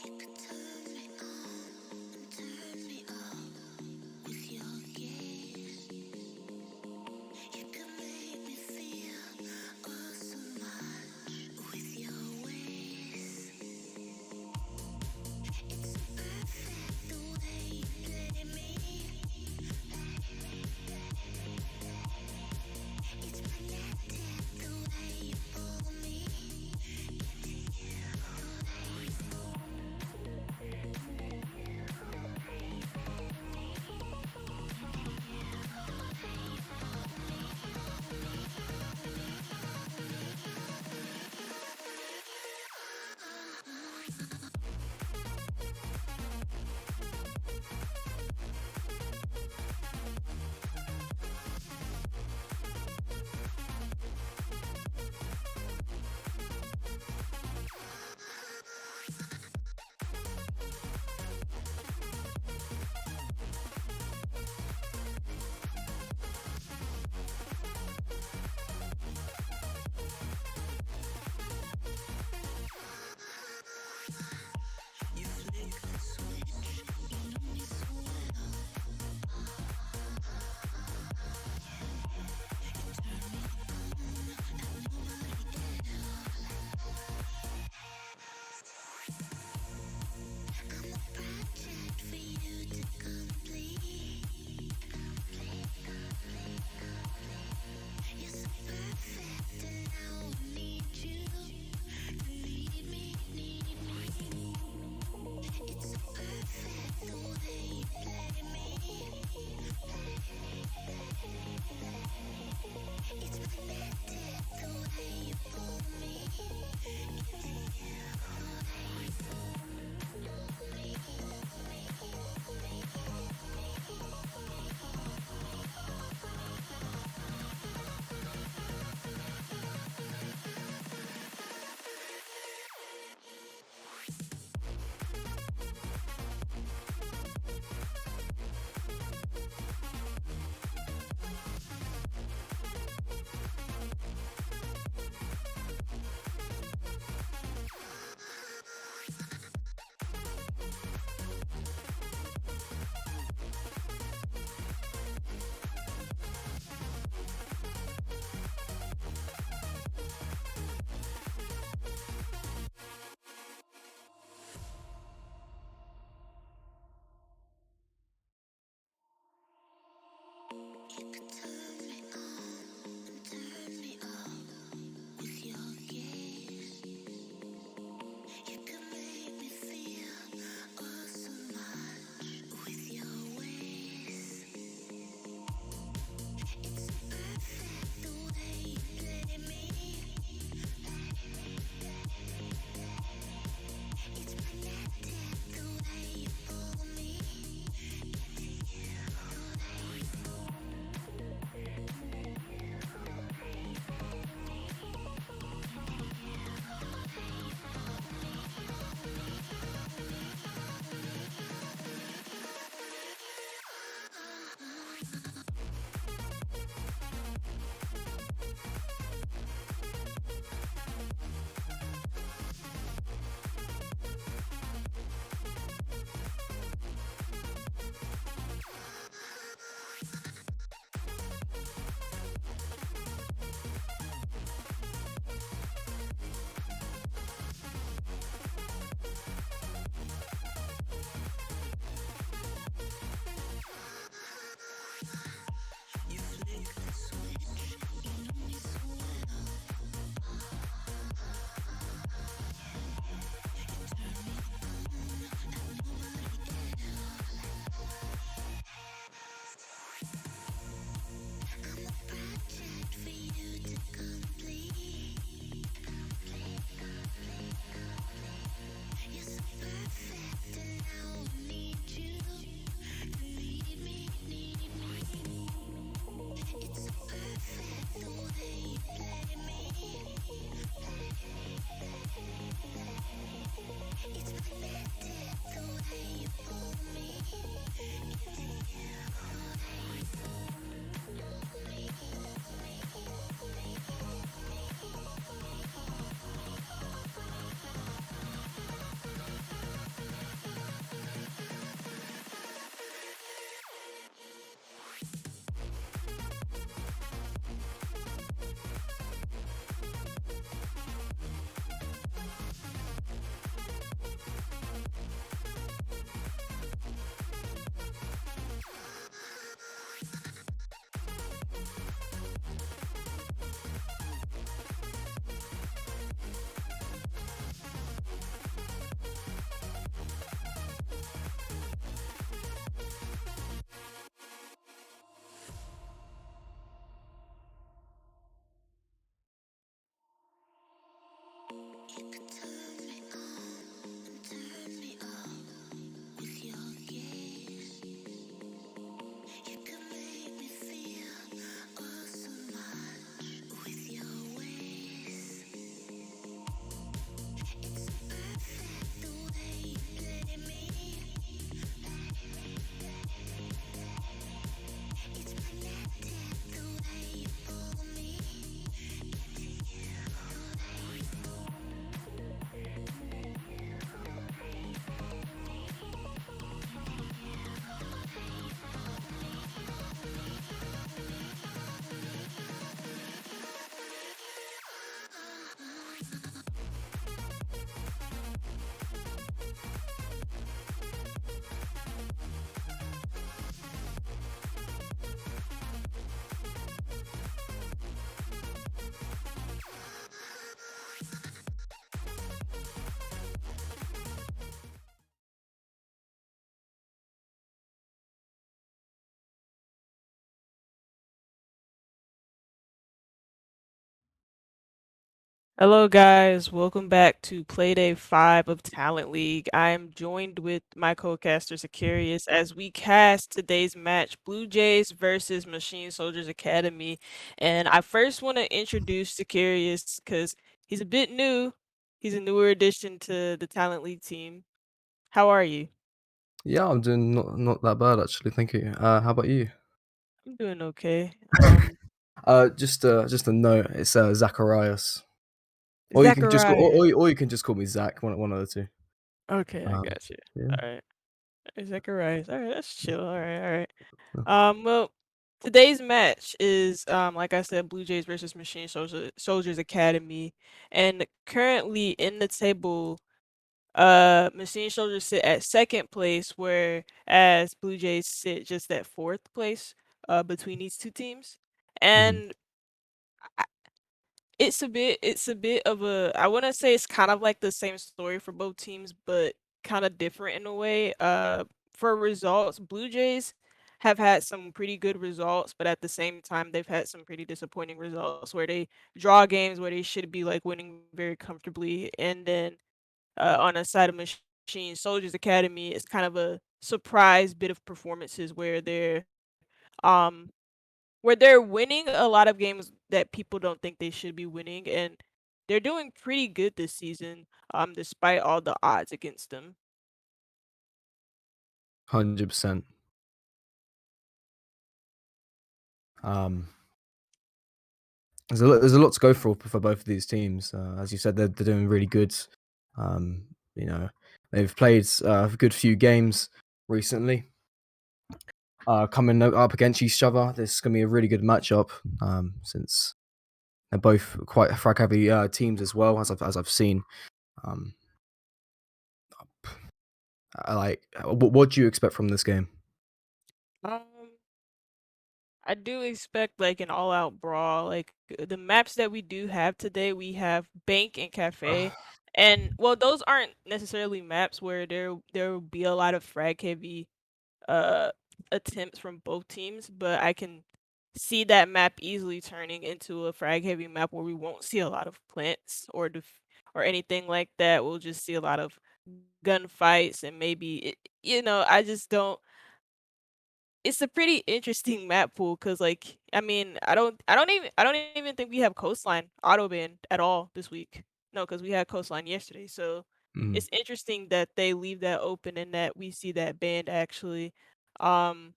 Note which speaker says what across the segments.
Speaker 1: You could turn me on and turn me off with your gaze. You could make me feel oh so much with your ways. It's so perfect the way you play me. It's magnetic the way you pull me into you. You could turn me on and turn me off with your gaze. You could make me feel oh so much with your ways. It's so perfect the way you play me. It's magnetic the way you pull me into you.
Speaker 2: Hello, guys. Welcome back to Playday 5 of Talent League. I am joined with my co-caster Sicarius as we cast today's match, Blue Jays versus Machine Soldiers Academy. And I first want to introduce Sicarius because he's a bit new. He's a newer addition to the Talent League team. How are you?
Speaker 3: Yeah, I'm doing not that bad actually, thank you. How about you?
Speaker 2: I'm doing okay.
Speaker 3: Just a note, it's Zacharias, or you can just call,
Speaker 2: Zachariah.
Speaker 3: or you can just call me Zach, one of the two.
Speaker 2: Okay, I
Speaker 3: Um,
Speaker 2: got you.
Speaker 3: yeah.
Speaker 2: All right. Zacharias. All right, that's chill. All right, all right.
Speaker 3: uh,
Speaker 2: Well, today's match is like I said, Blue Jays versus Soldiers Academy, and currently in the table, Machine Soldiers sit at second place, whereas Blue Jays sit just at fourth place, between these two teams,
Speaker 3: mhm,
Speaker 2: and it's a bit of a I wanna say it's kind of like the same story for both teams, but kinda different in a way. For results, Blue Jays have had some pretty good results, but at the same time, they've had some pretty disappointing results where they draw games where they should be, like, winning very comfortably, and then, on the side of Machine Soldiers Academy, it's kind of a surprise bit of performances um where they're winning a lot of games that people don't think they should be winning, and they're doing pretty good this season, despite all the odds against them.
Speaker 3: 100%. Um, there's a lot to go for both of these teams. As you said, they're doing really good. Um, you know, they've played a good few games recently. Coming up against each other, this is gonna be a really good matchup. Since they're both quite frag heavy teams as well, as I've seen. Um, what do you expect from this game?
Speaker 2: Um, I do expect like an all-out brawl. Like the maps that we do have today, we have Bank and Cafe, and well, those aren't necessarily maps where there will be a lot of frag heavy uh attempts from both teams, but I can see that map easily turning into a frag heavy map where we won't see a lot of plants or anything like that. We'll just see a lot of gunfights and maybe I just don't it's a pretty interesting map pool because like I mean I don't even think we have coastline auto banned at all this week. No, because we had coastline yesterday. So
Speaker 3: Mm,
Speaker 2: it's interesting that they leave that open and that we see that banned actually. Um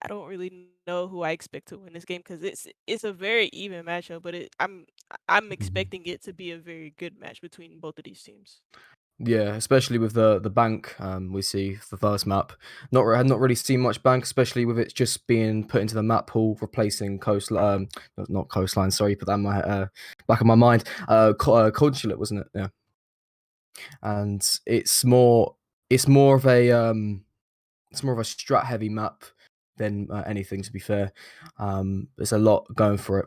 Speaker 2: I don't really know who I expect to win this game because it's a very even matchup, but I'm
Speaker 3: mhm.
Speaker 2: expecting it to be a very good match between both of these teams.
Speaker 3: Yeah, especially with the bank, we see the first map. Had not really seen much bank, especially with it just being put into the map pool, replacing not coastline. Sorry, put that in my back of my mind. Consulate, wasn't it? Yeah, and it's more of a strat heavy map than anything. To be fair, there's a lot going for it.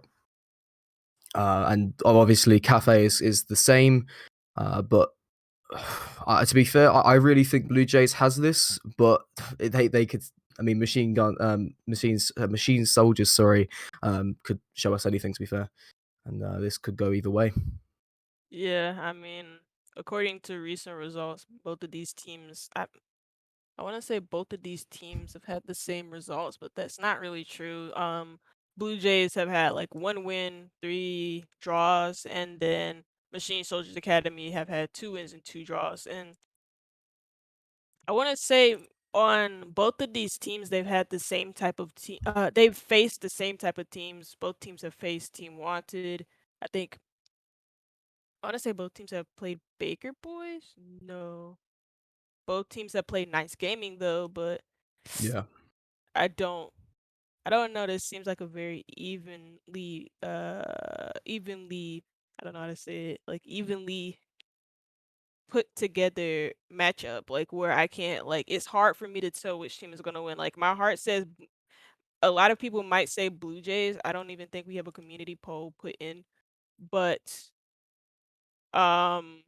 Speaker 3: And obviously cafe is the same, but to be fair, I really think Blue Jays has this, but they could. I mean, machine soldiers. Sorry, could show us anything. To be fair, and this could go either way.
Speaker 2: Yeah, I mean, according to recent results, both of these teams I want to say both of these teams have had the same results, but that's not really true. Blue Jays have had like one win, three draws, and then Machine Soldiers Academy have had two wins and two draws. And I want to say on both of these teams, they've had the same type of team. They've faced the same type of teams. Both teams have faced Team Wanted. I think I want to say both teams have played Baker Boys. No, both teams have played Nice Gaming though, but
Speaker 3: Yeah.
Speaker 2: I don't. I don't know. This seems like a very evenly. I don't know how to say it. Like evenly put together matchup. Like where I can't. Like it's hard for me to tell which team is gonna win. Like my heart says. A lot of people might say Blue Jays. I don't even think we have a community poll put in, but um,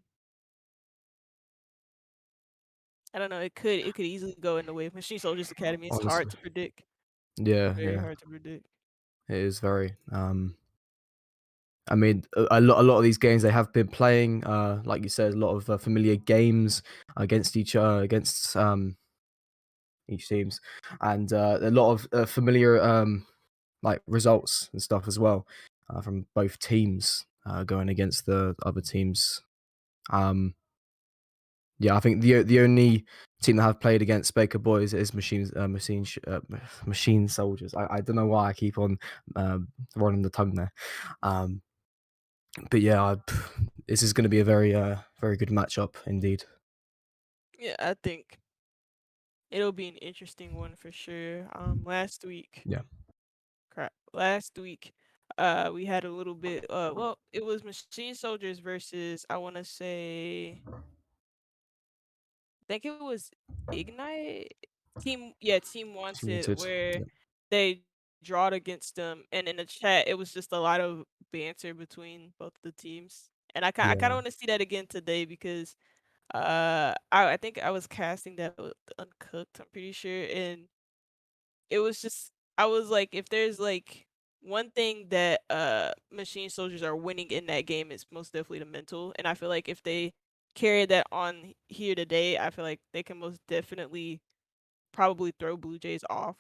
Speaker 2: I don't know. It could easily go in the way of Machine Soldiers Academy. It's hard
Speaker 3: Honestly,
Speaker 2: to predict.
Speaker 3: yeah,
Speaker 2: Very
Speaker 3: yeah,
Speaker 2: hard to predict.
Speaker 3: it is very. I mean, a lot of these games they have been playing, like you said, a lot of familiar games against each teams, and a lot of familiar like results and stuff as well from both teams going against the other teams. Um, yeah, I think the only team that have played against Baker Boys is Machine Soldiers. I don't know why I keep on running the tongue there. Um, but yeah, this is going to be a very good matchup indeed.
Speaker 2: Yeah, I think it'll be an interesting one for sure. Last week,
Speaker 3: Yeah,
Speaker 2: crap, last week, we had a little bit. Well, it was Machine Soldiers versus I want to say, I think it was Ignite Team. Yeah, Team
Speaker 3: Team
Speaker 2: Wanted,
Speaker 3: Wanted.
Speaker 2: where
Speaker 3: Yeah,
Speaker 2: they drawed against them, and in the chat, it was just a lot of banter between both the teams. And I kind of
Speaker 3: yeah.
Speaker 2: want to see that again today because I think I was casting that with Uncooked, I'm pretty sure, and it was just I was like, if there's like one thing that Machine Soldiers are winning in that game, it's most definitely the mental. And I feel like if they carry that on here today, I feel like they can most definitely probably throw Blue Jays off.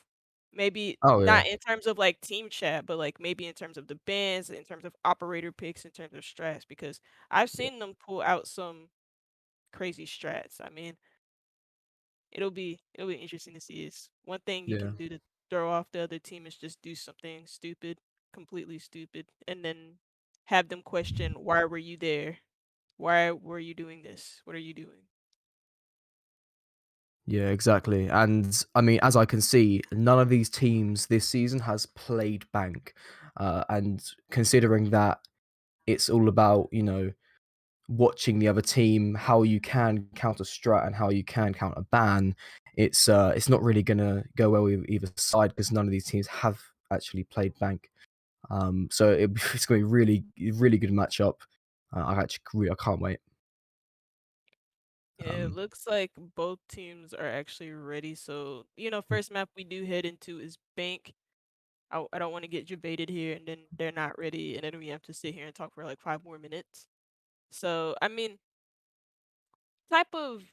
Speaker 2: Maybe
Speaker 3: Oh yeah,
Speaker 2: not in terms of like team chat, but like maybe in terms of the bands, in terms of operator picks, in terms of strats, because I've
Speaker 3: yeah,
Speaker 2: seen them pull out some crazy strats. I mean, it'll be interesting to see. Is one thing you
Speaker 3: yeah.
Speaker 2: can do to throw off the other team is just do something stupid, completely stupid, and then have them question, why were you there? Why were you doing this? What are you doing?
Speaker 3: Yeah, exactly. And I mean, as I can see, none of these teams this season has played bank. And considering that it's all about, watching the other team, how you can counter strat and how you can counter ban, it's not really gonna go well with either side because none of these teams have actually played bank. So it's gonna be really good matchup. I can't wait.
Speaker 2: Yeah, it
Speaker 3: Um,
Speaker 2: looks like both teams are actually ready. So, first map we do head into is Bank. I don't want to get debated here and then they're not ready and then we have to sit here and talk for like 5 more minutes. So, I mean, type of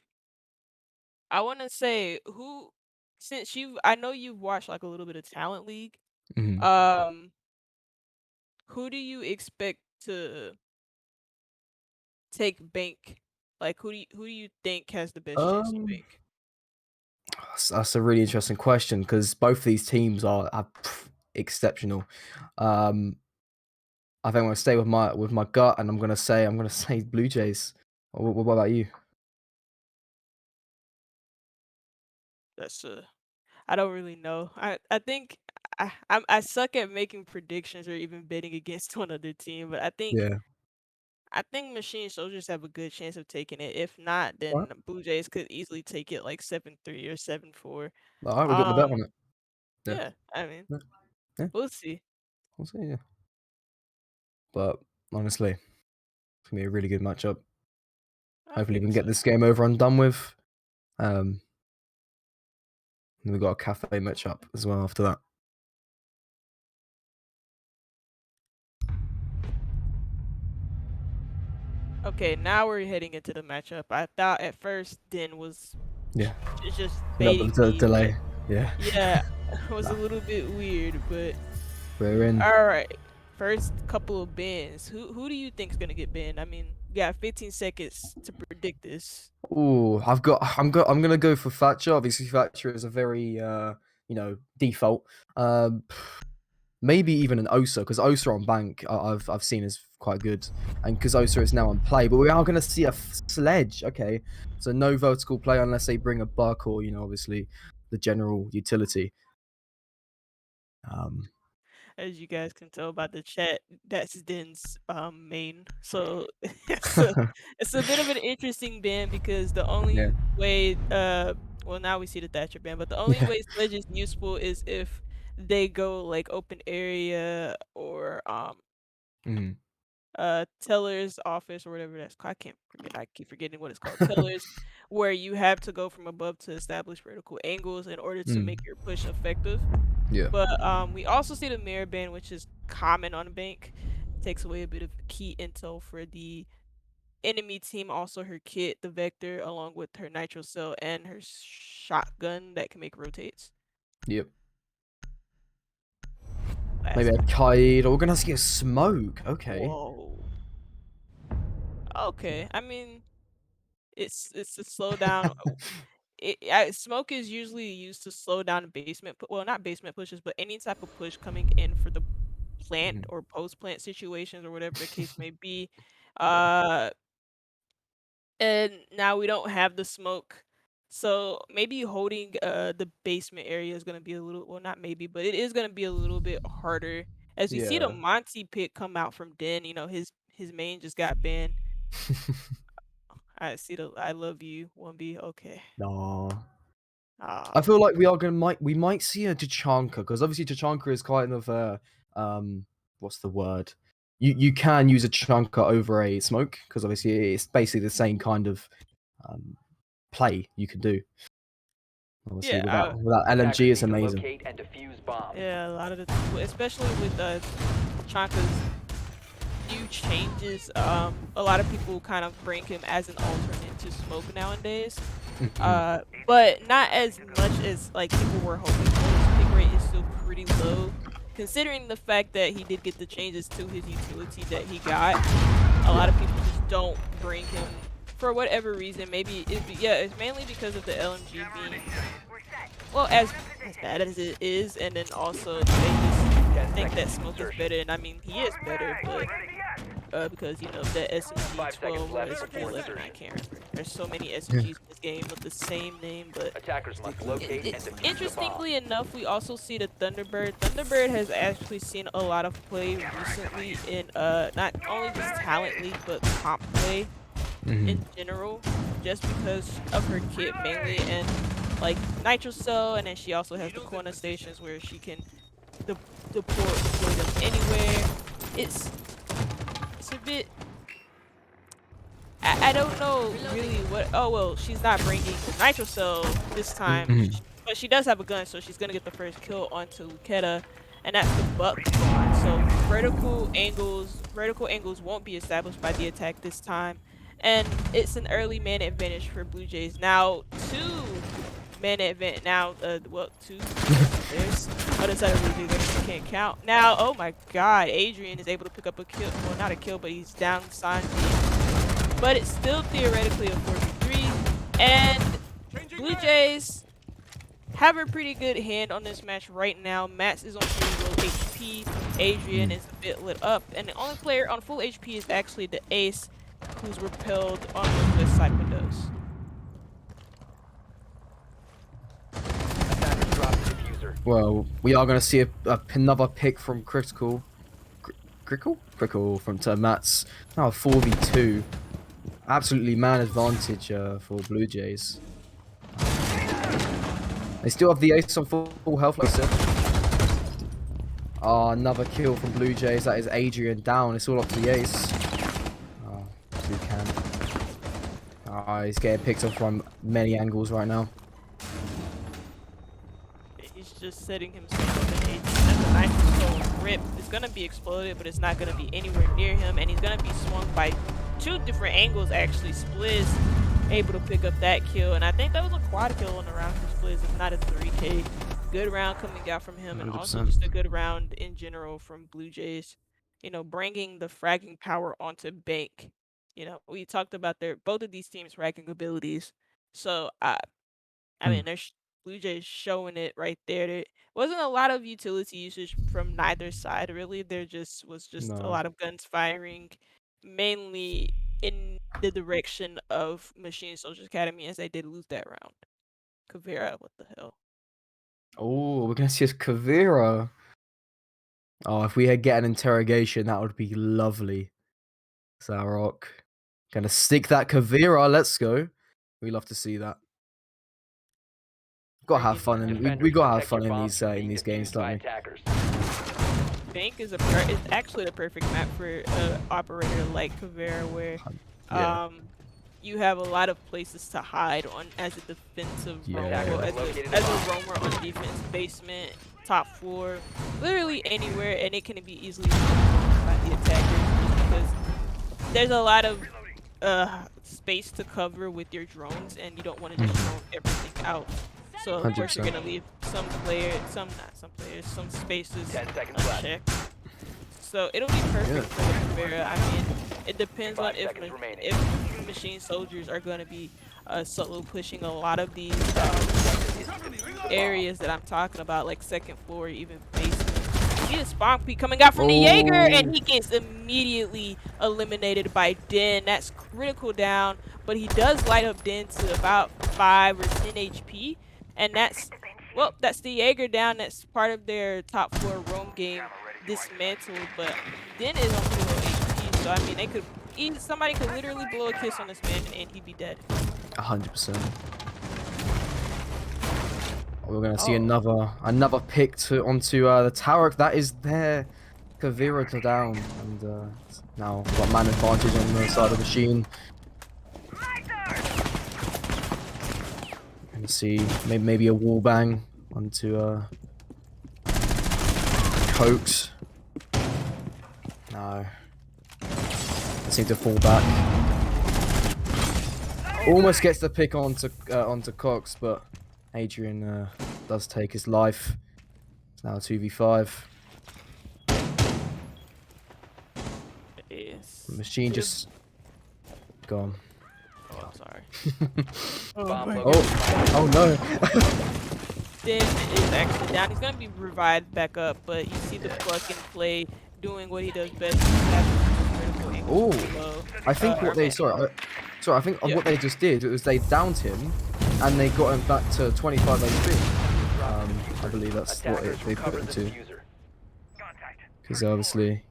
Speaker 2: I wanna say who since I know you've watched, like, a little bit of Talent League,
Speaker 3: mhm.
Speaker 2: um, who do you expect to take Bank? Like, who do you think has the best chance to
Speaker 3: Um,
Speaker 2: Bank?
Speaker 3: that's a really interesting question because both these teams are exceptional. Um, I think I'm gonna stay with my gut, and I'm gonna say Blue Jays. What about you?
Speaker 2: That's, I don't really know. I think I suck at making predictions or even betting against one other team, but I think
Speaker 3: Yeah.
Speaker 2: I think Machine Soldiers have a good chance of taking it. If not,
Speaker 3: All
Speaker 2: then Blue Jays could easily take it, like, 7-3 or 7-4.
Speaker 3: right, we got the bet
Speaker 2: Um,
Speaker 3: on it. Yeah.
Speaker 2: yeah, I mean,
Speaker 3: Yeah. Yeah.
Speaker 2: we'll see.
Speaker 3: We'll see. Yeah. But honestly, it's gonna be a really good matchup.
Speaker 2: I
Speaker 3: Hopefully, we
Speaker 2: think
Speaker 3: can
Speaker 2: so.
Speaker 3: get this game over and done with. Um, and we got a cafe matchup as well after that.
Speaker 2: Okay, now we're heading into the matchup. I thought at first Din was
Speaker 3: Yeah.
Speaker 2: just
Speaker 3: We got the
Speaker 2: baiting me, but
Speaker 3: delay. Yeah.
Speaker 2: yeah, it was a
Speaker 3: Nah,
Speaker 2: little bit weird. But
Speaker 3: we're in.
Speaker 2: all right, first couple of bans. Who do you think's gonna get banned? I mean, you got 15 seconds to predict this.
Speaker 3: Ooh, I'm gonna go for Thatcher. Obviously, Thatcher is a very default. Maybe even an Osa because Osa on bank I've seen is quite good, and because Osa is now on play, but we are gonna see a sledge. Okay, so no vertical play unless they bring a buck or obviously the general utility. Um,
Speaker 2: As you guys can tell by the chat, that's Din's main. So it's a bit of an interesting ban because the
Speaker 3: yeah,
Speaker 2: only way well now we see the Thatcher ban, but the only
Speaker 3: yeah,
Speaker 2: way Sledge is useful is if they go like open area or
Speaker 3: mm,
Speaker 2: teller's office or whatever that's called. I keep forgetting what it's called. Tellers, where you have to go from above to establish vertical angles in order to make
Speaker 3: mm,
Speaker 2: your push effective.
Speaker 3: yeah,
Speaker 2: But we also see the mirror ban, which is common on bank. takes away a bit of key intel for the enemy team. Also, her kit, the Vector, along with her Nitro Cell and her shotgun that can make rotates.
Speaker 3: Yep. Maybe
Speaker 2: Last
Speaker 3: a kite. Or we're gonna see a smoke. Okay.
Speaker 2: Whoa. Okay. I mean, it's to slow down. Smoke is usually used to slow down basement. Well, not basement pushes, but any type of push coming in for the plant
Speaker 3: Mhm.
Speaker 2: or post plant situations or whatever the case may be.
Speaker 3: Yeah.
Speaker 2: Uh, and now we don't have the smoke. So maybe holding the basement area is gonna be a little, well, not maybe, but it is gonna be a little bit harder. As we see the
Speaker 3: Yeah.
Speaker 2: Monty pick come out from Den, his main just got banned. I see the I love you 1B. Okay.
Speaker 3: Nah. I
Speaker 2: Ah,
Speaker 3: feel like we might see a Tachanka because obviously Tachanka is kind of what's the word? You can use a Tachanka over a smoke because obviously it's basically the same kind of um, play you can do. Obviously
Speaker 2: yeah,
Speaker 3: without
Speaker 4: Attackers
Speaker 3: LMG it's
Speaker 4: need to
Speaker 3: amazing.
Speaker 4: locate and defuse bombs.
Speaker 2: yeah. A lot of especially with Chanka's new changes, a lot of people kind of bring him as an alternate to smoke nowadays.
Speaker 3: Mhm.
Speaker 2: But not as much as like people were hoping for. His pick rate is still pretty low, considering the fact that he did get the changes to his utility that he got. A lot
Speaker 3: Yeah.
Speaker 2: of people just don't bring him for whatever reason. Maybe it's mainly because of the LMG being, well, as bad as it is, and then also they just
Speaker 4: 10
Speaker 2: think that
Speaker 4: seconds to
Speaker 2: smoke is
Speaker 4: insertion.
Speaker 2: better. And I mean, he is better, but because that SMG
Speaker 4: 5 seconds
Speaker 2: 12 or
Speaker 4: left
Speaker 2: SMG
Speaker 4: before
Speaker 2: 11, I
Speaker 4: insertion.
Speaker 2: can't remember. There's so many
Speaker 3: Yeah.
Speaker 2: SMGs in this game with the same name, but
Speaker 4: Attackers must locate and
Speaker 2: it's
Speaker 4: defuse the bomb.
Speaker 2: interestingly enough, we also see the Thunderbird. Thunderbird has actually seen a lot of play recently in not only just talent league but comp play
Speaker 3: Mhm.
Speaker 2: in general, just because of her kit mainly and like Nitro Cell, and then she also has the corner stations where she can de- deploy them anywhere. It's it's a bit. I don't know really what. Oh well, she's not bringing the Nitro Cell this time,
Speaker 3: Mhm.
Speaker 2: but she does have a gun, so she's gonna get the first kill onto Luketa, and that's the Buck spawn. So vertical angles won't be established by the attack this time, and it's an early man advantage for Blue Jays. Now 2 man advantage. Now well 2 players on the side of Blue Jays that can't count. Now oh my God, Adrian is able to pick up a kill. Well, not a kill, but he's down Sanji, but it's still theoretically a 4v3, and Blue Jays have a pretty good hand on this match right now. Mats is on pretty low HP, Adrian
Speaker 3: Mm.
Speaker 2: is a bit lit up, and the only player on full HP is actually the Ace, who's repelled on Northwest side windows.
Speaker 4: Attackers drop the diffuser.
Speaker 3: Well, we are gonna see another pick from Critical. Crickle from Mats. Now 4v2. Absolutely man advantage for Blue Jays. They still have the ace on full health, like I said. Oh, another kill from Blue Jays. That is Adrian down. It's all up to the ace. Oh, who can? Oh, he's getting picked up from many angles right now.
Speaker 2: He's just setting himself up in 18. That's a nice little rip. It's gonna be exploded, but it's not gonna be anywhere near him, and he's gonna be swung by 2 different angles actually. Spliz able to pick up that kill, and I think that was a quad kill on the round for Spliz, if not a 3K. Good round coming out from him, and also
Speaker 3: 100%.
Speaker 2: just a good round in general from Blue Jays. Bringing the fragging power onto Bank. We talked about both of these teams' fragging abilities, so I
Speaker 3: Hmm.
Speaker 2: mean, Blue Jays showing it right there. There wasn't a lot of utility usage from neither side, really. There was just a
Speaker 3: No.
Speaker 2: lot of guns firing, mainly in the direction of Machine Soldiers Academy, as they did lose that round. Kavera, what the hell?
Speaker 3: Oh, we're gonna see a Kavira. Oh, if we had get an interrogation, that would be lovely. Zarok. Gonna stick that Kavira. Let's go. We love to see that. Gotta have
Speaker 2: Bringing
Speaker 3: fun, and we
Speaker 4: Defenders,
Speaker 3: gotta have
Speaker 4: protect your
Speaker 3: fun
Speaker 4: bombs from
Speaker 3: in
Speaker 4: being
Speaker 3: these games,
Speaker 4: defused
Speaker 3: don't
Speaker 4: by
Speaker 3: we?
Speaker 4: attackers.
Speaker 2: Bank is actually the perfect map for operator like Kavera, where
Speaker 3: Yeah.
Speaker 2: um you have a lot of places to hide on as a defensive roamer,
Speaker 3: Yeah.
Speaker 2: well, as a roamer on defense, basement, top floor, literally anywhere, and it can be easily found by the attackers just because there's a lot of space to cover with your drones, and you don't want to just drone everything out. So of course you're
Speaker 3: 100%.
Speaker 2: gonna leave some spaces
Speaker 4: 10 seconds left.
Speaker 2: unchecked. So it'll be perfect
Speaker 3: Yeah.
Speaker 2: for the Caveira. I mean, it depends on
Speaker 4: 5 seconds remaining.
Speaker 2: if machine soldiers are gonna be solo pushing a lot of these areas that I'm talking about, like second floor, even basement. See the spawn peek coming out from the Jaeger, and he gets immediately eliminated by Den. That's critical down, but he does light up Den to about 5 or 10 HP, and that's the Jaeger down. That's part of their top floor roam game dismantled, but Den is on 2 HP, so I mean somebody could literally blow a kiss on this man and he'd be dead.
Speaker 3: 100%. We're gonna see another pick onto the tower. That is their Caveira to down, and now got man advantage on the side of the machine. Gonna see maybe a wall bang onto Cokes. No, they seem to fall back. Almost gets the pick onto Cox, but Adrian does take his life. It's now 2v5.
Speaker 2: Yes.
Speaker 3: Machine just gone.
Speaker 2: Oh, I'm sorry.
Speaker 4: Bomb
Speaker 2: my
Speaker 4: located.
Speaker 3: Oh no!
Speaker 2: Den is actually down. He's gonna be revived back up, but you see the plug and play doing what he does best.
Speaker 3: Oh, I think what they I think
Speaker 2: Yeah.
Speaker 3: what they just did was they downed him, and they got him back to 25 HP. I believe that's what
Speaker 4: Attackers
Speaker 3: they put
Speaker 4: recover
Speaker 3: it
Speaker 4: the
Speaker 3: to,
Speaker 4: diffuser.
Speaker 3: because obviously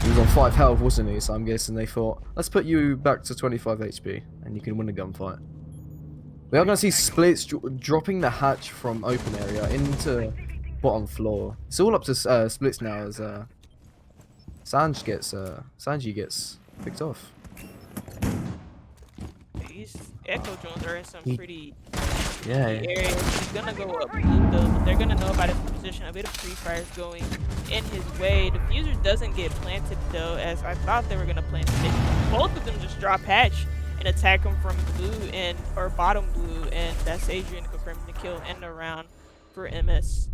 Speaker 3: he was on 5 health, wasn't he? So I'm guessing they thought, let's put you back to 25 HP, and you can win a gunfight. We are going to see Splits dropping the hatch from open area into bottom floor. It's all up to Splits now as Sanji gets picked off.
Speaker 2: These Echo drones are in some pretty
Speaker 3: Yeah.
Speaker 2: areas. He's gonna go up blue though, but they're gonna know about his position. A bit of free fire is going in his way. Diffuser doesn't get planted though, as I thought they were gonna plant it. Both of them just drop hatch and attack him from blue or bottom blue, and that's Adrian confirming the kill and the round for MS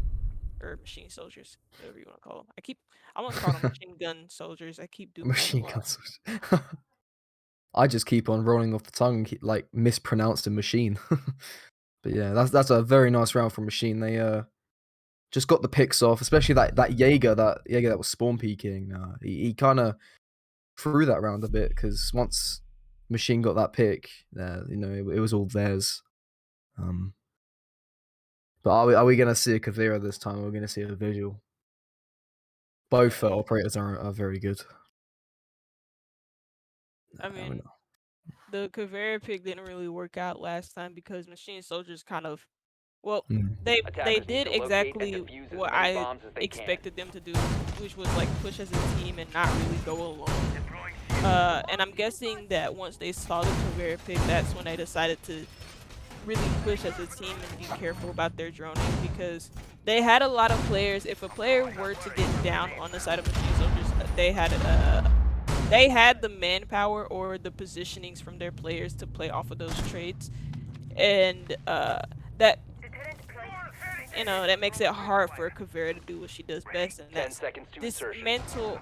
Speaker 2: or machine soldiers, whatever you want to call them. I want to call them machine gun soldiers. I keep doing
Speaker 3: Machine guns. I just keep on rolling off the tongue, like mispronounced in machine. But yeah, that's a very nice round from machine. They just got the picks off, especially that Jaeger that was spawn peeking. He kind of threw that round a bit, because once machine got that pick, it was all theirs. But are we gonna see a Caveira this time? Or are we gonna see a visual? Both operators are very good.
Speaker 2: I mean, the Caveira pick didn't really work out last time because machine soldiers kind of, they
Speaker 4: Attackers
Speaker 2: did
Speaker 4: need to locate and
Speaker 2: exactly
Speaker 4: defuse as
Speaker 2: what
Speaker 4: many
Speaker 2: I
Speaker 4: bombs as they
Speaker 2: expected them to do, which was like push as a team and not really go alone. And I'm guessing that once they saw the Caveira pick, that's when they decided to really push as a team and be careful about their droning, because they had a lot of players. If a player were to get down on the side of machine soldiers, they had the manpower or the positionings from their players to play off of those trades, and that makes it hard for Caveira to do what she does best, and
Speaker 4: 10
Speaker 2: that's
Speaker 4: seconds to insertion.
Speaker 2: dismantle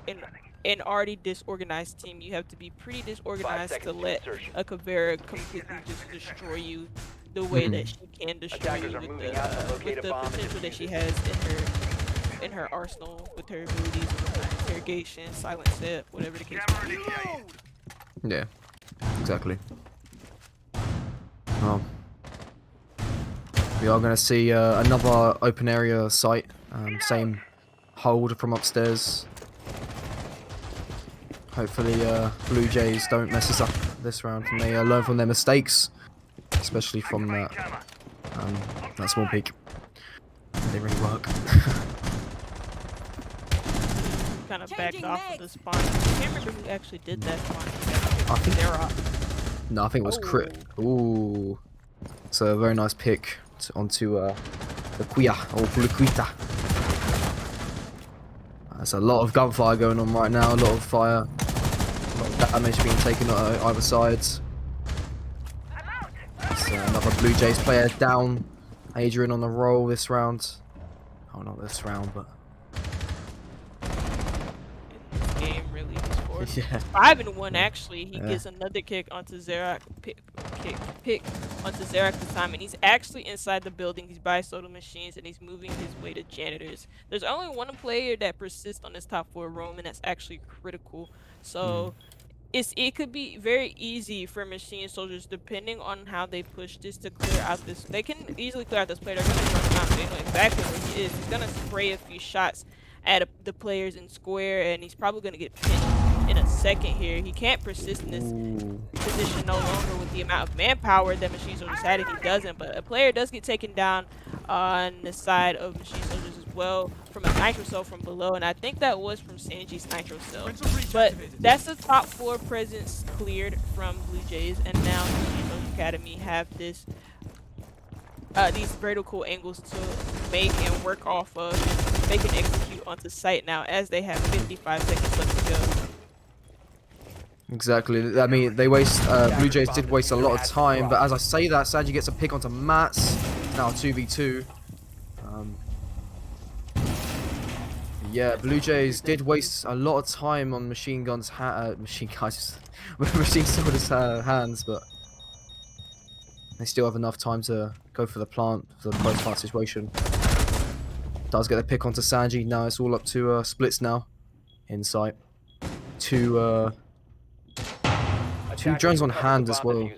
Speaker 2: an already disorganized team. You have to be pretty
Speaker 4: 5
Speaker 2: disorganized to
Speaker 4: seconds to
Speaker 2: let
Speaker 4: insertion.
Speaker 2: a Caveira completely just destroy you the way that she can destroy
Speaker 4: Attackers
Speaker 2: you
Speaker 4: are
Speaker 2: with
Speaker 4: moving out to locate
Speaker 2: the
Speaker 4: a bomb and
Speaker 2: potential that
Speaker 4: defuse
Speaker 2: she
Speaker 4: it.
Speaker 2: has in her arsenal, with her abilities, with interrogation, silent step, whatever the case may be.
Speaker 3: Yeah, exactly. Well, we are going to see another open area site. Same hold from upstairs. Hopefully, Blue Jays don't mess us up this round, and they learn from their mistakes, especially from that small peak. They really work.
Speaker 2: Kind of backed off of the spawn. I can't remember who actually did that spawn.
Speaker 3: I think
Speaker 2: they're off.
Speaker 3: No, I think it was crit. Ooh. It's a very nice pick onto the Kuya or Bulukuita. There's a lot of gunfire going on right now, a lot of fire, a lot of damage being taken on either sides. It's another Blue Jays player down. Adrian on the roll this round. Oh, not this round, but
Speaker 2: In this game, really, he scored
Speaker 3: yeah.
Speaker 2: 5-1 actually. He
Speaker 3: Yeah.
Speaker 2: gets another kick onto Zerak, pick onto Zerak this time, and he's actually inside the building. He's by soda machines, and he's moving his way to janitors. There's only one player that persists on this top 4 roam, and that's actually critical. So it could be very easy for machine soldiers, depending on how they push this, to clear out this. They can easily clear out this player. They're gonna run him out. They know exactly where he is. He's gonna spray a few shots at the players in square, and he's probably gonna get pinched in a second here. He can't persist in this position no longer with the amount of manpower that machine soldiers had, and he doesn't. But a player does get taken down on the side of machine soldiers as well from a nitro cell from below, and I think that was from Sanji's nitro cell. But that's the top 4 presence cleared from Blue Jays, and now Machine Soldiers Academy have this these vertical angles to make and work off of, and make and execute onto site now, as they have 55 seconds left to go.
Speaker 3: Exactly. I mean, they waste. Blue Jays did waste a lot of time, but as I say that, Sanji gets a pick onto Mats. Now 2v2. Yeah, Blue Jays did waste a lot of time on machine soldiers' hands, but they still have enough time to go for the plant, for the close plant situation. Does get the pick onto Sanji. Now it's all up to Splits now. In sight. Two drones on hand as well.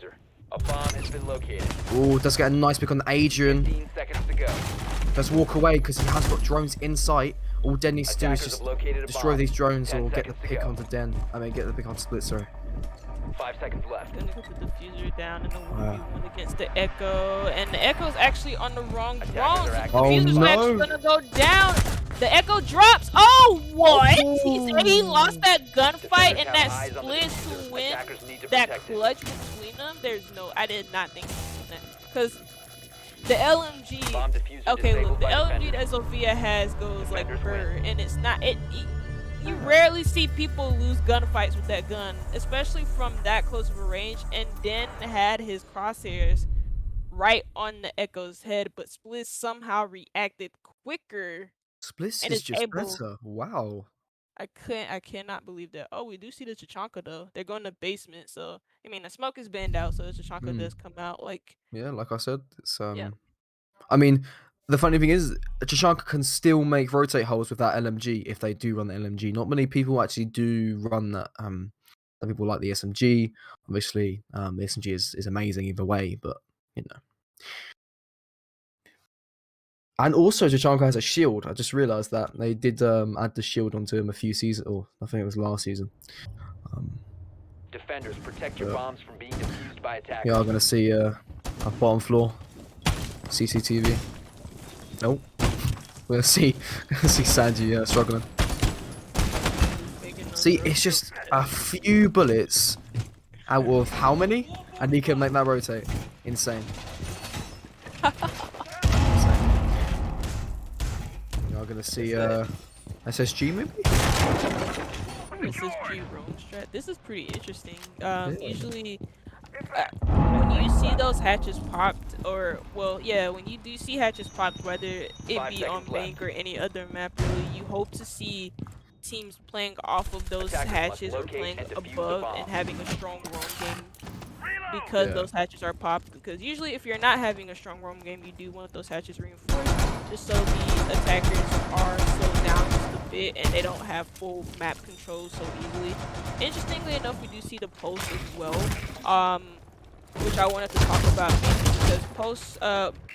Speaker 4: A bomb has been located.
Speaker 3: Oh, does get a nice pick on Adrian.
Speaker 4: 15 seconds to go.
Speaker 3: Does walk away because he has got drones in sight. All Den needs to do is just destroy these drones or get the pick onto Den. I mean, get the pick onto Split, sorry.
Speaker 4: 5 seconds left.
Speaker 2: Gonna put the diffuser down in the 1v1 against the Echo, and the Echo's actually on the wrong drone. So the diffuser's actually gonna go down. The Echo drops. Oh, what? He said he lost that gunfight, and that split to win that clutch between them. There's no, I did not think that, because the LMG, okay, look, the LMG that Sophia has goes like bird, and it's not, you rarely see people lose gunfights with that gun, especially from that close of a range, and Den had his crosshairs right on the Echo's head, but Spliss somehow reacted quicker.
Speaker 3: Spliss
Speaker 2: and
Speaker 3: is just
Speaker 2: able,
Speaker 3: better. Wow.
Speaker 2: I cannot believe that. Oh, we do see the Chachanka though. They're going to basement, so I mean the smoke is banned out, so the Chachanka does come out. Like,
Speaker 3: yeah, like I said, it's
Speaker 2: yeah.
Speaker 3: I mean, the funny thing is, Chachanka can still make rotate holes with that LMG if they do run the LMG. Not many people actually do run that. Some people like the SMG. Obviously, the SMG is amazing either way, but you know. And also, Chachanka has a shield. I just realised that they did add the shield onto him a few seasons, or I think it was last season.
Speaker 4: Defenders, protect your bombs from being defused by attackers.
Speaker 3: We are going to see a bottom floor CCTV. Nope. We're going to see Sanji struggling. See, it's just a few bullets out of how many? And he can make that rotate. Insane. We are going to see SSG maybe?
Speaker 2: SSG roam strat. This is pretty interesting. Usually, when you see those hatches popped, or well, yeah, when you do see hatches popped, whether it be on Bank or any other map, really, you hope to see teams playing off of those hatches or playing above and having a strong roam game, because those hatches are popped. Because usually, if you're not having a strong roam game, you do want those hatches reinforced, just so the attackers are slowed down just a bit and they don't have full map control so easily. Interestingly enough, we do see the pulse as well, which I wanted to talk about because pulse,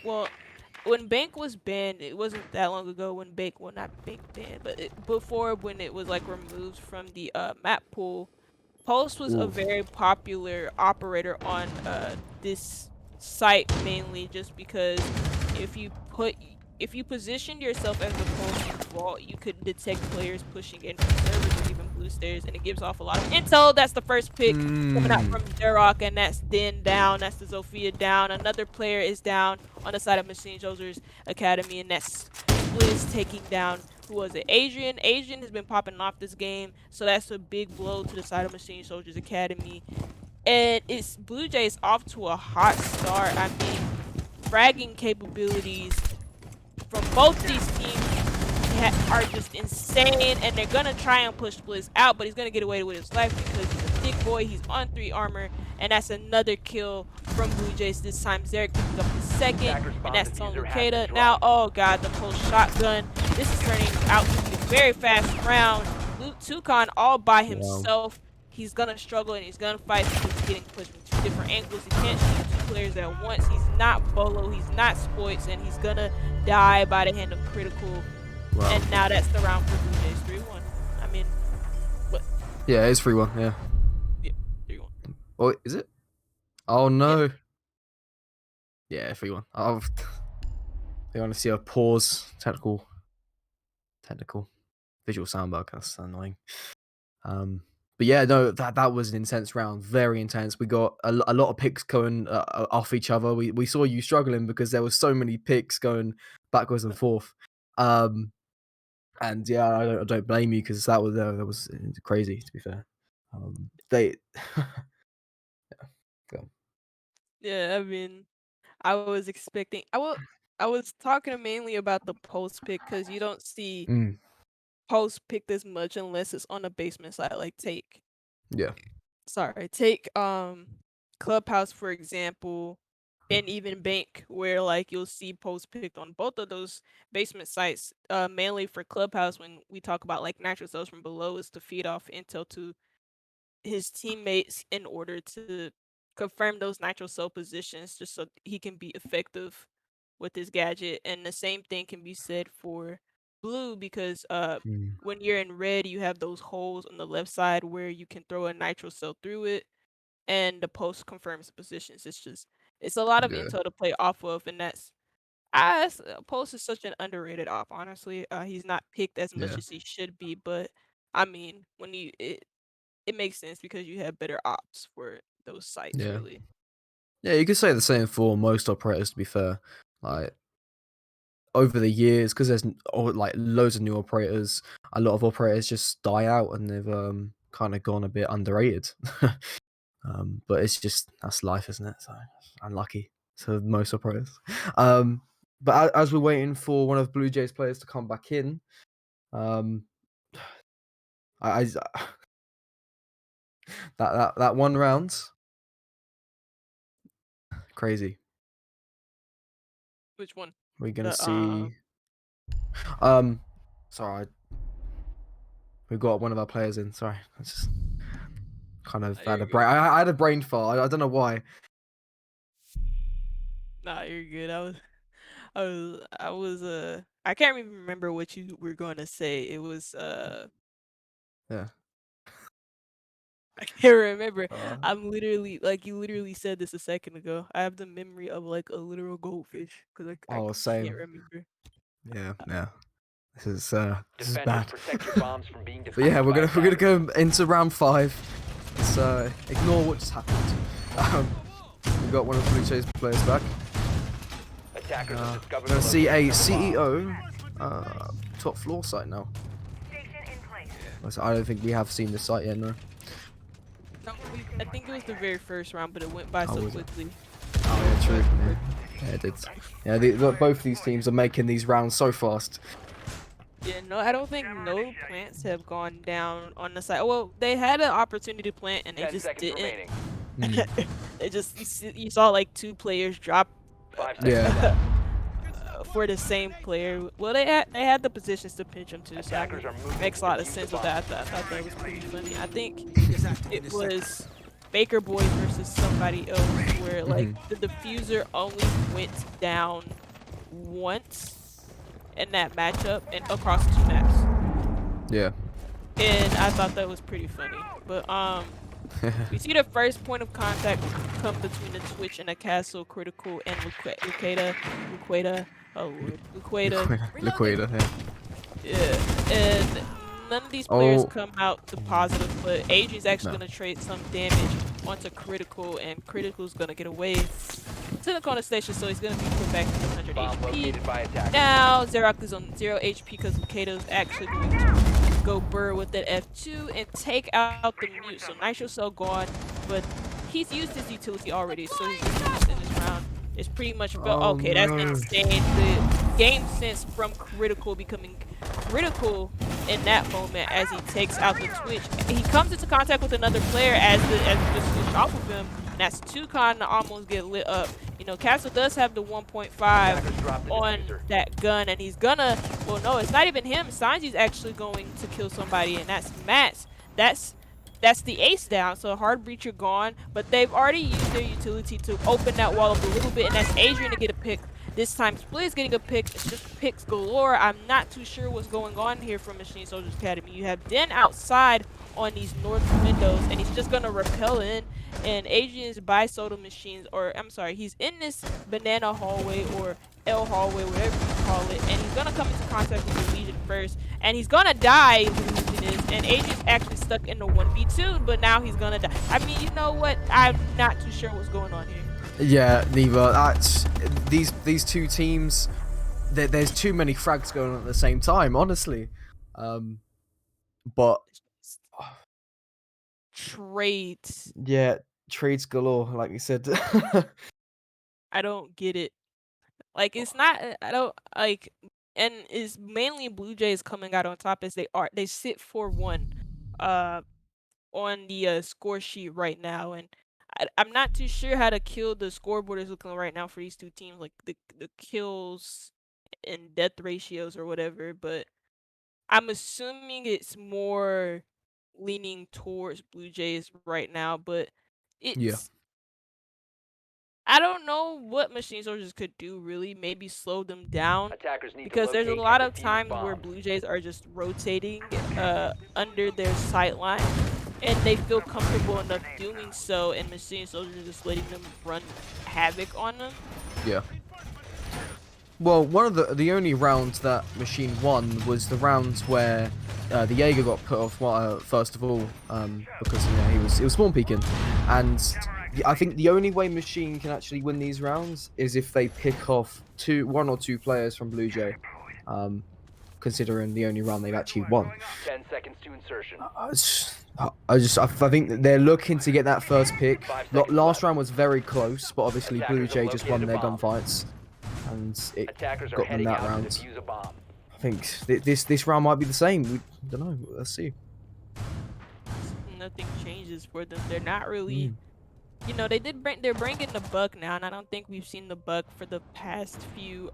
Speaker 2: well, when Bank was banned, it wasn't that long ago when Bank, well, not Bank banned, but before, when it was like removed from the map pool, Pulse was a very popular operator on this site, mainly just because if you positioned yourself as the Pulse vault, you could detect players pushing in from servers or even blue stairs, and it gives off a lot of intel. That's the first pick coming out from Durok, and that's Din down. That's the Zofia down. Another player is down on the side of Machine Soldiers Academy, and that's Blizz taking down, who was it? Adrian. Adrian has been popping off this game, so that's a big blow to the side of Machine Soldiers Academy. And it's Blue Jays off to a hot start. I mean, fragging capabilities from both these teams are just insane, and they're gonna try and push Blizz out, but he's gonna get away with his life because he's a big boy. He's on 3 armor, and that's another kill from Blue Jays. This time Zarek picks up the second, and that's on Lukeda. Now, oh god, the full shotgun. This is turning out to be a very fast round. Luke Toucan all by himself. He's gonna struggle and he's gonna fight because he's getting pushed from 2 different angles. He can't shoot 2 players at once. He's not Bolo, he's not Spoits, and he's gonna die by the hand of Critical.
Speaker 3: Wow.
Speaker 2: And now that's the round for Blue Jays. 3-1. I mean, what?
Speaker 3: Yeah, it's 3-1. Yeah.
Speaker 2: Yeah, 3-1.
Speaker 3: Oh, is it? Oh no. Yeah, 3-1. They want to see a pause. Technical visual sound bug. That's annoying. But yeah, no, that was an intense round. Very intense. We got a lot of picks going off each other. We saw you struggling because there was so many picks going backwards and forth. And yeah, I don't blame you because that was crazy, to be fair. They yeah.
Speaker 2: Yeah, I mean, I was expecting. I was talking mainly about the post pick because you don't see post picked as much unless it's on the basement side. Like take Clubhouse for example, and even Bank, where like you'll see post picked on both of those basement sites. Mainly for Clubhouse, when we talk about like natural cells from below, is to feed off intel to his teammates in order to confirm those nitro cell positions, just so he can be effective with his gadget. And the same thing can be said for blue because when you're in red, you have those holes on the left side where you can throw a nitro cell through it, and the post confirms the positions. It's a lot of
Speaker 3: Yeah.
Speaker 2: intel to play off of, and that's post is such an underrated op. Honestly, he's not picked as much
Speaker 3: Yeah.
Speaker 2: as he should be, but I mean, when it makes sense because you have better ops for those sites,
Speaker 3: Yeah.
Speaker 2: really.
Speaker 3: Yeah, you could say the same for most operators, to be fair. Like, over the years, because there's like loads of new operators, a lot of operators just die out and they've kind of gone a bit underrated. But it's just, that's life, isn't it? So unlucky to most operators. But as we're waiting for one of Blue Jays players to come back in, I that one round, crazy.
Speaker 2: Which one?
Speaker 3: We're gonna
Speaker 2: The
Speaker 3: see. Sorry, we got one of our players in. Sorry, I just kind of had
Speaker 2: you're
Speaker 3: a brain. I had a brain fart. I don't know why.
Speaker 2: Nah, you're good. I can't even remember what you were going to say. It was
Speaker 3: Yeah.
Speaker 2: I can't remember.
Speaker 3: Uh,
Speaker 2: I'm literally like you literally said this a second ago. I have the memory of like a literal goldfish because I
Speaker 3: oh,
Speaker 2: can't
Speaker 3: same.
Speaker 2: remember.
Speaker 3: Yeah. This is
Speaker 4: Defenders,
Speaker 3: bad.
Speaker 4: protect your bombs from being
Speaker 3: But yeah,
Speaker 4: defused
Speaker 3: we're
Speaker 4: by
Speaker 3: gonna
Speaker 4: attackers.
Speaker 3: go into round 5. Let's ignore what just happened. We got one of the Blue Jays players back.
Speaker 4: Attackers have discovered
Speaker 3: Gonna
Speaker 4: the
Speaker 3: see a
Speaker 4: location of the bomb.
Speaker 3: CEO top floor site now. I don't think we have seen this site yet, no.
Speaker 2: No, I think it was the very first round, but it went by so
Speaker 3: was it?
Speaker 2: quickly.
Speaker 3: Oh yeah, true. Yeah, it did. Yeah, both these teams are making these rounds so fast.
Speaker 2: Yeah, no, I don't think no plants have gone down on the side. Well, they had an opportunity to plant and they
Speaker 4: 10
Speaker 2: just
Speaker 4: seconds
Speaker 2: didn't.
Speaker 4: remaining.
Speaker 2: It just you saw like 2 players drop
Speaker 4: 5 seconds
Speaker 3: Yeah.
Speaker 4: left.
Speaker 2: for the same player. Well, they had the positions to pinch him too, so I
Speaker 4: Attackers
Speaker 2: mean,
Speaker 4: are moving
Speaker 2: makes a
Speaker 4: to
Speaker 2: lot of
Speaker 4: defuse
Speaker 2: sense
Speaker 4: the
Speaker 2: with
Speaker 4: bomb.
Speaker 2: that. I thought that was pretty funny. I think it was Baker Boy versus somebody else where like the diffuser only went down once in that matchup and across 2 maps.
Speaker 3: Yeah.
Speaker 2: And I thought that was pretty funny. But we see the first point of contact come between the Twitch and the Castle Critical and Lukeda. Oh lord, Lukeda.
Speaker 3: Liquidator, yeah.
Speaker 2: Yeah, and none of these players
Speaker 3: Oh.
Speaker 2: come out to positive, but Adrian's actually
Speaker 3: No.
Speaker 2: gonna trade some damage onto Critical, and Critical's gonna get away to the corner station, so he's gonna be put back to 100
Speaker 4: Bomb
Speaker 2: HP.
Speaker 4: located by attackers.
Speaker 2: Now Xerac is on 0 HP because Kato's actually going to go burr with that F2 and take out the mute. So Nitro Cell gone, but he's used his utility already, so his usage in this round is pretty much
Speaker 3: Oh,
Speaker 2: okay, that's
Speaker 3: no.
Speaker 2: insane. The game sense from Critical becoming critical in that moment as he takes out the Twitch. He comes into contact with another player as the just switched off of him, and that's Toucan to almost get lit up. You know, Castle does have the 1.5
Speaker 4: Attackers dropped the
Speaker 2: on
Speaker 4: diffuser.
Speaker 2: that gun, and he's gonna, well, no, it's not even him. Sanji's actually going to kill somebody, and that's Mats. That's the ace down, so Hard Breacher gone, but they've already used their utility to open that wall up a little bit, and that's Adrian to get a pick. This time Split is getting a pick. It's just picks galore. I'm not too sure what's going on here from Machine Soldiers Academy. You have Den outside on these north windows, and he's just gonna rappel in, and Adrian's by soda machines, or I'm sorry, he's in this banana hallway or L hallway, whatever you call it, and he's gonna come into contact with the Legion first, and he's gonna die. The Legion is, and Adrian's actually stuck in the 1v2, but now he's gonna die. I mean, you know what? I'm not too sure what's going on here.
Speaker 3: Yeah, neither. That's these two teams. There's too many frags going on at the same time, honestly. But
Speaker 2: Trades.
Speaker 3: yeah, trades galore, like you said.
Speaker 2: I don't get it. Like, it's not, I don't, like, and it's mainly Blue Jays coming out on top as they sit 4-1 on the score sheet right now, and I'm not too sure how the scoreboard is looking right now for these two teams, like the kills and death ratios or whatever, but I'm assuming it's more leaning towards Blue Jays right now, but
Speaker 3: Yeah.
Speaker 2: it's, I don't know what Machine Soldiers could do, really. Maybe slow them down,
Speaker 4: Attackers need
Speaker 2: because
Speaker 4: to
Speaker 2: there's a
Speaker 4: locate
Speaker 2: lot
Speaker 4: and
Speaker 2: of
Speaker 4: defuse
Speaker 2: times where
Speaker 4: bombs.
Speaker 2: Blue Jays are just rotating under their sight line, and they feel comfortable enough doing so, and Machine Soldiers are just letting them run havoc on them.
Speaker 3: Yeah. Well, one of the only rounds that Machine won was the rounds where the Jaeger got put off. First of all, because he was spawn peeking, and I think the only way Machine can actually win these rounds is if they pick off one or two players from Blue Jay, considering the only round they've actually won.
Speaker 4: 10 seconds to insertion.
Speaker 3: I think that they're looking to get that first pick.
Speaker 4: 5 seconds
Speaker 3: Last
Speaker 4: left.
Speaker 3: round was very close, but obviously Blue
Speaker 4: Attackers have
Speaker 3: Jay just won
Speaker 4: located
Speaker 3: their
Speaker 4: a bomb.
Speaker 3: gunfights, and it
Speaker 4: Attackers are
Speaker 3: got them
Speaker 4: heading
Speaker 3: that
Speaker 4: out
Speaker 3: round.
Speaker 4: to defuse a bomb.
Speaker 3: I think this round might be the same. We don't know. Let's see.
Speaker 2: Nothing changes for them. They're not really, you know, they're bringing the buck now, and I don't think we've seen the buck for the past few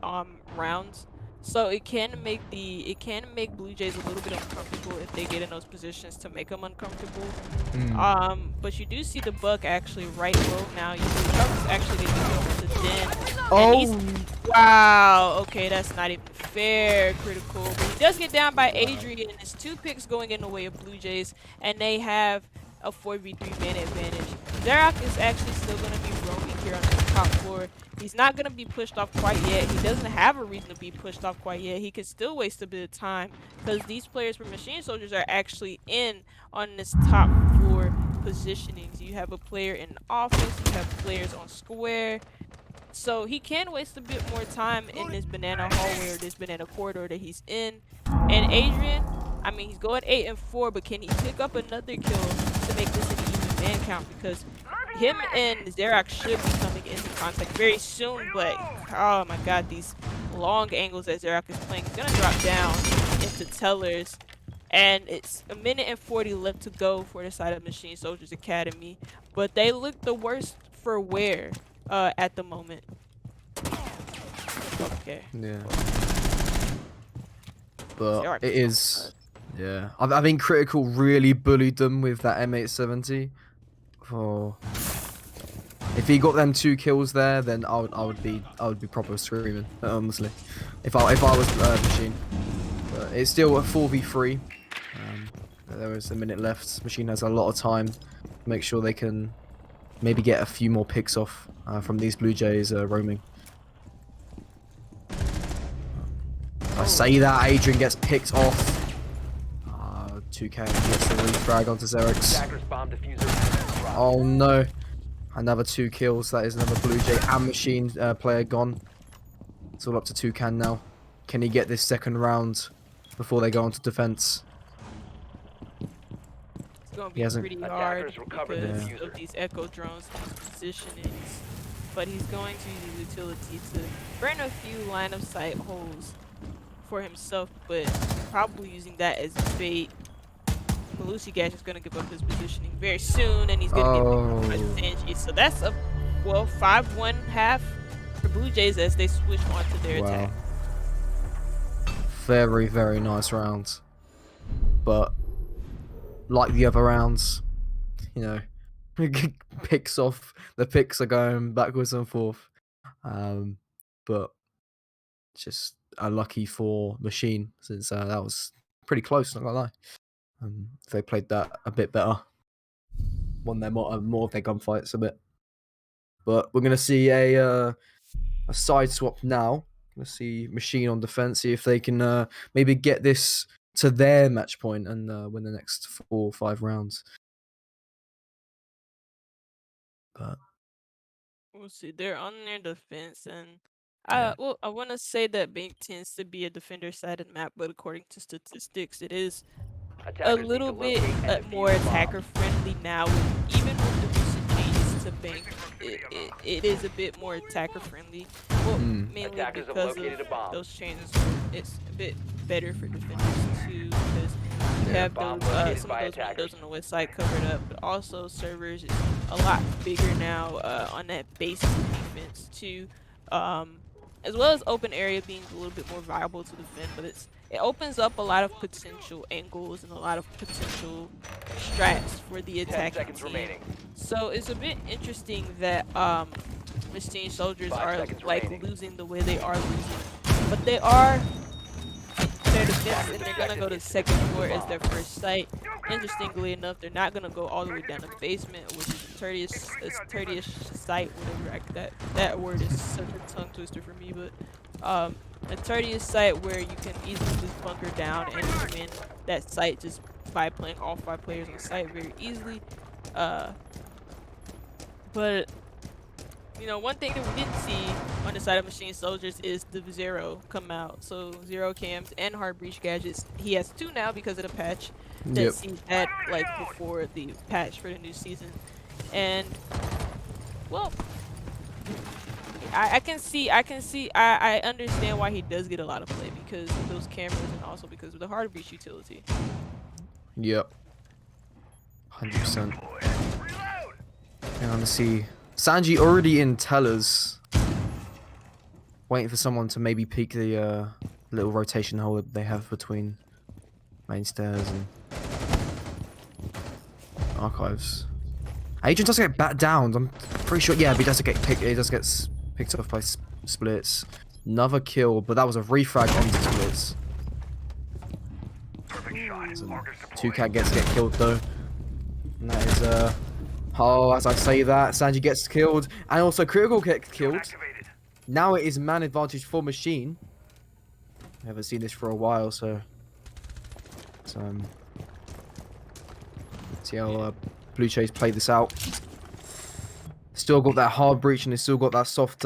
Speaker 2: rounds. So it can make Blue Jays a little bit uncomfortable if they get in those positions to make them uncomfortable. But you do see the buck actually right low now. You see Chuck's actually going to go with the Den. And wow, okay, that's not even fair, Critical. But he does get down by Adrian, and it's 2 picks going in the way of Blue Jays, and they have a 4v3 man advantage. Xerac is actually still going to be roaming here on the top floor. He's not going to be pushed off quite yet. He doesn't have a reason to be pushed off quite yet. He could still waste a bit of time because these players from Machine Soldiers are actually in on this top floor positionings. You have a player in the office, you have players on square. So he can waste a bit more time in this banana hallway or this banana corridor that he's in. And Adrian, I mean, he's going 8 and 4, but can he pick up another kill to make this an even man count? Because him and Xerac should be coming into contact very soon, but oh my god, these long angles that Xerac is playing is gonna drop down into tellers. And it's 1 minute and 40 left to go for the side of Machine Soldiers Academy, but they look the worst for wear at the moment. Okay.
Speaker 3: Yeah. But
Speaker 2: Xerac
Speaker 3: it
Speaker 2: is
Speaker 3: is. Yeah. I think Critical really bullied them with that M870. Oh. If he got them 2 kills there, then I would be proper screaming, honestly. If I was Machine. But it's still a 4v3. There is a minute left. Machine has a lot of time to make sure they can maybe get a few more picks off from these Blue Jays roaming. I say that Adrian gets picked off. 2K gets the refrag onto Xerix.
Speaker 4: Attacker's bomb diffuser has been dropped.
Speaker 3: Oh no. Another 2 kills. That is another Blue Jay and Machine player gone. It's all up to Toucan now. Can he get this second round before they go on to defense?
Speaker 2: It's gonna
Speaker 3: He
Speaker 2: be
Speaker 3: hasn't.
Speaker 2: pretty hard
Speaker 4: Attackers recovered the
Speaker 2: because
Speaker 3: Yeah.
Speaker 2: of
Speaker 4: diffuser.
Speaker 2: these echo drones and these positionings. But he's going to use his utility to burn a few line of sight holes for himself, but probably using that as bait. BLUEJAYS is gonna give up his positioning very soon, and he's gonna get picked up by
Speaker 3: Oh.
Speaker 2: Sanji. So that's a 5-1 half for BLUEJAYS as they switch onto their attack.
Speaker 3: Wow. Very, very nice rounds. But like the other rounds, you know, picks off. The picks are going backwards and forth. But just unlucky for Machine since that was pretty close. Not gonna lie. If they played that a bit better, won their more of their gunfights a bit. But we're gonna see a side swap now. Gonna see Machine on defense. See if they can maybe get this to their match point and win the next 4 or 5 rounds. But
Speaker 2: We'll see. They're on their defense, and
Speaker 3: yeah.
Speaker 2: I want to say that Bank tends to be a defender-sided map, but according to statistics, it is a
Speaker 4: Attackers need
Speaker 2: little
Speaker 4: to
Speaker 2: bit
Speaker 4: locate and
Speaker 2: more
Speaker 4: defuse the bomb.
Speaker 2: attacker-friendly now. Even with the recent changes to Bank, it is a bit more attacker-friendly. Well, mainly
Speaker 4: Attackers have
Speaker 2: because
Speaker 4: located a
Speaker 2: of
Speaker 4: bomb.
Speaker 2: those changes. It's a bit better for defenders too, because you have
Speaker 4: Bomb
Speaker 2: those
Speaker 4: located
Speaker 2: some
Speaker 4: by
Speaker 2: of those
Speaker 4: attackers.
Speaker 2: windows on the west side covered up, but also servers is a lot bigger now on that base defense too, as well as open area being a little bit more viable to defend. But it opens up a lot of potential angles and a lot of potential strats for the
Speaker 4: 10
Speaker 2: attacking
Speaker 4: seconds
Speaker 2: team.
Speaker 4: remaining.
Speaker 2: So it's a bit interesting that Machine Soldiers
Speaker 4: 5
Speaker 2: are
Speaker 4: seconds
Speaker 2: like
Speaker 4: remaining.
Speaker 2: losing the way they are losing, but they are their defense, and they're gonna go to second floor as their first site. Interestingly enough, they're not gonna go all the way down to the basement, which is a 30ish site, whatever. That word is such a tongue twister for me, but a 30ish site where you can easily just bunker down and win that site just by playing all 5 players on site very easily. But you know, one thing that we didn't see on the side of Machine Soldiers is the Zero come out. So Zero cams and hard breach gadgets. He has 2 now because of the patch that
Speaker 3: Yep.
Speaker 2: he had like before the patch for the new season. And well, I understand why he does get a lot of play because of those cameras and also because of the hard breach utility.
Speaker 3: Yep. 100%. And let's see. Sanji already in tellers. Waiting for someone to maybe peek the little rotation hole that they have between main stairs and archives. Agent does get bat down. I'm pretty sure. Yeah, but he does get picked. He does get picked off by Splits. Another kill, but that was a refrag onto Splits. Toucan gets to get killed though. And that is oh, as I say that, Sanji gets killed, and also Critical gets killed. Now it is man advantage for Machine. I haven't seen this for a while, so see how BLUEJAYS play this out. Still got that hard breach, and they still got that soft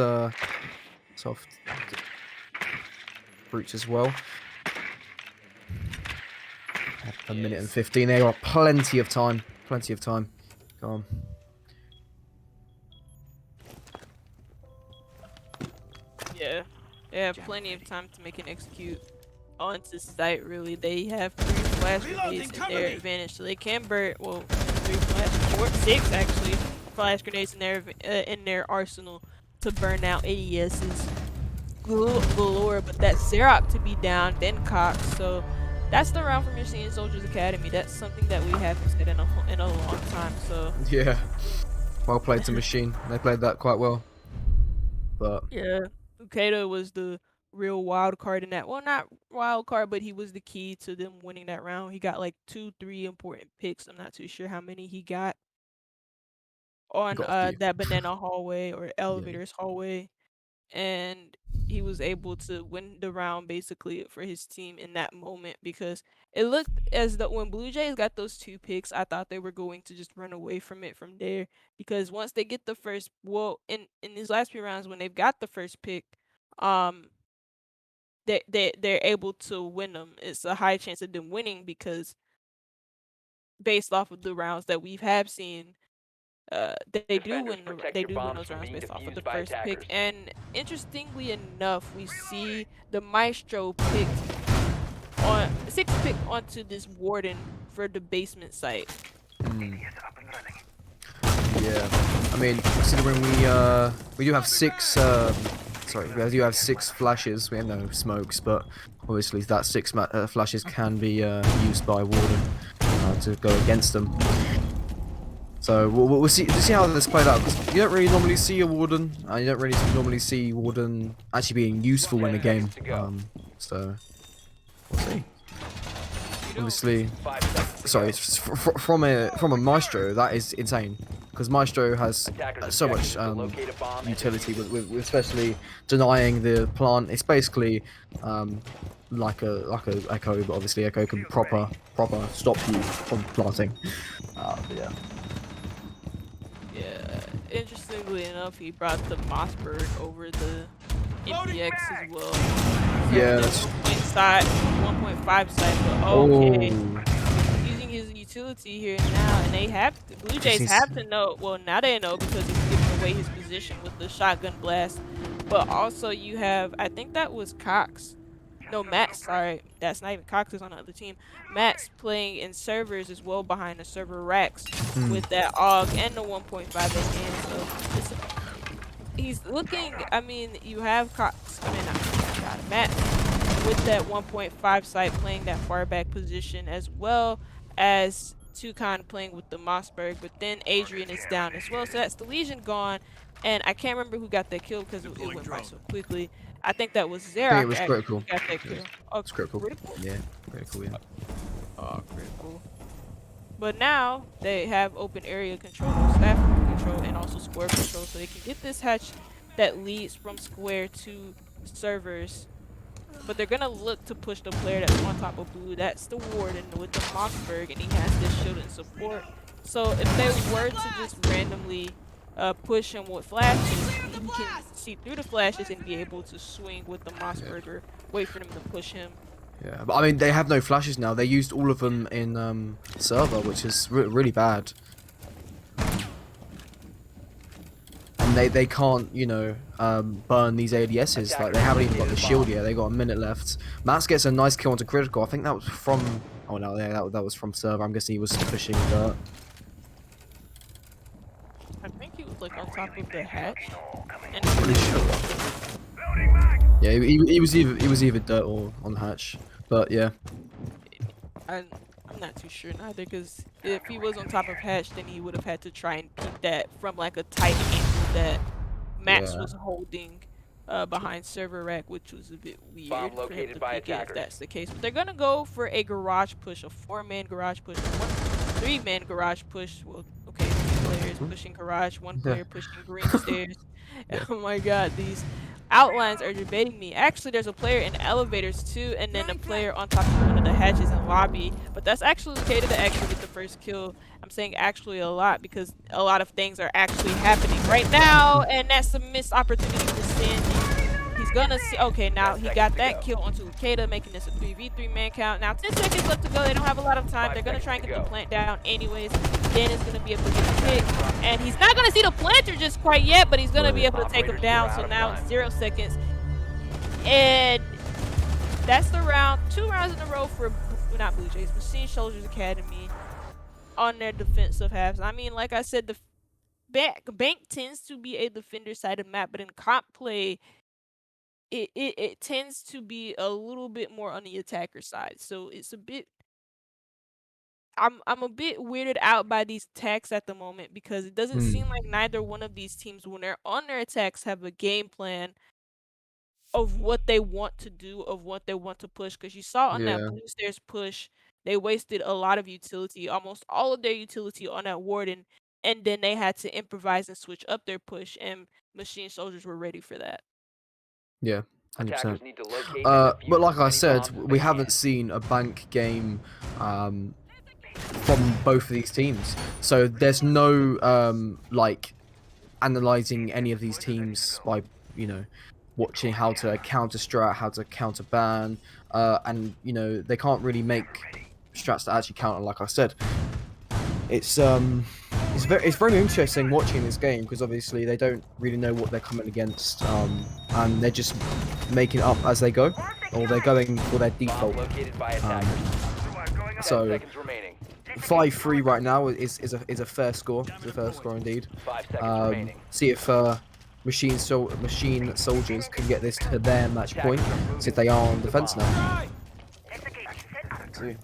Speaker 3: breach as well. A minute and 15. They got plenty of time. Plenty of time. Go on.
Speaker 2: Yeah, they have plenty of time to make an execute onto site. Really, they have 3 flash grenades in their advantage, so they can burn 6 actually flash grenades in their arsenal to burn out ADSs galore. But that's Xerox to be down, then Cox. So that's the round for Machine Soldiers Academy. That's something that we haven't said in a long time. So
Speaker 3: Yeah, well played to Machine. They played that quite well. But
Speaker 2: yeah, Ukeda was the real wild card in that. Well, not wild card, but he was the key to them winning that round. He got like 2, 3 important picks. I'm not too sure how many he got on
Speaker 3: got a few.
Speaker 2: that banana hallway or
Speaker 3: Yeah.
Speaker 2: elevators hallway. And he was able to win the round basically for his team in that moment because it looked as though when Blue Jays got those 2 picks, I thought they were going to just run away from it from there because once they get the first, well, in these last few rounds when they've got the first pick, um, they're able to win them. It's a high chance of them winning because based off of the rounds that we've have seen,
Speaker 4: Defenders, protect
Speaker 2: they
Speaker 4: your
Speaker 2: do win
Speaker 4: bombs
Speaker 2: those
Speaker 4: from
Speaker 2: rounds
Speaker 4: being
Speaker 2: based off of the
Speaker 4: defused by
Speaker 2: first pick.
Speaker 4: attackers.
Speaker 2: And interestingly enough, we see the Maestro picked on six pick onto this warden for the basement site.
Speaker 3: Yeah, I mean, considering we do have six sorry, we do have 6 flashes. We have no smokes, but obviously that 6 flashes can be used by Warden to go against them. So we'll see how this played out because you don't really normally see a Warden. You don't really normally see Warden actually being useful in a
Speaker 4: 10
Speaker 3: game.
Speaker 4: seconds to go.
Speaker 3: So we'll see.
Speaker 2: You don't.
Speaker 3: Obviously,
Speaker 4: 5 seconds to
Speaker 3: sorry,
Speaker 4: go.
Speaker 3: from a Maestro, that is insane because Maestro has
Speaker 4: Attackers'
Speaker 3: so
Speaker 4: objective
Speaker 3: much
Speaker 4: is to locate a bomb and
Speaker 3: utility
Speaker 4: defuse it.
Speaker 3: with especially denying the plant. It's basically like a Echo, but obviously Echo can proper stop you from planting. But yeah.
Speaker 2: Yeah. Interestingly enough, he brought the Mossberg over the MPX as well. So
Speaker 3: Yeah,
Speaker 2: the
Speaker 3: that's
Speaker 2: 1.5 site, but okay. Using his utility here now, and Blue
Speaker 3: just
Speaker 2: Jays
Speaker 3: needs,
Speaker 2: have to know. Well, now they know because he's giving away his position with the shotgun blast. But also, you have, I think that was Cox. No, Matt. Sorry, that's not even Cox. Is on the other team. Matt's playing in servers as well behind the server racks with that AUG and the 1.5 in hand. So he's looking. I mean, you have Cox. I mean, not Matt with that 1.5 site playing that far back position as well as Toucan playing with the Mossberg, but then Adrian is down as well. So that's the Legion gone. And I can't remember who got that kill because it went by so quickly. I think that was
Speaker 3: I think it
Speaker 2: Xerac
Speaker 3: was
Speaker 2: actually who
Speaker 3: critical.
Speaker 2: got that
Speaker 3: It was,
Speaker 2: kill. Oh,
Speaker 3: it's critical.
Speaker 2: critical?
Speaker 3: Yeah, critical. Yeah.
Speaker 2: Oh, critical. But now they have open area control, staff control, and also square control, so they can get this hatch that leads from square to servers. But they're gonna look to push the player that's on top of blue. That's the Warden with the Mossberg, and he has this shield and support. So if they were to just randomly push him with flashes, he can see through the flashes and be able to swing with the Mossberger, wait for them to push him.
Speaker 3: Yeah, but I mean, they have no flashes now. They used all of them in server, which is really bad. And they can't, burn these ADSs. Like, they haven't even got the shield yet. They got a minute left. Mats gets a nice kill onto critical. I think that was from. Oh no, yeah, that was from server. I'm guessing he was pushing dirt.
Speaker 2: I think he was like on top of the hatch, and
Speaker 3: Pretty sure. Yeah, he was either dirt or on the hatch. But yeah.
Speaker 2: I'm not too sure neither, because if he was on top of hatch, then he would have had to try and peek that from like a tight angle that Max
Speaker 3: Yeah.
Speaker 2: was holding behind server rack, which was a bit weird
Speaker 4: Bomb
Speaker 2: for him
Speaker 4: located
Speaker 2: to
Speaker 4: by
Speaker 2: peek it if
Speaker 4: attackers.
Speaker 2: that's the case. But they're gonna go for a garage push, a 4-man garage push, a 3-man garage push. Well, okay, 2 players pushing garage, 1 player pushing green stairs.
Speaker 3: Yeah.
Speaker 2: Oh my god, these outlines are debating me. Actually, there's a player in elevators too, and then a player on top of one of the hatches in lobby. But that's actually okay to actually get the first kill. I'm saying actually a lot because a lot of things are actually happening right now, and that's a missed opportunity for Sandy. He's gonna see. Okay, now
Speaker 4: 10
Speaker 2: he
Speaker 4: seconds
Speaker 2: got
Speaker 4: to
Speaker 2: that
Speaker 4: go.
Speaker 2: kill onto Ikeda, making this a 3v3 man count. Now 10 seconds left to go. They don't have a lot of time.
Speaker 4: 5
Speaker 2: They're gonna try and
Speaker 4: seconds to
Speaker 2: get the
Speaker 4: go.
Speaker 2: plant down anyways. Dan is gonna be able to get the pick, and he's not gonna see the planter just quite yet, but he's gonna be able to take him
Speaker 4: Operators, you're
Speaker 2: down. So
Speaker 4: out of
Speaker 2: now it's
Speaker 4: time.
Speaker 2: 0 seconds, and that's the round. 2 rounds in a row for not Blue Jays, Machine Soldiers Academy on their defensive halves. I mean, like I said, the bank tends to be a defender sided map, but in comp play, it tends to be a little bit more on the attacker side. So it's a bit. I'm a bit weirded out by these attacks at the moment because it doesn't seem like neither one of these teams, when they're on their attacks, have a game plan of what they want to do, of what they want to push. Because you saw on that
Speaker 3: Yeah.
Speaker 2: blue stairs push, they wasted a lot of utility, almost all of their utility on that warden, and then they had to improvise and switch up their push, and machine soldiers were ready for that.
Speaker 3: Yeah. 100%.
Speaker 4: Attackers need to locate and defuse
Speaker 3: But like
Speaker 4: as
Speaker 3: I
Speaker 4: many
Speaker 3: said,
Speaker 4: bombs as
Speaker 3: we
Speaker 4: they
Speaker 3: haven't
Speaker 4: can.
Speaker 3: seen a bank game from both of these teams, so there's no like analyzing any of these teams by watching how to counter strat, how to counter ban, and they can't really make strats that actually counter. Like I said, it's very interesting watching this game because obviously they don't really know what they're coming against, and they're just making it up as they go, or they're going for their
Speaker 4: Bomb
Speaker 3: default.
Speaker 4: located by attackers. 10
Speaker 3: So
Speaker 4: seconds remaining.
Speaker 3: 5-3 right now is a fair score. It's a fair score indeed.
Speaker 4: 5 seconds remaining.
Speaker 3: See if machine soldiers can get this to their match point. See if they are on defense now. See.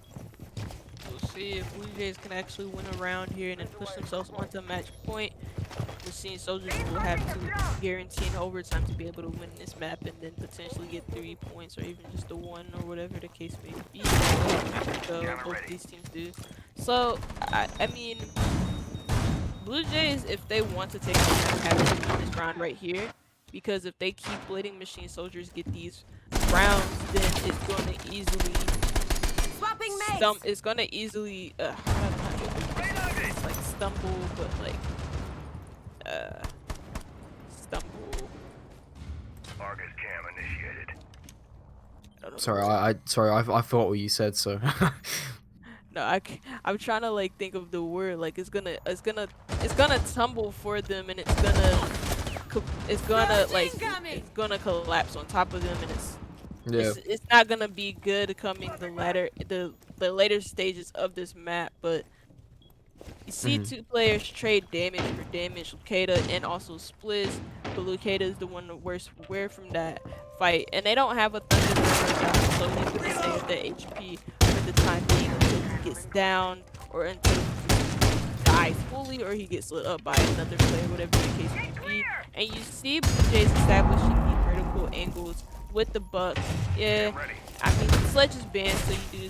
Speaker 2: We'll see if Blue Jays can actually win around here and then push themselves onto match point. Machine Soldiers will have to guarantee an overtime to be able to win this map and then potentially get 3 points or even just a 1 or whatever the case may be. So both these teams do. So, I mean, Blue Jays, if they want to take the match, have to win this round right here. Because if they keep letting Machine Soldiers get these rounds, then it's going to easily it's gonna easily I don't know how to it's like stumble, but like stumble.
Speaker 5: Argus cam initiated.
Speaker 2: I don't know
Speaker 3: Sorry,
Speaker 2: the word.
Speaker 3: I thought what you said. So
Speaker 2: No, I'm trying to like think of the word. Like it's gonna tumble for them, and it's gonna collapse on top of them, and it's not gonna be good coming the later stages of this map. But you see two players trade damage for damage, Lucada and also splits, but Lucada is the one the worst aware from that fight, and they don't have a Thunderbird down, so he's gonna stay with the HP for the time being until he gets down or until he dies fully or he gets lit up by another player, whatever the case may be. And you see Blue Jays establishing the vertical angles with the Bucks. Yeah, I mean Sledge is banned, so you do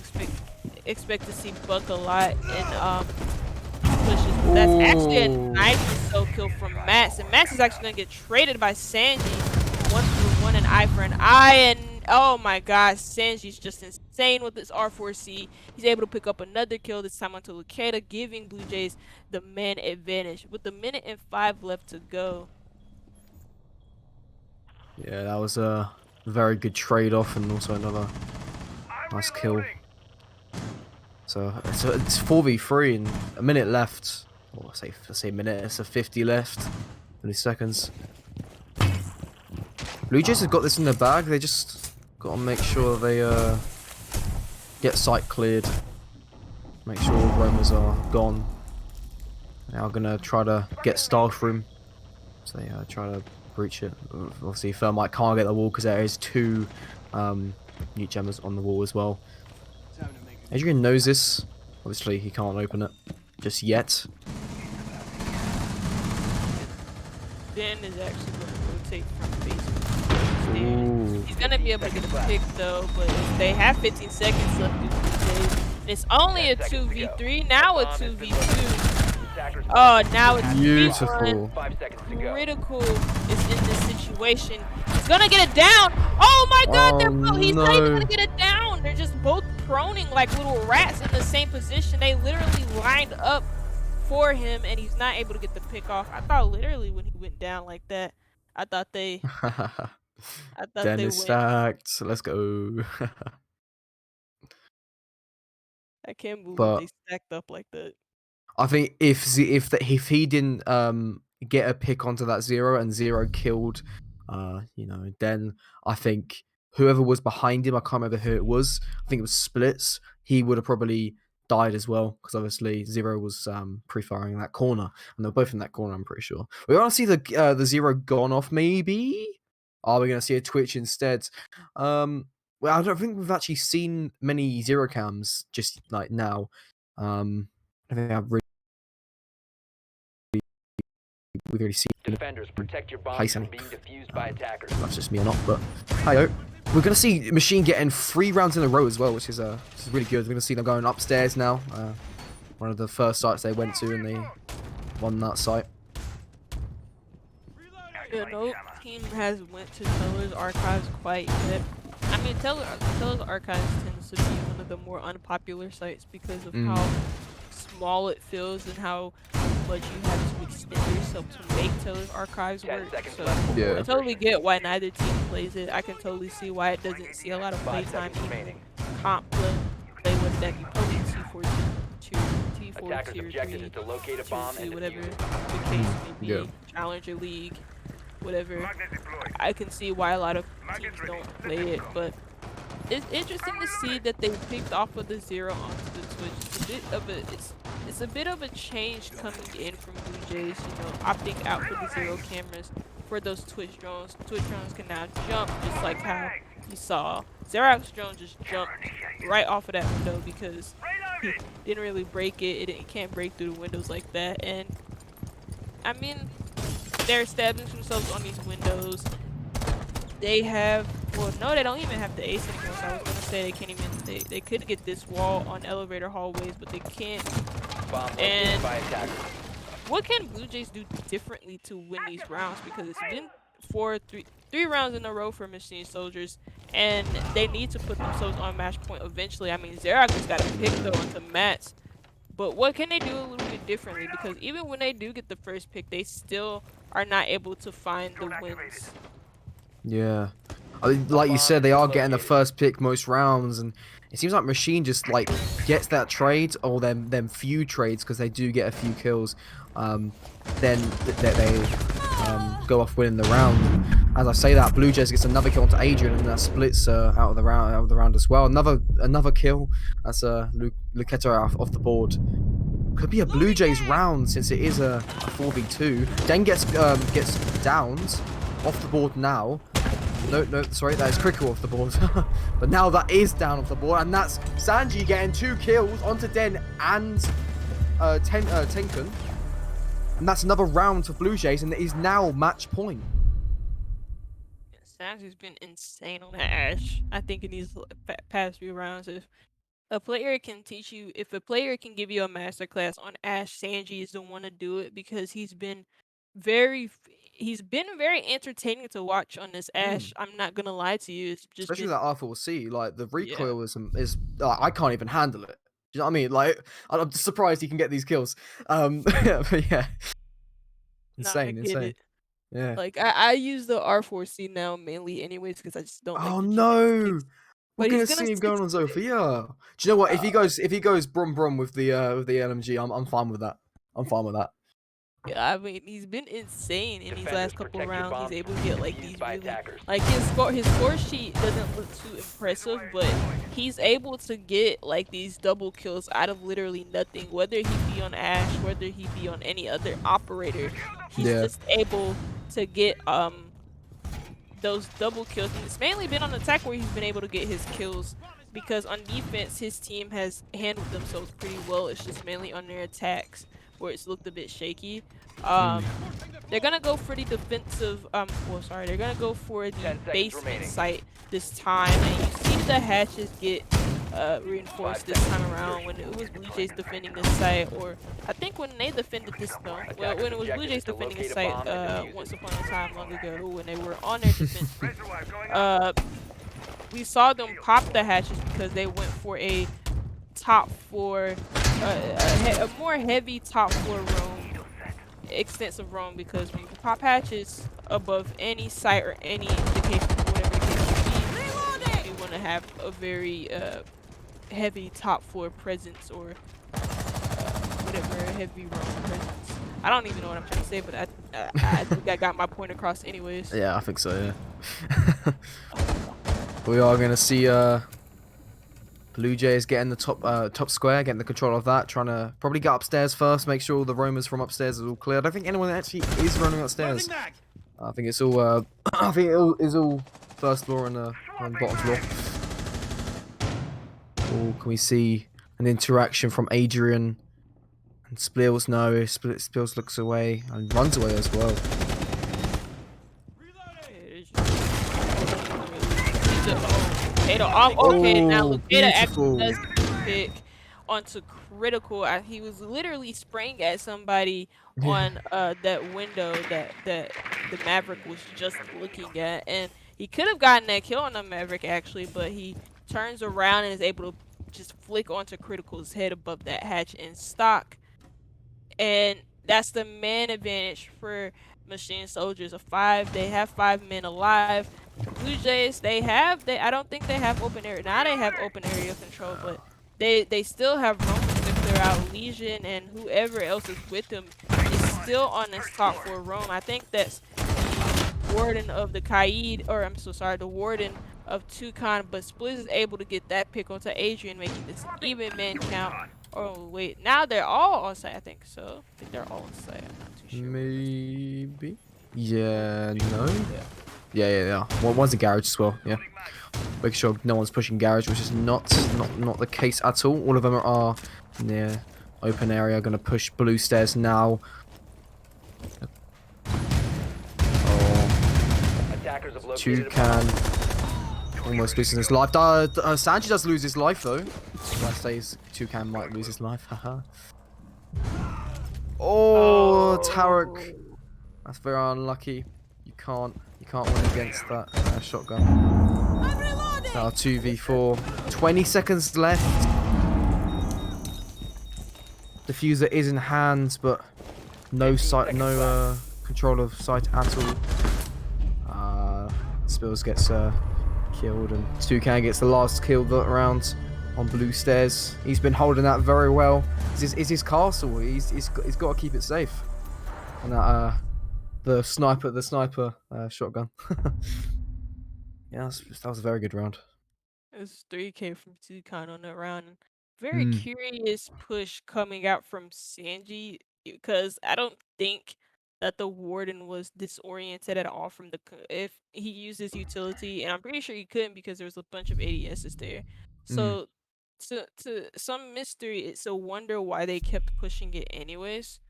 Speaker 2: expect to see Buck a lot and pushes. But that's actually a nice solo kill from Max, and Max is actually gonna get traded by Sanji. 1 for 1 and eye for an eye, and oh my gosh, Sanji's just insane with this R4C. He's able to pick up another kill, this time onto Lucada, giving Blue Jays the man advantage with a minute and 5 left to go.
Speaker 3: yeah, that was a very good trade-off and also another nice kill. So it's 4v3 and a minute left. Or I say minute. It's a 50 left. 20 seconds. Blue Jays have got this in their bag. They just got to make sure they get site cleared. Make sure all roamers are gone. They are gonna try to get Stash Room. So they try to breach it. Obviously, Thermite can't get the wall because there is 2 Newt Gemmers on the wall as well. Adrian knows this. Obviously, he can't open it just yet.
Speaker 2: Dan is actually going to rotate from base. He's going to be able to get a pick though, but they have 15 seconds left to do. It's only a 2v3, now a 2v2. Oh, now it's
Speaker 3: beautiful.
Speaker 4: 5 seconds to go.
Speaker 2: Critical is in this situation. He's gonna get it down. Oh my god, he's not even gonna get it down. They're just both proning like little rats in the same position. They literally lined up for him and he's not able to get the pick off. I thought literally when he went down like that, I thought they
Speaker 3: Dennis stacked. Let's go.
Speaker 2: I can't believe
Speaker 3: But
Speaker 2: they stacked up like that.
Speaker 3: I think if he didn't get a pick onto that 0 and 0 killed, then I think whoever was behind him, I can't remember who it was. I think it was Splits. He would have probably died as well because obviously 0 was pre-firing in that corner, and they're both in that corner. I'm pretty sure. We want to see the 0 gone off. Maybe are we going to see a Twitch instead? Well, I don't think we've actually seen many 0 cams just like now. I think I've we've already seen
Speaker 4: Defenders, protect your bombs
Speaker 3: place
Speaker 4: from
Speaker 3: any.
Speaker 4: being defused by attackers.
Speaker 3: That's just me or not, but hi-yo. We're gonna see Machine getting 3 rounds in a row as well, which is really good. We're gonna see them going upstairs now. One of the first sites they went to, and they won that site.
Speaker 2: Yeah, no team has went to Teller's archives quite yet. I mean, Teller's archives tends to be one of the more unpopular sites because of how small it feels and how much you have to extend yourself to make Teller's archives
Speaker 4: 10
Speaker 2: work.
Speaker 4: seconds
Speaker 2: So
Speaker 4: left before
Speaker 3: Yeah.
Speaker 2: I totally
Speaker 4: insertion.
Speaker 2: get why neither team plays it. I can totally see why it doesn't see a lot of
Speaker 4: 5
Speaker 2: playtime,
Speaker 4: seconds
Speaker 2: even
Speaker 4: remaining.
Speaker 2: comp play with that be probably T4 T4
Speaker 4: Attackers'
Speaker 2: tier
Speaker 4: objective
Speaker 2: 3
Speaker 4: is to locate a
Speaker 2: tier
Speaker 4: bomb
Speaker 2: 2,
Speaker 4: and
Speaker 2: whatever
Speaker 4: defuse it.
Speaker 2: the case may be,
Speaker 3: Yeah.
Speaker 2: Challenger League, whatever.
Speaker 5: Magnet deployed.
Speaker 2: I can see why a lot of
Speaker 5: Magnet's
Speaker 2: teams
Speaker 5: ready.
Speaker 2: don't
Speaker 5: Set
Speaker 2: play
Speaker 5: the
Speaker 2: it,
Speaker 5: bomb.
Speaker 2: but it's interesting to see that they picked off of the zero onto the Twitch. It's a bit of a change coming in from Blue Jays, you know, opting out for the zero cameras for those Twitch drones. Twitch drones can now jump just like how you saw Xerox drone just jumped right off of that window because he didn't really break it. It can't break through the windows like that. And I mean, they're establishing themselves on these windows. They have, well, no, they don't even have the ace anymore. So I was gonna say they can't even. They could get this wall on elevator hallways, but they can't.
Speaker 4: Bomb located
Speaker 2: And
Speaker 4: by attackers.
Speaker 2: what can Blue Jays do differently to win these rounds? Because it's been three rounds in a row for Machine Soldiers, and they need to put themselves on match point eventually. I mean, Xerax just got to pick though onto Mats. But what can they do a little bit differently? Because even when they do get the first pick, they still are not able to find the wins.
Speaker 3: Yeah. I mean, like you said, they are getting the first pick most rounds, and it seems like Machine just like gets that trade or them few trades because they do get a few kills. Then they go off winning the round. As I say that, Blue Jays gets another kill onto Adrian, and that splits out of the round as well. Another kill. That's Luqueta off the board. Could be a Blue Jays round since it is a 4v2. Den gets downed off the board now. No, sorry, that is Crickle off the board. But now that is down off the board, and that's Sanji getting 2 kills onto Den and Tenken. And that's another round for Blue Jays, and it is now match point.
Speaker 2: Sanji's been insane on that Ash. I think in these past few rounds, if a player can teach you, if a player can give you a masterclass on Ash, Sanji is the one to do it because he's been very entertaining to watch on this Ash. I'm not gonna lie to you. It's just
Speaker 3: Especially
Speaker 2: been,
Speaker 3: that R4C, like the
Speaker 2: yeah.
Speaker 3: recoil is I can't even handle it. Do you know what I mean? Like I'm surprised he can get these kills. But yeah,
Speaker 2: Nah, I
Speaker 3: insane.
Speaker 2: get it.
Speaker 3: Yeah.
Speaker 2: Like I use the R4C now mainly anyways because I just don't like
Speaker 3: Oh
Speaker 2: the
Speaker 3: no!
Speaker 2: GX6.
Speaker 3: We're
Speaker 2: But
Speaker 3: gonna
Speaker 2: he's gonna
Speaker 3: see him going on
Speaker 2: 6-6.
Speaker 3: Zofia. Do you know what? If he goes brum brum with the LMG, I'm fine with that. I'm fine with that.
Speaker 2: Yeah, I mean, he's been insane in these
Speaker 4: Defenders,
Speaker 2: last couple
Speaker 4: protect your
Speaker 2: rounds. He's
Speaker 4: bombs
Speaker 2: able
Speaker 4: from
Speaker 2: to get
Speaker 4: being
Speaker 2: like
Speaker 4: defused
Speaker 2: these
Speaker 4: by
Speaker 2: really,
Speaker 4: attackers.
Speaker 2: like his score sheet doesn't look too impressive, but he's able to get like these double kills out of literally nothing. Whether he be on Ash, whether he be on any other operator, he's
Speaker 3: Yeah.
Speaker 2: just able to get those double kills. And it's mainly been on attack where he's been able to get his kills. Because on defense, his team has handled themselves pretty well. It's just mainly on their attacks where it's looked a bit shaky. They're gonna go for the defensive. They're gonna go for the
Speaker 4: 10 seconds
Speaker 2: basement
Speaker 4: remaining.
Speaker 2: site this time, and you see the hatches get reinforced this time around. When it was Blue Jays defending this site, or I think when they defended this though, well, when it was Blue Jays defending this site once upon a time long ago, when they were on their defense. We saw them pop the hatches because they went for a top floor, a more heavy top floor roam, extensive roam, because when you pop hatches above any site or any indication of whatever the case may be, you want to have a very heavy top floor presence or whatever heavy roam presence. I don't even know what I'm trying to say, but I think I got my point across anyways.
Speaker 3: Yeah, I think so. Yeah. We are gonna see Blue Jays getting the top square, getting the control of that, trying to probably get upstairs first, make sure all the roamers from upstairs is all clear. I don't think anyone actually is running upstairs. I think it's all I think it is all first floor and bottom floor. Oh, can we see an interaction from Adrian and Splills? No, Splills looks away and runs away as well.
Speaker 2: Okay, now Luqueta
Speaker 3: beautiful.
Speaker 2: actually does get the pick. onto critical. He was literally spraying at somebody on that window that the Maverick was just looking at, and he could have gotten that kill on the Maverick actually, but he turns around and is able to just flick onto critical's head above that hatch in stock, and that's the man advantage for Machine Soldiers. They have 5 men alive. Blue Jays, I don't think they have open area. Now they have open area control, but they still have roamers to clear out. Legion and whoever else is with them is still on this top 4 roam. I think that's the warden of the Kaid, or I'm so sorry, the warden of Toucan, but Spliz is able to get that pick onto Adrian, making this even man count. Oh wait, now they're all on site. I think so. I think they're all on site. I'm not too sure.
Speaker 3: Maybe. Yeah. No.
Speaker 2: Yeah.
Speaker 3: Yeah. One's a garage as well. Yeah. Make sure no one's pushing garage, which is not the case at all. All of them are near open area. Gonna push blue stairs now. Oh.
Speaker 4: Attackers have located a
Speaker 3: Toucan almost losing his life. Sanji does lose his life though. I say Toucan might lose his life. Haha. Oh, Tarek. That's very unlucky. You can't win against that shotgun. Now 2v4. 20 seconds left. Diffuser is in hands, but no sight, no control of sight at all. Spills gets killed, and Toucan gets the last kill that round on blue stairs. He's been holding that very well. It's his castle. He's got to keep it safe. And that the sniper shotgun. Yeah, that was a very good round.
Speaker 2: It was 3K from Toucan on that round. Very curious push coming out from Sanji, because I don't think that the warden was disoriented at all from if he used his utility, and I'm pretty sure he couldn't because there was a bunch of ADSs there. So to some mystery, it's a wonder why they kept pushing it anyways.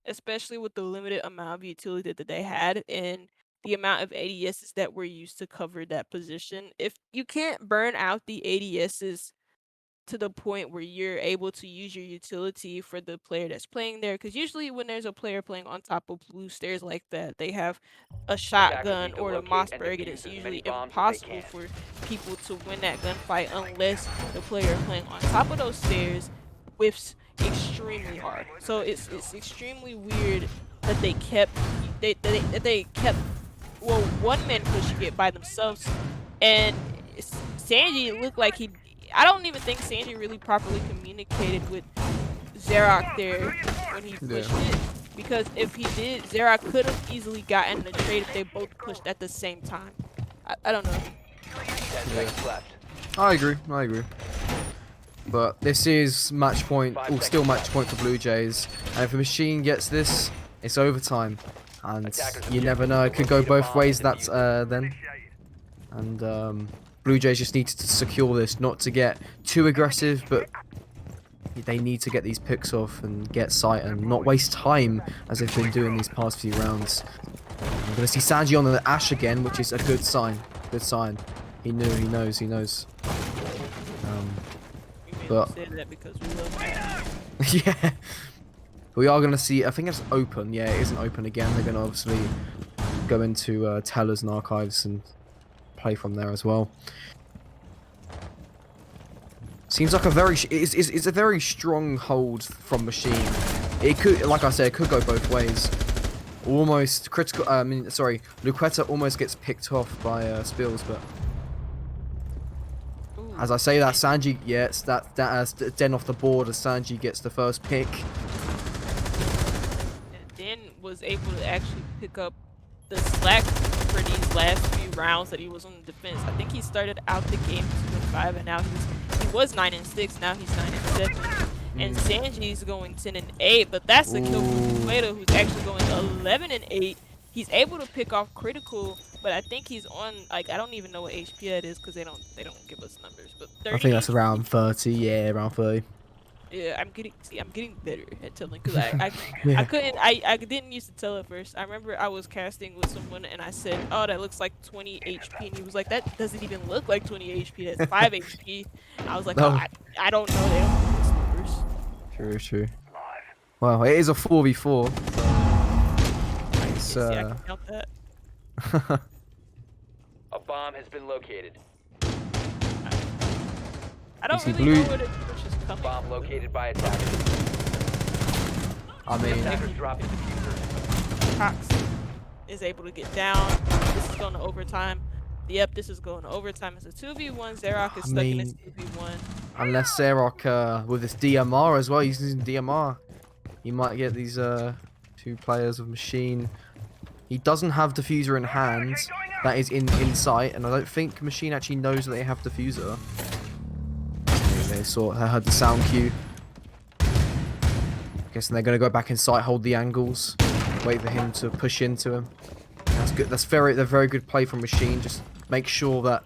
Speaker 2: Especially with the limited amount of utility that they had and the amount of ADSs that were used to cover that position. If you can't burn out the ADSs to the point where you're able to use your utility for the player that's playing there, because usually when there's a player playing on top of blue stairs like that, they have a shotgun
Speaker 4: need to
Speaker 2: or the
Speaker 4: locate and
Speaker 2: Mossberg, and
Speaker 4: defuse
Speaker 2: it's
Speaker 4: as
Speaker 2: usually
Speaker 4: many bombs as they
Speaker 2: impossible
Speaker 4: can.
Speaker 2: for people to win that gunfight unless the player playing on top of those stairs whiffs extremely hard. So it's extremely weird that they kept one man pushing it by themselves, and Sanji looked like I don't even think Sanji really properly communicated with Xerac there when he pushed it, because if he did, Xerac could have easily gotten the trade if they both pushed at the same time. I don't know.
Speaker 4: 10 seconds left.
Speaker 3: I agree. But this is match point, still match point for Blue Jays. And if a machine gets this, it's overtime. And you never know, it could go both ways. That's then. And Blue Jays just need to secure this, not to get too aggressive, but they need to get these picks off and get sight and not waste time as they've been doing these past few rounds. I'm going to see Sanji on the Ash again, which is a good sign. Good sign. He knows. But
Speaker 2: Say that because we love Ash.
Speaker 3: yeah, we are going to see. I think it's open. Yeah, it isn't open again. They're going to obviously go into tellers and archives and play from there as well. Seems like it's a very strong hold from Machine. It could, like I said, it could go both ways. Almost critical. Luqueta almost gets picked off by Spills, but as I say that, Sanji, it's that has Den off the board as Sanji gets the first pick.
Speaker 2: And Den was able to actually pick up the slack for these last few rounds that he was on the defense. I think he started out the game 2-5, and now he was 9-6. Now he's 9-7. And Sanji's going 10-8, but that's the kill from Luqueta, who's actually going 11-8. He's able to pick off critical, but I think he's on, like, I don't even know what HP that is because they don't give us numbers. But 30,
Speaker 3: I think that's around 30. Yeah, around 30.
Speaker 2: Yeah, I'm getting better at telling because I
Speaker 3: Yeah.
Speaker 2: couldn't I didn't used to tell at first. I remember I was casting with someone and I said, "Oh, that looks like 20 HP," and he was like, "That doesn't even look like 20 HP. That's 5 HP." I was like, "Oh,
Speaker 3: No.
Speaker 2: I don't know. They don't do these numbers."
Speaker 3: True, true. Well, it is a 4v4. So it's
Speaker 2: Yeah, see, I can count that.
Speaker 4: A bomb has been located.
Speaker 2: I don't
Speaker 3: see
Speaker 2: really
Speaker 3: blue-
Speaker 2: know where the push is coming
Speaker 4: Bomb
Speaker 2: from.
Speaker 4: located by attackers.
Speaker 3: I mean,
Speaker 4: Attackers dropped the diffuser.
Speaker 2: Cox is able to get down. This is going to overtime. Yep, this is going to overtime. It's a 2v1. Zerok is stuck in a 2v1.
Speaker 3: unless Zerok with this DMR as well, he's using DMR. You might get these 2 players of Machine. He doesn't have Diffuser in hand. That is in sight, and I don't think Machine actually knows that they have Diffuser. They heard the sound cue. Guessing they're gonna go back in sight, hold the angles, wait for him to push into him. That's good. That's very good play from Machine. Just make sure that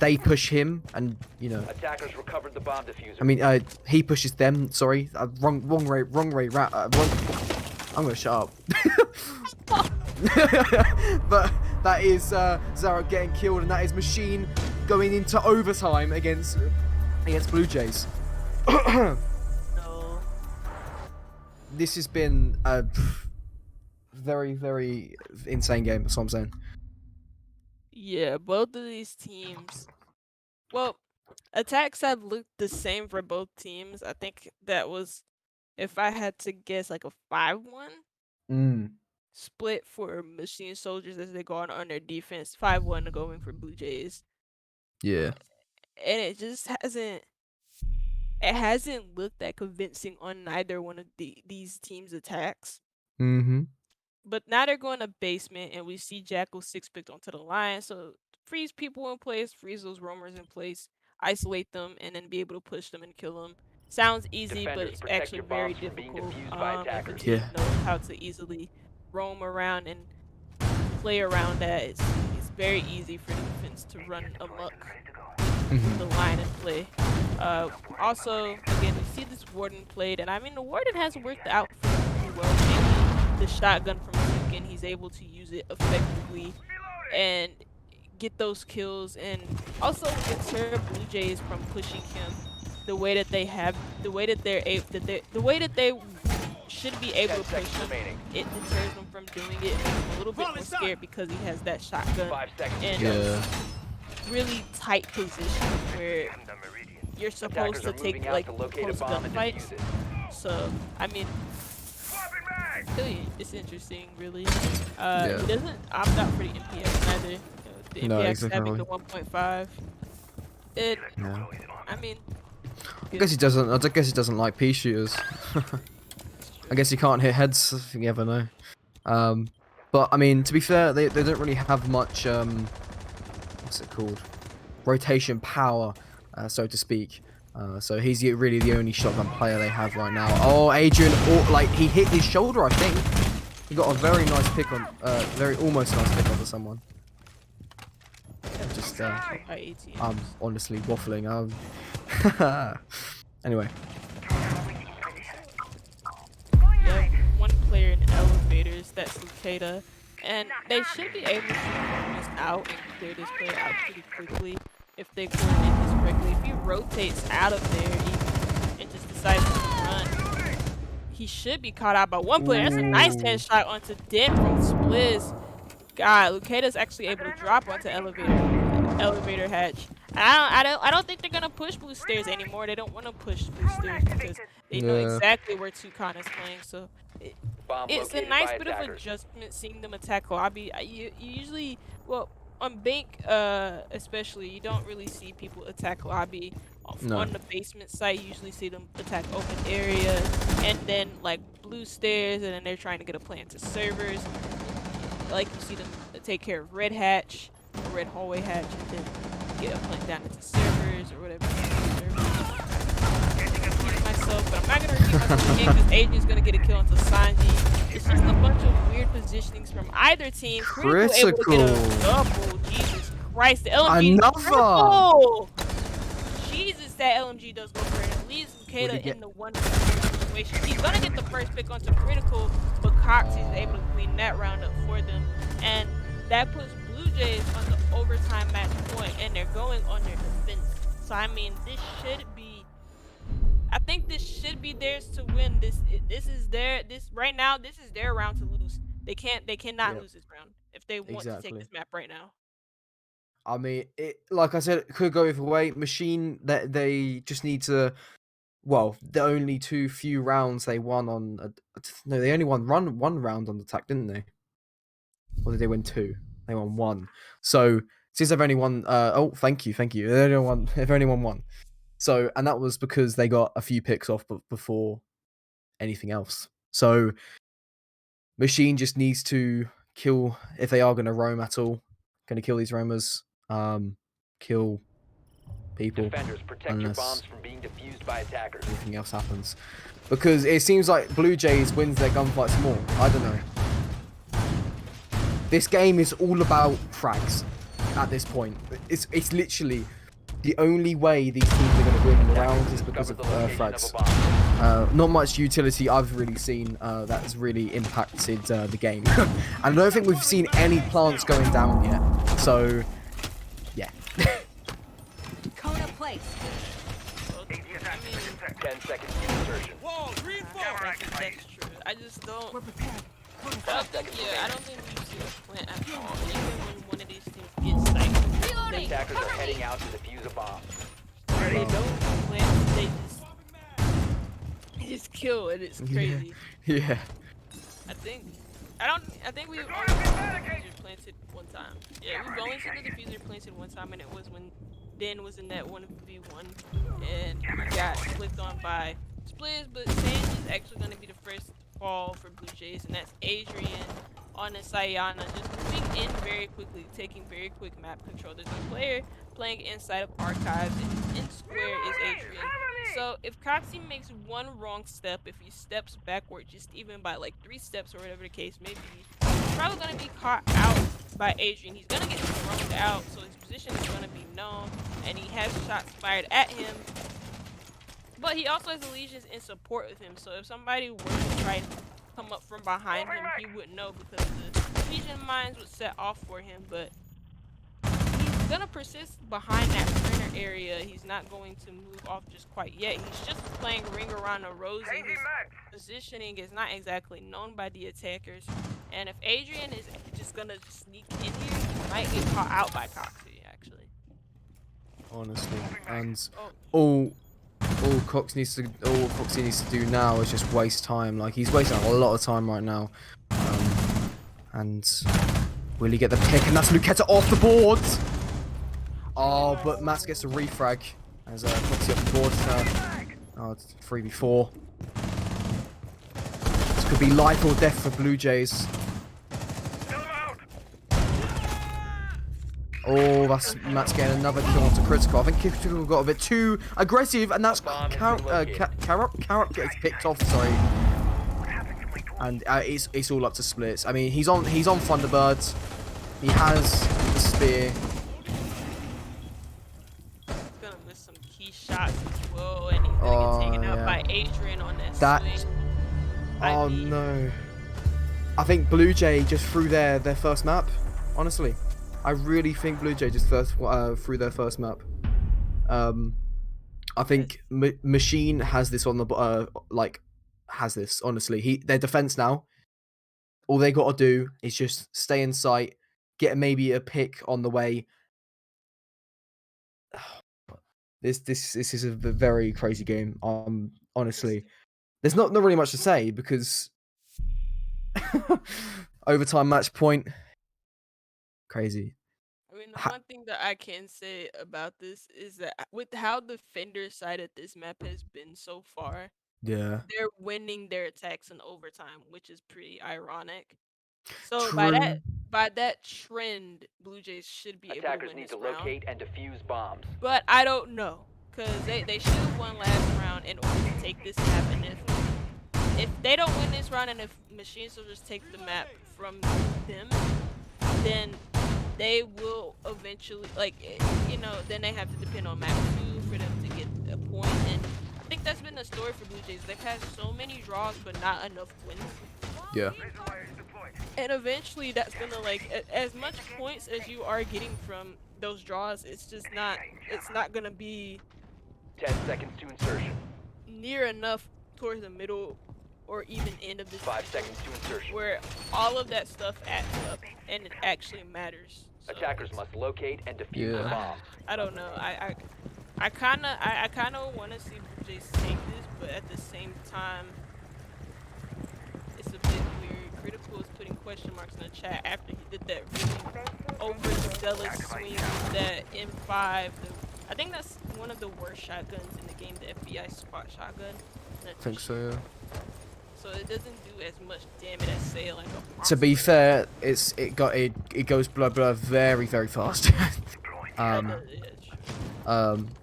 Speaker 3: they push him, and you know.
Speaker 4: Attackers recovered the bomb diffuser.
Speaker 3: I mean, he pushes them. Sorry, wrong way. I'm gonna shut up. But that is Zarok getting killed, and that is Machine going into overtime against Blue Jays.
Speaker 2: No.
Speaker 3: This has been a very insane game. That's what I'm saying.
Speaker 2: Yeah, both of these teams. Well, attacks had looked the same for both teams. I think that was, if I had to guess, like a 5-1 split for Machine Soldiers as they go on their defense. 5-1 going for Blue Jays.
Speaker 3: Yeah.
Speaker 2: And it just hasn't looked that convincing on neither one of these teams' attacks.
Speaker 3: Mm-hmm.
Speaker 2: But now they're going to basement, and we see Jackal 6 picked onto the line. So freeze people in place, freeze those roamers in place, isolate them, and then be able to push them and kill them. Sounds easy, but
Speaker 4: Defenders,
Speaker 2: it's
Speaker 4: protect
Speaker 2: actually
Speaker 4: your
Speaker 2: very
Speaker 4: bombs from being
Speaker 2: difficult
Speaker 4: defused by
Speaker 2: if a
Speaker 4: attackers.
Speaker 2: team
Speaker 3: Yeah.
Speaker 2: knows how to easily roam around and play around that. It's very easy for defense to run amok the line and play. Also, again, we see this Warden played, and I mean, the Warden has worked out for him pretty well. Maybe the shotgun from Zukin, he's able to use it effectively and get those kills, and also deter Blue Jays from pushing him the way that they have, the way that they're able, the way that they should be able to
Speaker 4: 10
Speaker 2: push
Speaker 4: seconds
Speaker 2: him.
Speaker 4: remaining.
Speaker 2: It deters them from doing it. It makes him a little bit more scared because he has that shotgun
Speaker 4: 5 seconds.
Speaker 2: and
Speaker 3: Yeah.
Speaker 2: really tight position where you're supposed
Speaker 4: Attackers
Speaker 2: to
Speaker 4: are
Speaker 2: take
Speaker 4: moving out
Speaker 2: like
Speaker 4: to locate a
Speaker 2: close
Speaker 4: bomb and
Speaker 2: gunfights.
Speaker 4: defuse it.
Speaker 2: So I mean, it's interesting, really.
Speaker 3: Yeah.
Speaker 2: He doesn't opt out for the MPX either. You know, the
Speaker 3: No,
Speaker 2: MPX
Speaker 3: exactly.
Speaker 2: having the 1.5. It,
Speaker 3: Yeah.
Speaker 2: I mean,
Speaker 3: I guess he doesn't. I guess he doesn't like pea shooters. I guess he can't hit heads. You never know. But I mean, to be fair, they don't really have much. What's it called? Rotation power, so to speak. So he's really the only shotgun player they have right now. Oh, Adrian! Like he hit his shoulder, I think. He got a very nice pick on, almost nice pick onto someone. Just
Speaker 2: by 18.
Speaker 3: I'm honestly waffling. Anyway.
Speaker 2: Yeah, one player in elevators, that's Lucada, and they should be able to roam this out and clear this player out pretty quickly if they coordinate this correctly. If he rotates out of there even and just decides to run, he should be caught out by one player. That's a nice
Speaker 3: Ooh.
Speaker 2: headshot onto Den from Spliz. God, Lucada's actually able to drop onto elevator hatch. I don't think they're gonna push blue stairs anymore. They don't want to push blue stairs because they know
Speaker 3: Yeah.
Speaker 2: exactly where Toucan is playing. So
Speaker 4: Bomb
Speaker 2: it's a
Speaker 4: located
Speaker 2: nice
Speaker 4: by
Speaker 2: bit of
Speaker 4: attackers.
Speaker 2: adjustment seeing them attack lobby. You usually, well, on bank especially, you don't really see people attack lobby.
Speaker 3: No.
Speaker 2: On the basement site, you usually see them attack open area and then like blue stairs, and then they're trying to get a plan to servers. Like you see them take care of red hatch, or red hallway hatch, and then get a plan down into servers or whatever. Myself, but I'm not gonna repeat myself again because Adrian's gonna get a kill onto Sanji. It's just a bunch of weird positionings from either team. Critical able to get a double. Jesus Christ, the LMG is
Speaker 3: Another!
Speaker 2: triple. Jesus, that LMG does go for it. It leaves him Kata
Speaker 3: he get-
Speaker 2: in the one situation. He's gonna get the first pick onto critical, but Cox is able to clean that round up for them, and that puts Blue Jays on the overtime match point, and they're going on their defense. So I mean, this should be. I think this should be theirs to win. This is their right now. This is their round to lose. They cannot
Speaker 3: Yep.
Speaker 2: lose this round if they want to take
Speaker 3: Exactly.
Speaker 2: this map right now.
Speaker 3: I mean, it like I said, it could go either way. Machine that they just need to. Well, the only too few rounds they won on. No, they only won one round on attack, didn't they? Or did they win 2? They won 1. So since they've only won, oh, thank you. They only won. They've only won 1. So, and that was because they got a few picks off, but before anything else. So, Machine just needs to kill if they are going to roam at all. Going to kill these roamers. Kill people
Speaker 4: Defenders, protect your bombs from being defused by attackers.
Speaker 3: anything else happens, because it seems like Blue Jays wins their gunfights more. I don't know. This game is all about frags at this point. It's literally the only way these teams are going to win the rounds is because of frags. Not much utility I've really seen that's really impacted the game. And I don't think we've seen any plants going down yet. So, yeah.
Speaker 6: Cone in place.
Speaker 2: Well, I mean,
Speaker 4: 10 seconds to insertion.
Speaker 2: that's true. I just don't.
Speaker 6: We're prepared.
Speaker 2: I don't think we've seen a plant at all. Even when one of these teams gets sniped, they
Speaker 4: Attackers are heading out to defuse a bomb.
Speaker 2: don't plant. They just kill, and it's crazy.
Speaker 3: Yeah.
Speaker 2: I think we've only seen the diffuser planted one time. Yeah, we've only seen the diffuser planted one time, and it was when Dan was in that 1v1, and we got flicked on by Spliz, but Sage is actually going to be the first fall for Blue Jays, and that's Adrian on the Sayana, just moving in very quickly, taking very quick map control. There's a player playing inside of Archives, and in square is Adrian. So if Coxie makes one wrong step, if he steps backward just even by like 3 steps or whatever the case may be, he's probably going to be caught out by Adrian. He's going to get thrown out, so his position is going to be known, and he has shots fired at him. But he also has the Legions in support with him, so if somebody were to try to come up from behind him, he wouldn't know because the Legion mines would set off for him. But he's gonna persist behind that center area. He's not going to move off just quite yet. He's just playing ring around a Rosie. His positioning is not exactly known by the attackers. And if Adrian is just gonna sneak in here, he might get caught out by Coxie, actually.
Speaker 3: Honestly, and
Speaker 2: Oh.
Speaker 3: all Coxie needs to do now is just waste time. Like, he's wasting a lot of time right now. And will he get the pick? And that's Lucetta off the board. Oh, but Mats gets a refrag as Coxie off the board. Oh, it's 3v4. This could be life or death for Blue Jays. Oh, that's Matt's getting another kill onto critical. I think critical got a bit too aggressive, and that's Carrot gets picked off. Sorry, and it's all up to Splits. I mean, he's on Thunderbird. He has the spear.
Speaker 2: He's gonna miss some key shots as well, and he's gonna get taken out by Adrian on that swing.
Speaker 3: Oh no! I think Blue Jay just threw their first map. Honestly. I really think Blue Jay just threw their first map. I think Machine has this on the has this. Honestly, their defense now. All they got to do is just stay in sight, get maybe a pick on the way. This is a very crazy game. Honestly, there's not really much to say because overtime match point. Crazy.
Speaker 2: I mean, the one thing that I can say about this is that with how the Fender side of this map has been so far,
Speaker 3: Yeah.
Speaker 2: they're winning their attacks in overtime, which is pretty ironic. So
Speaker 3: True.
Speaker 2: by that trend, Blue Jays should be able to
Speaker 4: Attackers
Speaker 2: win
Speaker 4: need
Speaker 2: this
Speaker 4: to
Speaker 2: round.
Speaker 4: locate and defuse bombs.
Speaker 2: But I don't know, because they should have won last round in order to take this map. And if they don't win this round, and if Machine Soldiers take the map from them, then they will eventually, then they have to depend on map 2 for them to get a point. And I think that's been the story for Blue Jays. They've had so many draws, but not enough wins.
Speaker 3: Yeah.
Speaker 2: And eventually, that's gonna like as much points as you are getting from those draws. It's just not. It's not gonna be
Speaker 4: 10 seconds to insertion.
Speaker 2: near enough towards the middle or even end of this
Speaker 4: 5 seconds to insertion.
Speaker 2: where all of that stuff adds up and it actually matters. So
Speaker 4: Attackers must locate and defuse the
Speaker 3: Yeah.
Speaker 4: bomb.
Speaker 2: I don't know. I kind of want to see Blue Jays take this, but at the same time, it's a bit weird. Critical is putting question marks in the chat after he did that really overzealous swing with that M5. I think that's one of the worst shotguns in the game, the FBI spot shotgun.
Speaker 3: I think so. Yeah.
Speaker 2: So it doesn't do as much damage as say like a
Speaker 3: To be fair, it goes blah blah very fast.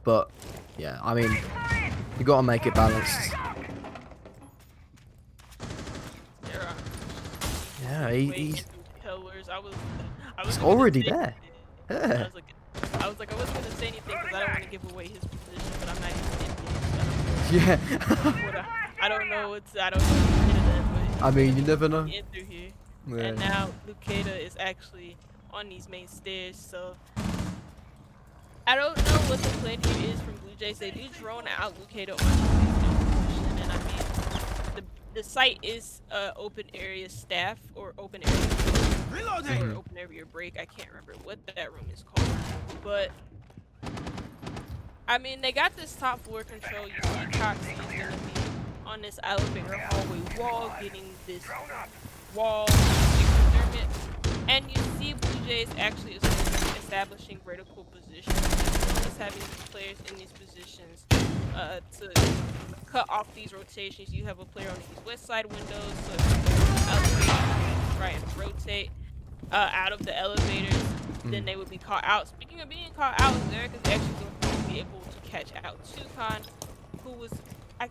Speaker 3: But yeah, I mean, you gotta make it balanced. Yeah, he's
Speaker 2: pillars. I was
Speaker 3: already
Speaker 2: gonna say
Speaker 3: there.
Speaker 2: anything.
Speaker 3: Yeah.
Speaker 2: I was like, I wasn't gonna say anything because I don't want to give away his position, but I'm not even in
Speaker 3: Yeah.
Speaker 2: I don't know what's I don't know what's into that, but
Speaker 3: I mean, you never know.
Speaker 2: in through here.
Speaker 3: Yeah.
Speaker 2: And now Lucada is actually on these main stairs, so I don't know what the plan here is from Blue Jays. They do drone out Lucada on position, and I mean the site is open area staff or open area or open area break. I can't remember what that room is called, but I mean they got this top floor control. You see Coxie is gonna be on this elevator hallway wall, getting this wall experiment, and you see Blue Jays actually establishing vertical positions, just having these players in these positions to cut off these rotations. You have a player on these west side windows, so if try and rotate out of the elevators, then they would be caught out. Speaking of being caught out, Zarek is actually going to be able to catch out Toucan, who was I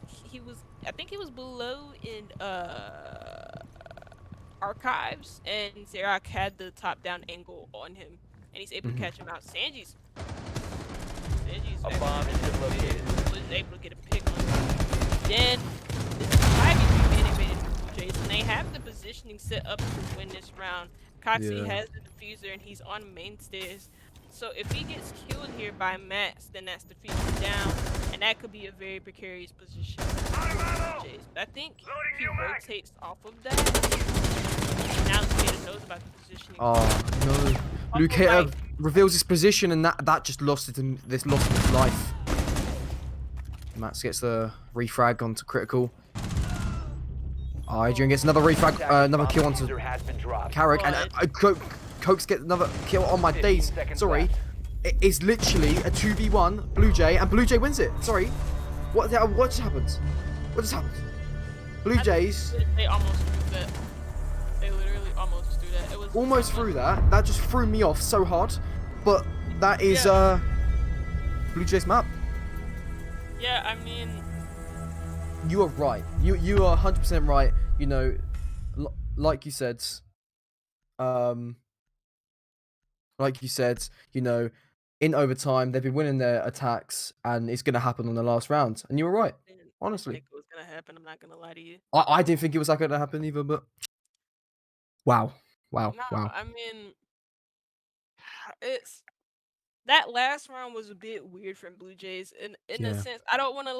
Speaker 2: think he was below in archives, and Zarek had the top down angle on him, and he's able to catch him out. Sanji's
Speaker 4: A bomb has been located.
Speaker 2: was able to get a pick on him. Then this is 5v3 animated for Blue Jays, and they have the positioning set up to win this round. Coxie
Speaker 3: Yeah.
Speaker 2: has the diffuser and he's on main stairs. So if he gets killed here by Max, then that's diffuser down, and that could be a very precarious position for Blue Jays. But I think he rotates off of that. And now Lucada knows about the positioning.
Speaker 3: Oh no. Lucada reveals his position, and that just lost his life. Max gets the refrag onto critical. Adrian gets another refrag, another kill onto Carrick, and Cokes gets another kill on my days. Sorry, it is literally a 2v1 Blue Jay, and Blue Jay wins it. Sorry, what just happened? What just happened? Blue Jays.
Speaker 2: They almost threw that. They literally almost threw that. It was
Speaker 3: Almost threw that. That just threw me off so hard. But that is Blue Jays map.
Speaker 2: Yeah, I mean,
Speaker 3: You are right. You are 100% right. You know, like you said, you know, in overtime they've been winning their attacks, and it's gonna happen on the last round. And you were right.
Speaker 2: I didn't
Speaker 3: Honestly,
Speaker 2: think it was gonna happen. I'm not gonna lie to you.
Speaker 3: I didn't think it was gonna happen either. But wow.
Speaker 2: No, I mean, it's that last round was a bit weird from Blue Jays in a
Speaker 3: Yeah.
Speaker 2: sense. I don't want to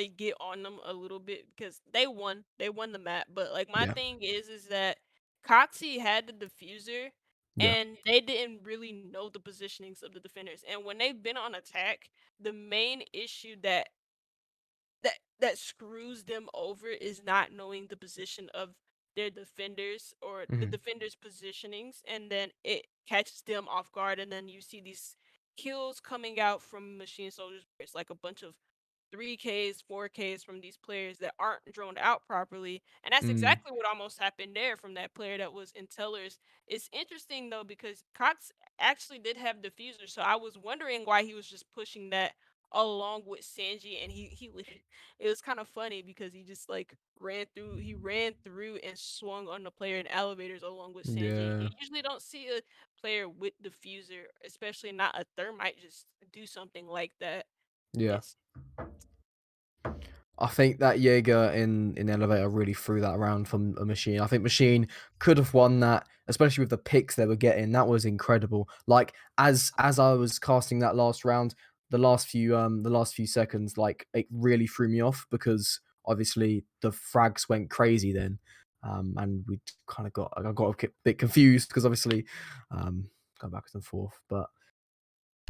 Speaker 2: get on them a little bit because they won the map, but like my
Speaker 3: Yeah.
Speaker 2: thing is that Coxie had the diffuser
Speaker 3: Yeah.
Speaker 2: and they didn't really know the positionings of the defenders. And when they've been on attack, the main issue that screws them over is not knowing the position of their defenders or the defenders' positionings, and then it catches them off guard, and then you see these kills coming out from machine soldiers. It's like a bunch of 3Ks, 4Ks from these players that aren't droned out properly. And that's exactly what almost happened there from that player that was in Tellers. It's interesting though because Cox actually did have diffuser, so I was wondering why he was just pushing that along with Sanji, and it was kind of funny because he just like ran through and swung on the player in elevators along with Sanji.
Speaker 3: Yeah.
Speaker 2: You usually don't see a player with diffuser, especially not a thermite, just do something like that.
Speaker 3: Yeah.
Speaker 2: It's
Speaker 3: I think that Jaeger in elevator really threw that around from a Machine. I think Machine could have won that, especially with the picks they were getting. That was incredible. Like as I was casting that last round, the last few seconds, like it really threw me off because obviously the frags went crazy then, and we kind of I got a bit confused because obviously, go back and forth. But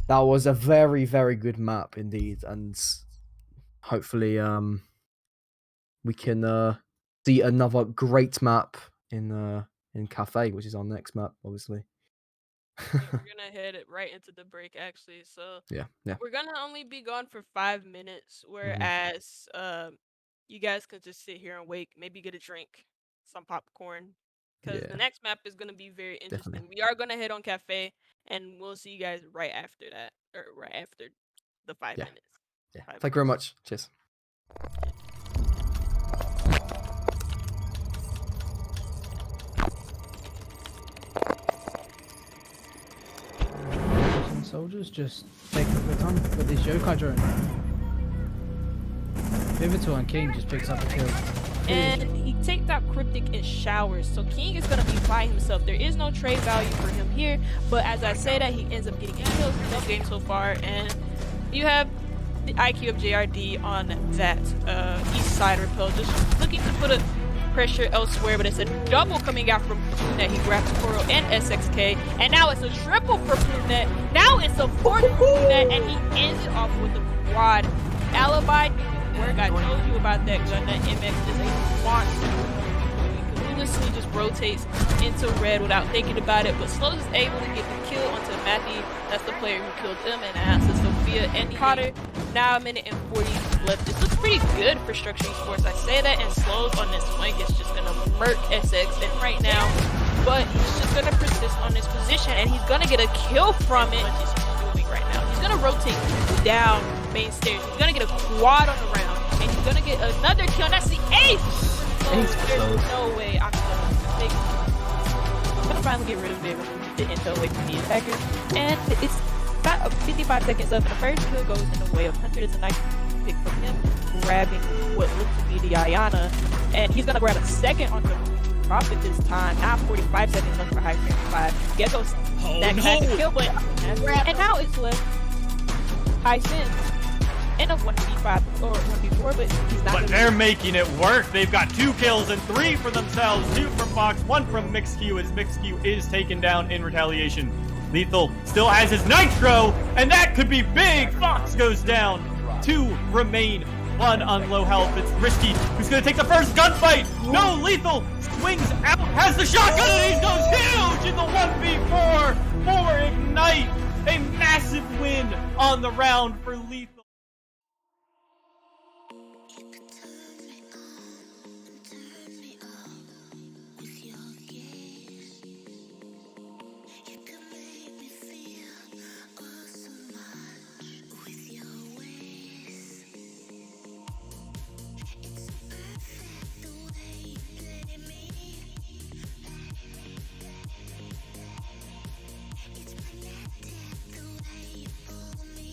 Speaker 3: that was a very very good map indeed, and hopefully we can see another great map in Cafe, which is our next map, obviously.
Speaker 2: Yeah, we're gonna head it right into the break actually. So
Speaker 3: Yeah, yeah.
Speaker 2: we're gonna only be gone for 5 minutes,
Speaker 3: Mhm.
Speaker 2: whereas you guys could just sit here and wait, maybe get a drink, some popcorn, because the
Speaker 3: Yeah,
Speaker 2: next map is gonna be very interesting.
Speaker 3: definitely.
Speaker 2: We are gonna head on cafe, and we'll see you guys right after that, or right after the five
Speaker 3: Yeah,
Speaker 2: minutes.
Speaker 3: yeah.
Speaker 2: 5
Speaker 3: Thank you very
Speaker 2: minutes.
Speaker 3: much. Cheers.
Speaker 7: Soldiers just take the time with this Yokai drone. Pivotal and King just picks up a kill.
Speaker 2: And he takes out Cryptic in showers. So King is going to be by himself. There is no trade value for him here. But as I say that, he ends up getting kills in this game so far. And you have the IQ of JRD on that east side repel. Just looking to put a pressure elsewhere. But it's a double coming out from Plunet. He grabs Koro and SXK. And now it's a triple for Plunet. Now it's a fourth for Plunet. And he ends it off with the quad. Alibi work. I told you about that gun. That MX is a monster. He continuously just rotates into red without thinking about it, but Slows is able to get the kill onto Matthew. That's the player who killed them, and answers Sophia and Cotter. Now a minute and 40 left. This looks pretty good for Structure Esports. I say that, and Slows on this flank is just gonna murk SX, and right now, but he's just gonna persist on this position, and he's gonna get a kill from it. What he's doing right now, he's gonna rotate down main stairs. He's gonna get a quad on the round, and he's gonna get another kill. And that's the eighth. So there's no way I'm gonna finally get rid of the intel away from the attacker. And it's about 55 seconds left. The first kill goes in the way of Hunter. It's a nice pick from him, grabbing what looks to be the Ayana, and he's gonna grab a second on the Prophet this time. Now 45 seconds left for High Frame 5. Gecko's that kind of kill, but and now it's left High Sin. And a 1v5 or 1v4, but he's not.
Speaker 8: But they're making it work. They've got 2 kills and 3 for themselves. 2 from Fox, 1 from MixQ, as MixQ is taken down in retaliation. Lethal still has his Nitro, and that could be big. Fox goes down. 2 remain. 1 on low health. It's Risky who's going to take the first gunfight. No, Lethal swings out, has the shotgun, and he goes huge in the 1v4 for Ignite. A massive win on the round for Lethal.
Speaker 1: You could turn me on and turn me off with your gaze. You could make me feel oh so much with your ways. It's perfect the way you play me. It's magnetic the way you pull me.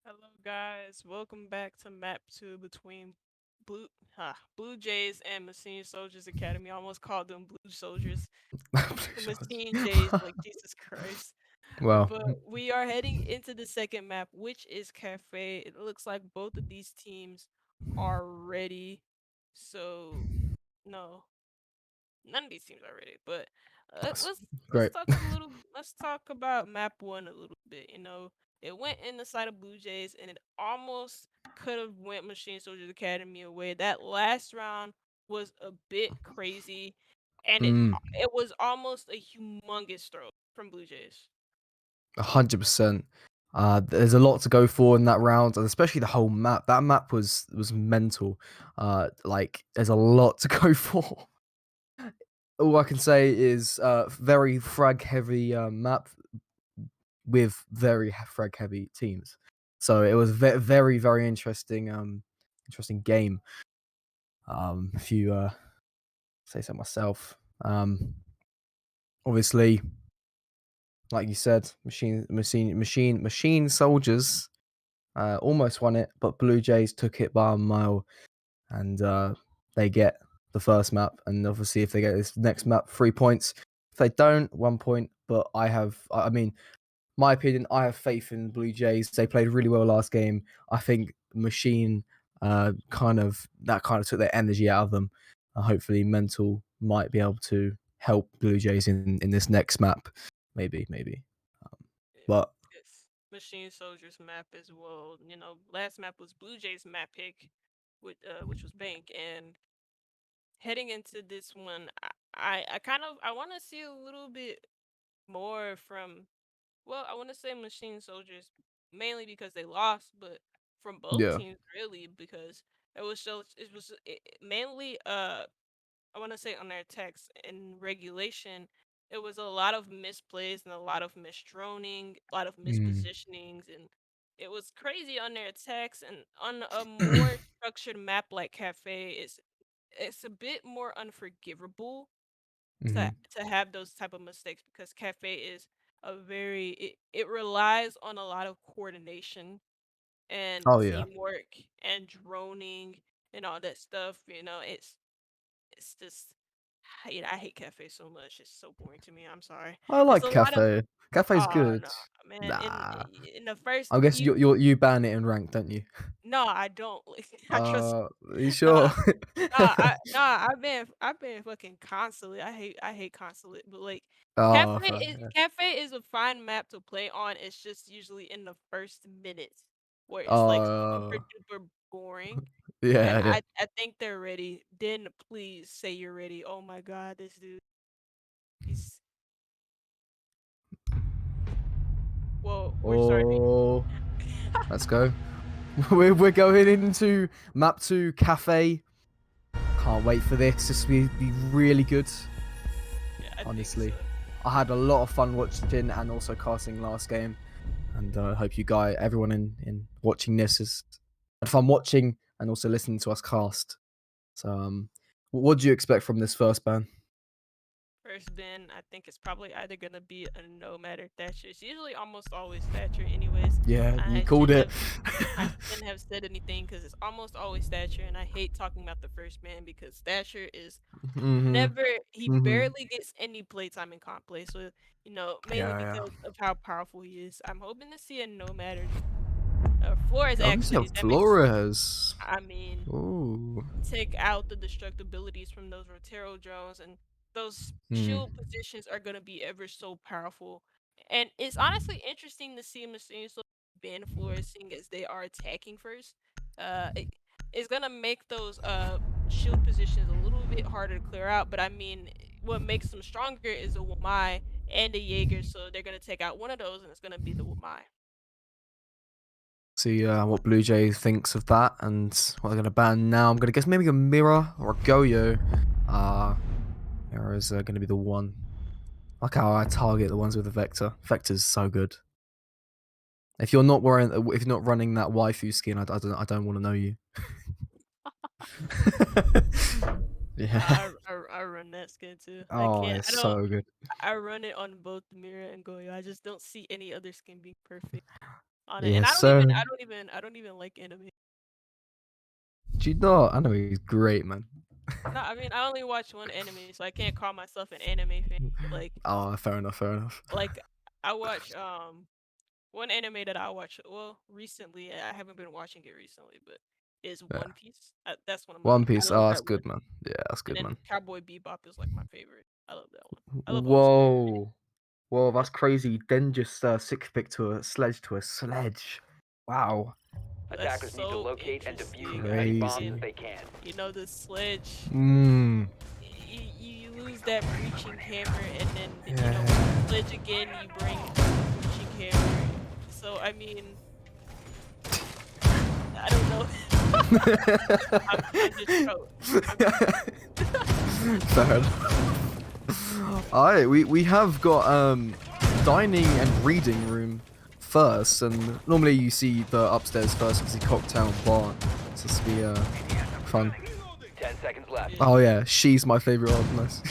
Speaker 2: Hello guys, welcome back to map 2 between Blue Jays and Machine Soldiers Academy. I almost called them Blue Soldiers. Machine Jays, like Jesus Christ.
Speaker 3: Well,
Speaker 2: But we are heading into the second map, which is Cafe. It looks like both of these teams are ready. So no, none of these teams are ready. But
Speaker 3: that's
Speaker 2: let's
Speaker 3: great.
Speaker 2: talk a little. Let's talk about map 1 a little bit. It went in the side of Blue Jays, and it almost could have went Machine Soldiers Academy away. That last round was a bit crazy, and it
Speaker 3: Mm,
Speaker 2: it was almost a humongous throw from Blue Jays.
Speaker 3: 100%. There's a lot to go for in that round, and especially the whole map. That map was mental. Like there's a lot to go for. All I can say is very frag heavy map with very frag heavy teams. So it was very very interesting interesting game. If you say so myself. Obviously, like you said, machine soldiers almost won it, but Blue Jays took it by a mile, and they get the first map. And obviously, if they get this next map, 3 points. If they don't, 1 point. But I mean, my opinion, I have faith in Blue Jays. They played really well last game. I think Machine kind of took their energy out of them. Hopefully, Mental might be able to help Blue Jays in this next map. Maybe. Um, but
Speaker 2: Yes, Machine Soldiers map as well. Last map was Blue Jays map pick, which was Bank, and heading into this one, I want to see a little bit more from. Well, I want to say Machine Soldiers mainly because they lost, but from both
Speaker 3: yeah.
Speaker 2: teams really because mainly I want to say on their attacks in regulation. It was a lot of misplays and a lot of misdroning, a lot of
Speaker 3: Mm.
Speaker 2: mispositionings, and it was crazy on their attacks. And on a more structured map like Cafe, it's a bit more unforgivable to
Speaker 3: Hmm.
Speaker 2: to have those type of mistakes because Cafe is it relies on a lot of coordination and
Speaker 3: Oh yeah.
Speaker 2: teamwork and droning and all that stuff. It's just I hate Cafe so much. It's so boring to me. I'm sorry.
Speaker 3: I
Speaker 2: It's
Speaker 3: like
Speaker 2: a lot of
Speaker 3: Cafe. Cafe's
Speaker 2: oh
Speaker 3: good.
Speaker 2: no, man.
Speaker 3: Nah.
Speaker 2: In the first
Speaker 3: I guess
Speaker 2: few
Speaker 3: you ban it in rank, don't you?
Speaker 2: no, I don't. I trust
Speaker 3: Are you
Speaker 2: nah.
Speaker 3: sure?
Speaker 2: I've been fucking consulate. I hate consulate, but like
Speaker 3: Oh, fair, yeah.
Speaker 2: Cafe is a fine map to play on. It's just usually in the first minutes where it's like super
Speaker 3: Uh,
Speaker 2: duper boring. And
Speaker 3: yeah, yeah.
Speaker 2: I think they're ready. Then please say you're ready. Oh my god, this dude. He's well, we're starting.
Speaker 3: Oh, let's go. We're going into map 2 Cafe. Can't wait for this. This will be really good.
Speaker 2: Yeah, I think so.
Speaker 3: Honestly, I had a lot of fun watching and also casting last game, and I hope you guys, everyone in watching this, is had fun watching and also listening to us cast. So, what do you expect from this first ban?
Speaker 2: First Ben, I think it's probably either gonna be a Nomad or Thatcher. It's usually almost always Thatcher, anyways.
Speaker 3: Yeah, you
Speaker 2: I
Speaker 3: called
Speaker 2: shouldn't
Speaker 3: it.
Speaker 2: have I shouldn't have said anything because it's almost always Thatcher, and I hate talking about the first man because Thatcher is
Speaker 3: Mhm.
Speaker 2: never he
Speaker 3: Mhm.
Speaker 2: barely gets any playtime in comp play. So mainly
Speaker 3: Yeah, yeah.
Speaker 2: because of how powerful he is. I'm hoping to see a Nomad or Flores
Speaker 3: Oh, this
Speaker 2: actually.
Speaker 3: is
Speaker 2: That makes
Speaker 3: Flores.
Speaker 2: I mean
Speaker 3: Ooh.
Speaker 2: take out the destructibilities from those Rotero drones, and those
Speaker 3: Hmm.
Speaker 2: shield positions are gonna be ever so powerful. And it's honestly interesting to see machines ban floors, seeing as they are attacking first. It's gonna make those shield positions a little bit harder to clear out. But I mean, what makes them stronger is a Wamai and a Jaeger, so they're gonna take out one of those, and it's gonna be the Wamai.
Speaker 3: See what Blue Jay thinks of that and what they're going to ban now. I'm going to guess maybe a Mirror or a Goyo. Mirror is going to be the one. Like how I target the ones with the Vector. Vector's so good. If you're not if you're not running that waifu skin, I don't want to know you. Yeah.
Speaker 2: I run that skin too. I
Speaker 3: Oh,
Speaker 2: can't.
Speaker 3: it's
Speaker 2: I don't.
Speaker 3: so good.
Speaker 2: I run it on both Mirror and Goyo. I just don't see any other skin being perfect. on it. And
Speaker 3: Yeah, so
Speaker 2: I don't even like anime.
Speaker 3: do you not? I know he's great, man.
Speaker 2: No, I mean I only watch one anime, so I can't call myself an anime fan. But
Speaker 3: Oh, fair enough, fair enough.
Speaker 2: like I watch one anime that I watch well recently. I haven't been watching it recently, but is
Speaker 3: Yeah.
Speaker 2: One Piece. That's one of my.
Speaker 3: One
Speaker 2: I
Speaker 3: Piece.
Speaker 2: love
Speaker 3: Oh, that's
Speaker 2: that one.
Speaker 3: good, man. Yeah, that's
Speaker 2: And
Speaker 3: good,
Speaker 2: then
Speaker 3: man.
Speaker 2: Cowboy Bebop is like my favorite. I love that one. I love old school anime.
Speaker 3: Whoa. Whoa, that's crazy. Then just six pick to a sledge. Wow.
Speaker 2: That's
Speaker 4: Attackers need to
Speaker 2: so
Speaker 4: locate and defuse
Speaker 2: interesting.
Speaker 4: as
Speaker 2: I
Speaker 4: many
Speaker 3: Crazy.
Speaker 4: bombs
Speaker 2: mean,
Speaker 4: as they can.
Speaker 2: you know, the sledge.
Speaker 3: Mmm.
Speaker 2: You lose that breaching hammer, and then
Speaker 3: Yeah.
Speaker 2: with the sledge again, you bring breaching hammer. So I mean, I don't know. I'm just
Speaker 3: Fair enough. Alright, we have got dining and reading room first, and normally you see the upstairs first because the cocktail bar. So this will be fun.
Speaker 4: 10 seconds left.
Speaker 3: Oh yeah, she's my favorite one. Nice.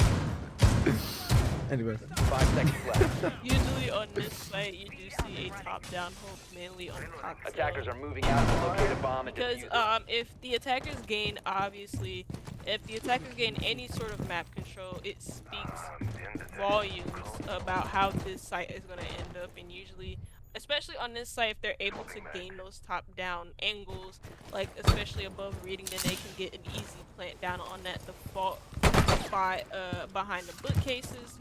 Speaker 3: Anyway.
Speaker 4: 5 seconds left.
Speaker 2: Usually on this site, you do see a top-down hold, mainly on cocktail.
Speaker 4: Attackers are moving out to locate a bomb and
Speaker 2: Because
Speaker 4: defuse it.
Speaker 2: if the attackers gain any sort of map control, it speaks volumes about how this site is going to end up. And usually, especially on this site, if they're able to gain those top-down angles, like especially above reading, then they can get an easy plant down on that default spot behind the bookcases.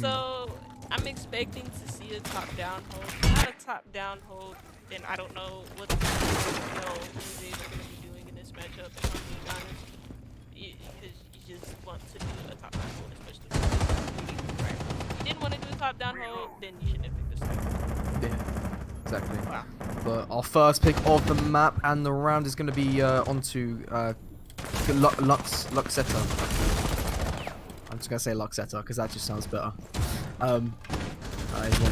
Speaker 2: So I'm expecting to see a top-down hold. Not a top-down hold, then I don't know what the BLUEJAYS are going to be doing in this matchup. If I'm being honest, because you just want to do a top-down hold, especially right. If you didn't want to do a top-down hold, then you shouldn't have picked this site.
Speaker 3: Yeah, exactly.
Speaker 2: Wow.
Speaker 3: But our first pick of the map and the round is going to be onto Luxetta. I'm just gonna say Luxetta because that just sounds better. He's one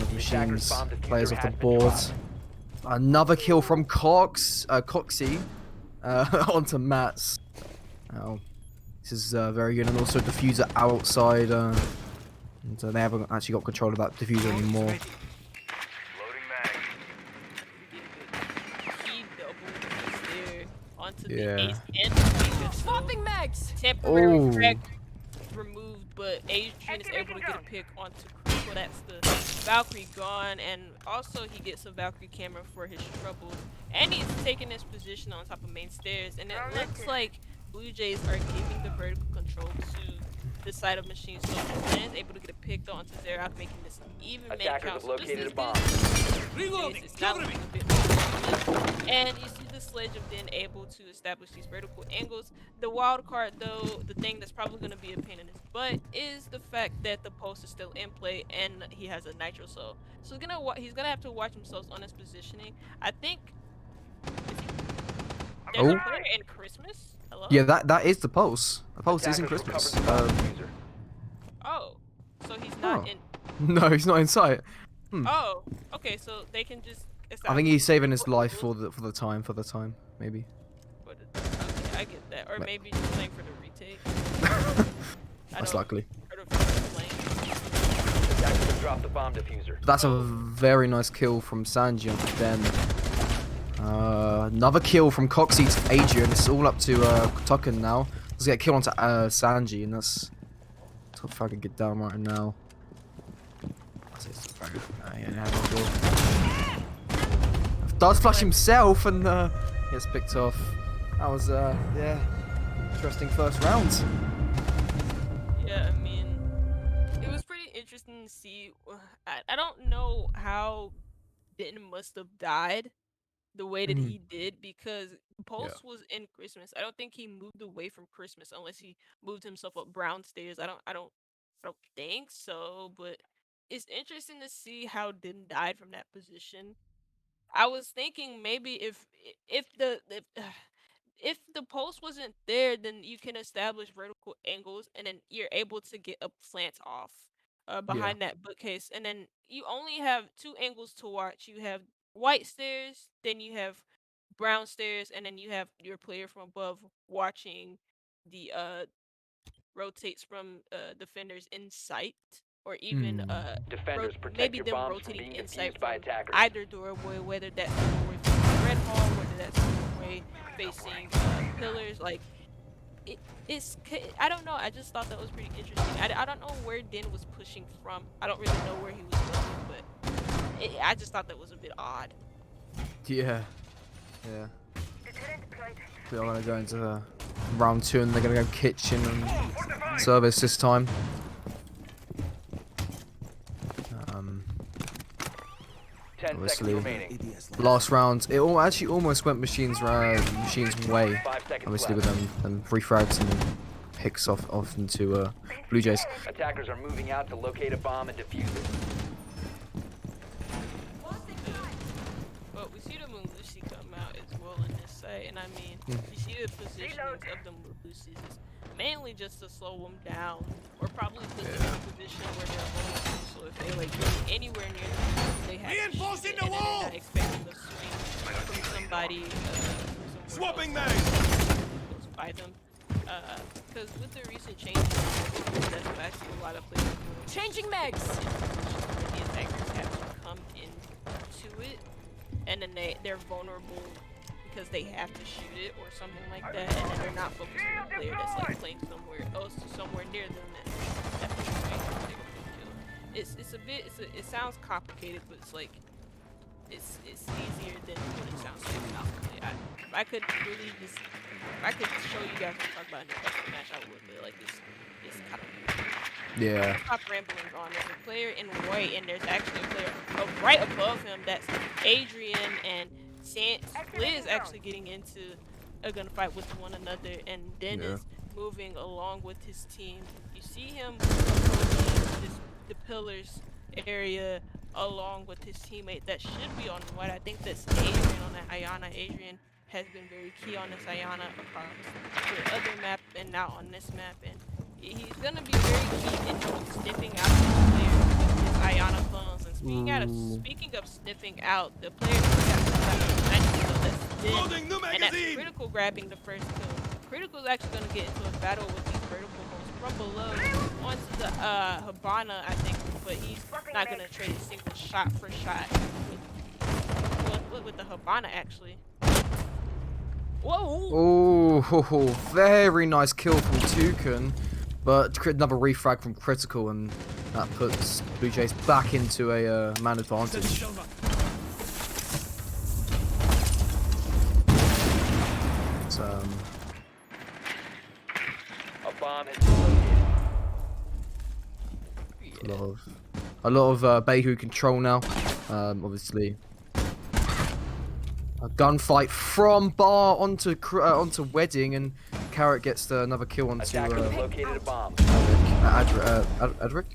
Speaker 3: of the machines players off the board. Another kill from Coxie, onto Mats. Oh, this is very good, and also diffuser outside. And they haven't actually got control of that diffuser anymore.
Speaker 5: Loading mag.
Speaker 2: He doubled there onto
Speaker 3: Yeah.
Speaker 2: the ace and the
Speaker 6: Swapping mags!
Speaker 2: temporary crack removed, but Adrian is able to get a pick onto Critical. That's the Valkyrie gone, and also he gets a Valkyrie camera for his trouble. And he's taking his position on top of main stairs, and it looks like BLUEJAYS are giving the vertical control to the side of machines. So Japan is able to get a pick onto Zerak, making this an even man
Speaker 4: Attackers
Speaker 2: count.
Speaker 4: have located a
Speaker 2: So
Speaker 4: bomb.
Speaker 2: it's now looking a bit more. And you see the sledge of then able to establish these vertical angles. The wild card, though, the thing that's probably going to be a pain in his butt, is the fact that the post is still in play and he has a nitro soul. So he's gonna have to watch himself on his positioning. I think there's a player in Christmas. Hello?
Speaker 3: Yeah, that is the pulse. The pulse is in
Speaker 4: Attackers will
Speaker 3: Christmas.
Speaker 4: cover the bomb diffuser.
Speaker 2: Oh, so he's not
Speaker 3: Oh.
Speaker 2: in.
Speaker 3: No, he's not in sight.
Speaker 2: Oh, okay. So they can just.
Speaker 3: I think he's saving his life for the time, maybe.
Speaker 2: Okay, I get that. Or
Speaker 3: Ma-
Speaker 2: maybe just playing for the retake.
Speaker 3: Most likely.
Speaker 2: Heard of him playing.
Speaker 4: Attackers have dropped the bomb diffuser.
Speaker 3: But that's a very nice kill from Sanji onto Den. Another kill from Coxie to Adrian. It's all up to Tucken now. Let's get a kill onto Sanji, and that's tough if I can get down right now. Does flush himself and gets picked off. That was yeah, interesting first round.
Speaker 2: Yeah, I mean, it was pretty interesting to see. I don't know how Den must have died the way that he did, because Pulse was in Christmas. I don't think he moved away from Christmas unless he moved himself up Brown stairs. I don't think so, but it's interesting to see how Den died from that position. I was thinking maybe if the if, if the post wasn't there, then you can establish vertical angles, and then you're able to get a plant off behind that bookcase, and then you only have two angles to watch. You have white stairs, then you have brown stairs, and then you have your player from above watching the rotates from defenders in sight or even
Speaker 4: Defenders, protect
Speaker 2: maybe
Speaker 4: your
Speaker 2: them
Speaker 4: bombs from
Speaker 2: rotating
Speaker 4: being
Speaker 2: inside
Speaker 4: defused by
Speaker 2: from
Speaker 4: attackers.
Speaker 2: either doorway, whether that's the doorway facing Red Hall, whether that's the doorway facing pillars. Like I don't know. I just thought that was pretty interesting. I don't know where Den was pushing from. I don't really know where he was going, but I just thought that was a bit odd.
Speaker 3: Yeah. Yeah. They're gonna go into round 2 and they're gonna go kitchen and service this time. Um,
Speaker 4: 10 seconds
Speaker 3: obviously,
Speaker 4: remaining.
Speaker 3: last round it actually almost went machines way.
Speaker 4: 5 seconds
Speaker 3: Obviously
Speaker 4: left.
Speaker 3: with them refrags and picks off into Blue Jays.
Speaker 4: Attackers are moving out to locate a bomb and defuse it.
Speaker 2: But we see the Malusi come out as well in this site, and I mean, you see the positionings of the Malusis is mainly just to slow them down, or probably put them in a position where they're vulnerable. So if they like get anywhere near them, they have to shoot it, and then they're not expecting the swing from somebody. Swapping close by them. Because with the recent changes, that's actually a lot of players doing.
Speaker 6: Changing megs.
Speaker 2: The attackers have to come into it, and then they're vulnerable because they have to shoot it or something like that, and then they're not focused on the player that's like playing somewhere else, somewhere near them that's trying to take a kill. It sounds complicated, but it's like it's easier than what it sounds like. If I could really just, if I could show you guys what I'm talking about in the custom match, I would. But like it's kind of,
Speaker 3: Yeah.
Speaker 2: stop rambling on. There's a player in white, and there's actually a player right above him. That's Adrian and Split is actually getting into a gunfight with one another, and Dennis moving along with his team. You see him approaching the pillars area along with his teammate that should be on white. I think that's Adrian on that Ayana. Adrian has been very key on this Ayana across the other map and now on this map, and he's gonna be very key in sniffing out the players with his Ayana clones. And speaking of sniffing out, the player who got that's Din, and that's Critical grabbing the first kill. Critical is actually gonna get into a battle with these vertical holes from below onto the Habana, I think, but he's not gonna trade a single shot for shot with the Habana actually. Whoa!
Speaker 3: Oh, very nice kill from Toucan, but another refrag from Critical, and that puts Blue Jays back into a man advantage.
Speaker 4: A bomb has been located.
Speaker 3: A lot of Behu control now. Obviously, a gunfight from Bar onto Wedding, and Carrot gets another kill onto
Speaker 4: Attackers have located a bomb.
Speaker 3: Adric?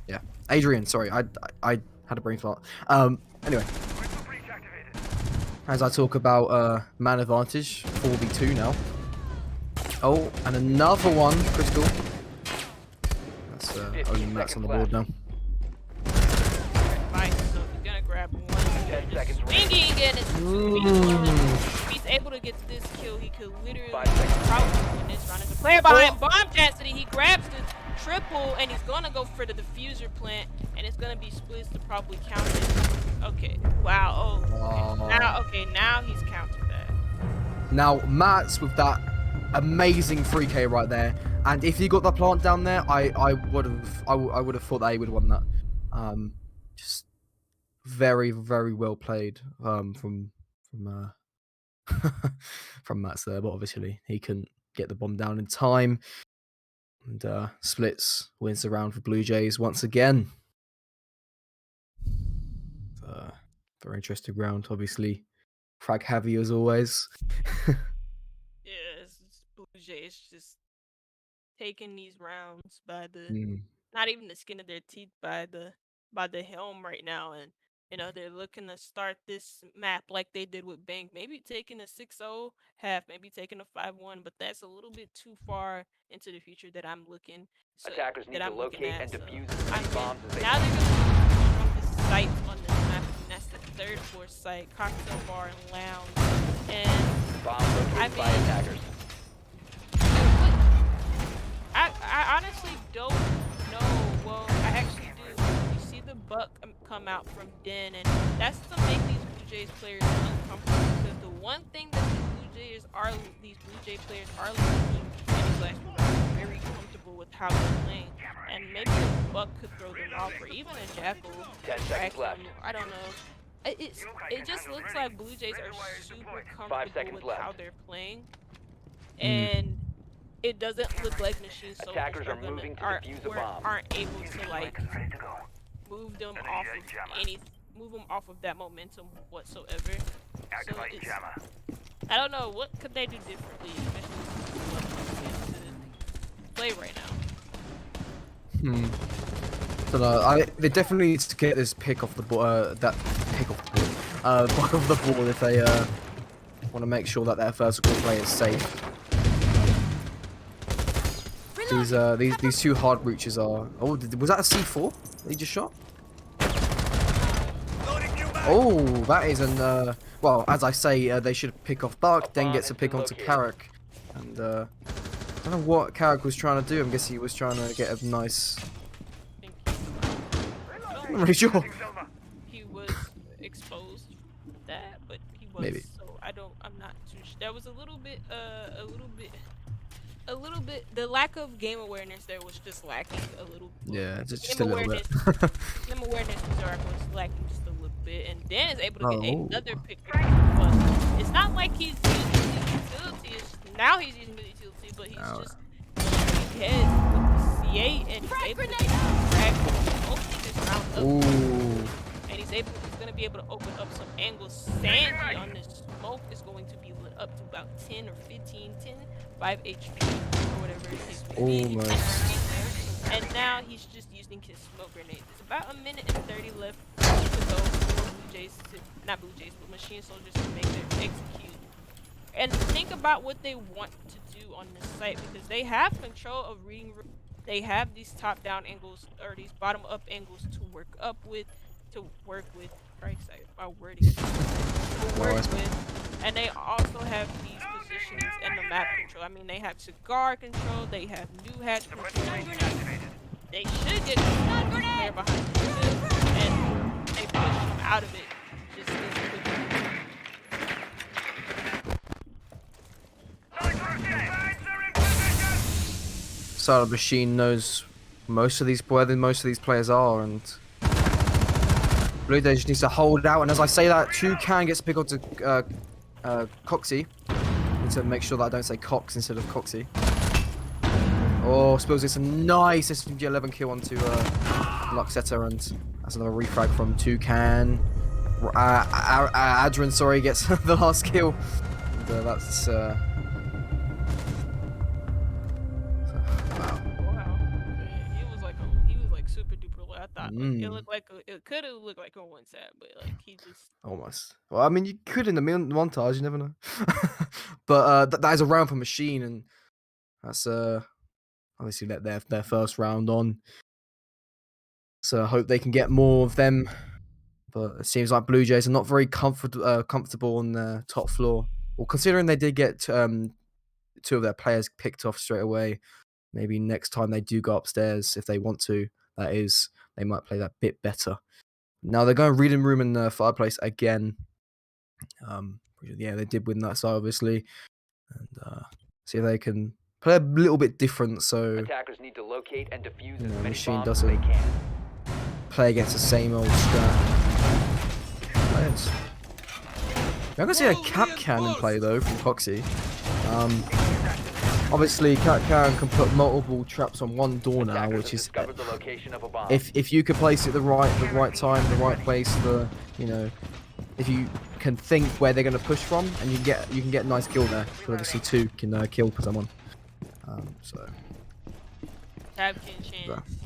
Speaker 3: Yeah, Adrian. Sorry, I had a brain fart. Anyway, as I talk about man advantage, 4v2 now. Oh, and another one, Critical. That's only Matt's on the board now.
Speaker 2: Right, so he's gonna grab one.
Speaker 4: 10 seconds
Speaker 2: Swinging, and it's 2v1. If he's able to get this kill, he could literally probably win this round. As a player behind Bomb Chastity, he grabs the triple, and he's gonna go for the diffuser plant, and it's gonna be Splits to probably counter it. Okay, wow, now he's countered that.
Speaker 3: Now Matt's with that amazing 3K right there, and if he got the plant down there, I would have thought that he would have won that. Just very well played from from Matt's there, but obviously he couldn't get the bomb down in time, and Splits wins the round for Blue Jays once again. Very interesting round, obviously. Frag heavy as always.
Speaker 2: Yeah, it's Blue Jays just taking these rounds by the not even the skin of their teeth, by the helm right now, and you know they're looking to start this map like they did with Bank, maybe taking a 6-0 half, maybe taking a 5-1, but that's a little bit too far into the future that I'm looking.
Speaker 4: Attackers need to locate and defuse the bombs as they
Speaker 2: now they're gonna from this site on this map, and that's the third floor site, cocktail bar and lounge, and
Speaker 4: bomb located by attackers.
Speaker 2: I honestly don't know. Well, I actually do. the buck come out from Den, and that's to make these Blue Jays players uncomfortable. Because the one thing that these Blue Jay players are looking very comfortable with how they're playing, and maybe a buck could throw them off, or even a jackal.
Speaker 4: 10 seconds left.
Speaker 2: I don't know. It just looks like Blue Jays are super
Speaker 4: 5
Speaker 2: comfortable
Speaker 4: seconds
Speaker 2: with how
Speaker 4: left.
Speaker 2: they're playing, and it doesn't look like Machine Soldiers
Speaker 4: Attackers are moving to defuse a bomb.
Speaker 2: aren't able to like move them off of that momentum whatsoever. So it's, I don't know, what could they do differently, especially to play right now.
Speaker 3: So no, they definitely need to get this pick off the ball. That pick off the ball. Buck off the ball if they want to make sure that their vertical play is safe. These two hard breaches are. Oh, was that a C4 that he just shot? Oh, that is an. Well, as I say, they should pick off Buck, then gets a pick onto Carrick, and I don't know what Carrick was trying to do. I'm guessing he was trying to get a nice. I'm not really sure.
Speaker 2: He was exposed for that, but he was.
Speaker 3: Maybe.
Speaker 2: So I'm not too sure. There was a little bit. The lack of game awareness there was just lacking a little.
Speaker 3: Yeah, just a little bit.
Speaker 2: Game awareness was lacking just a little bit, and Dan is able to get another pick. But it's not like he's using the utility. Now he's using the utility, but he's just ahead with the C8, and he's able to drag opening this round up.
Speaker 3: Ooh.
Speaker 2: And he's gonna be able to open up some angles. Sandy on this smoke is going to be lit up to about 10 or 15, 5 HP or whatever it is. And now he's just using his smoke grenades. It's about 1 minute and 30 left to go for not Blue Jays, but Machine Soldiers to make their execute. And think about what they want to do on this site, because they have control of reading. They have these top-down angles or these bottom-up angles to work with. Christ, my wording. To work with, and they also have these positionings and the map control. I mean, they have cigar control. They have new hatch control. They should get the player behind them, and they push them out of it just as quickly.
Speaker 3: So the Machine knows most of these where most of these players are, and Blue Jays just needs to hold out. And as I say that, Toucan gets picked onto Coxie. Need to make sure that I don't say Cox instead of Coxie. Oh, suppose it's a nice SMG-11 kill onto Luxetta, and that's another refrag from Toucan. Adrian, sorry, gets the last kill. And, that's
Speaker 2: Super duper low. I thought it looked like it could have looked like a one tap, but like he just
Speaker 3: almost. Well, I mean, you could in the montage, you never know. But that is a round for Machine, and that's obviously their first round on. So I hope they can get more of them. But it seems like Blue Jays are not very comfortable on the top floor. Well, considering they did get 2 of their players picked off straight away, maybe next time they do go upstairs, if they want to, that is, they might play that bit better. Now they're going reading room in the fireplace again. Yeah, they did win that side, obviously. And see if they can play a little bit different, so
Speaker 4: attackers need to locate and defuse as many
Speaker 3: Machine
Speaker 4: bombs as they
Speaker 3: doesn't
Speaker 4: can.
Speaker 3: play against the same old strat players. You're gonna see a cap cannon play though from Foxy. Obviously, Cat Cannon can put multiple traps on one door now, which is if you could place it the right time, the right place, if you can think where they're gonna push from, and you can get a nice kill there. Because obviously 2 can kill for someone. So.
Speaker 2: Tabkin chance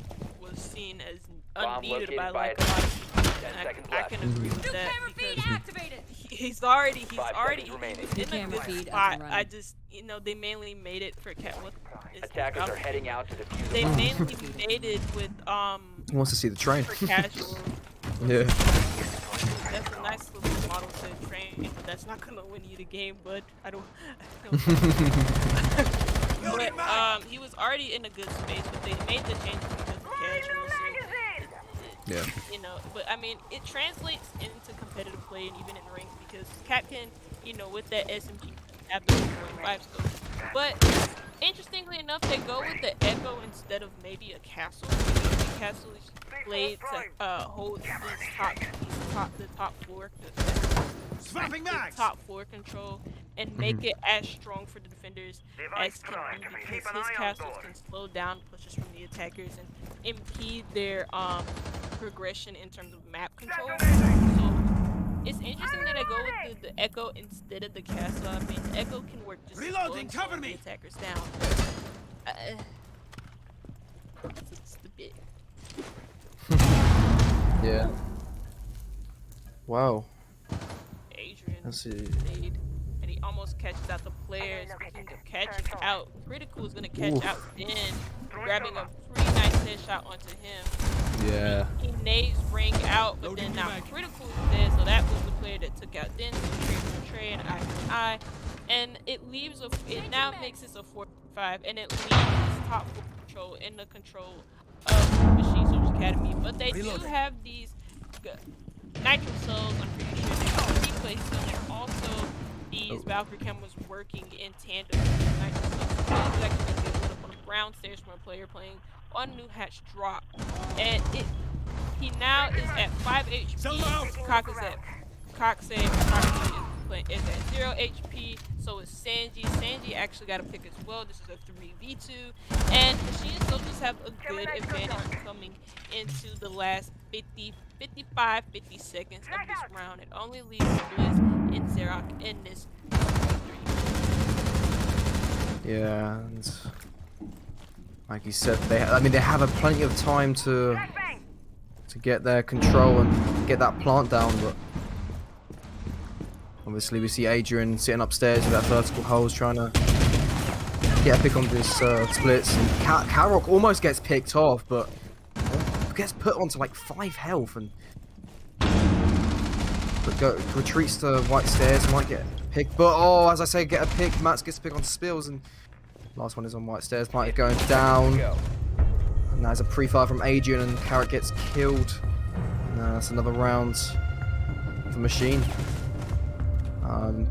Speaker 2: was seen as unneeded by like a lot of people, and I can agree with that because he's already in a good spot. I just, they mainly made it for
Speaker 4: attackers are heading out to defuse.
Speaker 2: They mainly made it with
Speaker 3: He wants to see the train.
Speaker 2: For casual.
Speaker 3: Yeah.
Speaker 2: That's a nice little model to train, but that's not gonna win you the game. But I don't. But he was already in a good space, but they made the changes because of casual. So
Speaker 3: Yeah.
Speaker 2: You know, but I mean, it translates into competitive play and even in rank because Cap can, you know, with that SMG have the 1.5 scope. But interestingly enough, they go with the Echo instead of maybe a Castle. The Castle is played to hold the top floor, the top floor control and make it as strong for the defenders as can be because his castles can slow down pushes from the attackers and impede their progression in terms of map control. So it's interesting that I go with the Echo instead of the castle. I mean, the Echo can work just as well as slowing the attackers down. It's just a bit.
Speaker 3: Yeah. Wow.
Speaker 2: Adrian
Speaker 3: Let's see.
Speaker 2: made, and he almost catches out the players. Speaking of catching out, Critical is gonna catch out Din, grabbing a pretty nice headshot onto him.
Speaker 3: Yeah.
Speaker 2: He nades ring out, but then now Critical is dead, so that was the player that took out Din. So trade for trade and eye for eye, and it leaves it now makes this a 4-5, and it leaves top 4 control in the control of Machine Soldiers Academy. But they do have these nitro cells. I'm pretty sure they can replace them, and also these Valkyrie cameras working in tandem with these nitro cells. So this is actually going to get lit up on the ground stairs from a player playing on New Hatch Drop, and he now is at 5 HP. Cock is at is at 0 HP. So is Sanji. Sanji actually got a pick as well. This is a 3v2, and Machine Soldiers have a good advantage coming into the last 55, 50 seconds of this round. It only leaves Blizz and Xerac in this 3.
Speaker 3: Yeah, and like you said, they have plenty of time to get their control and get that plant down, but obviously we see Adrian sitting upstairs with that vertical hose trying to get a pick on this splits, and Karok almost gets picked off, but gets put onto like 5 health and retreats to white stairs, might get picked, but as I say, get a pick. Mats gets a pick onto Spills, and last one is on white stairs. Might is going down, and there's a pre-fire from Adrian, and Carrot gets killed. And that's another round for Machine.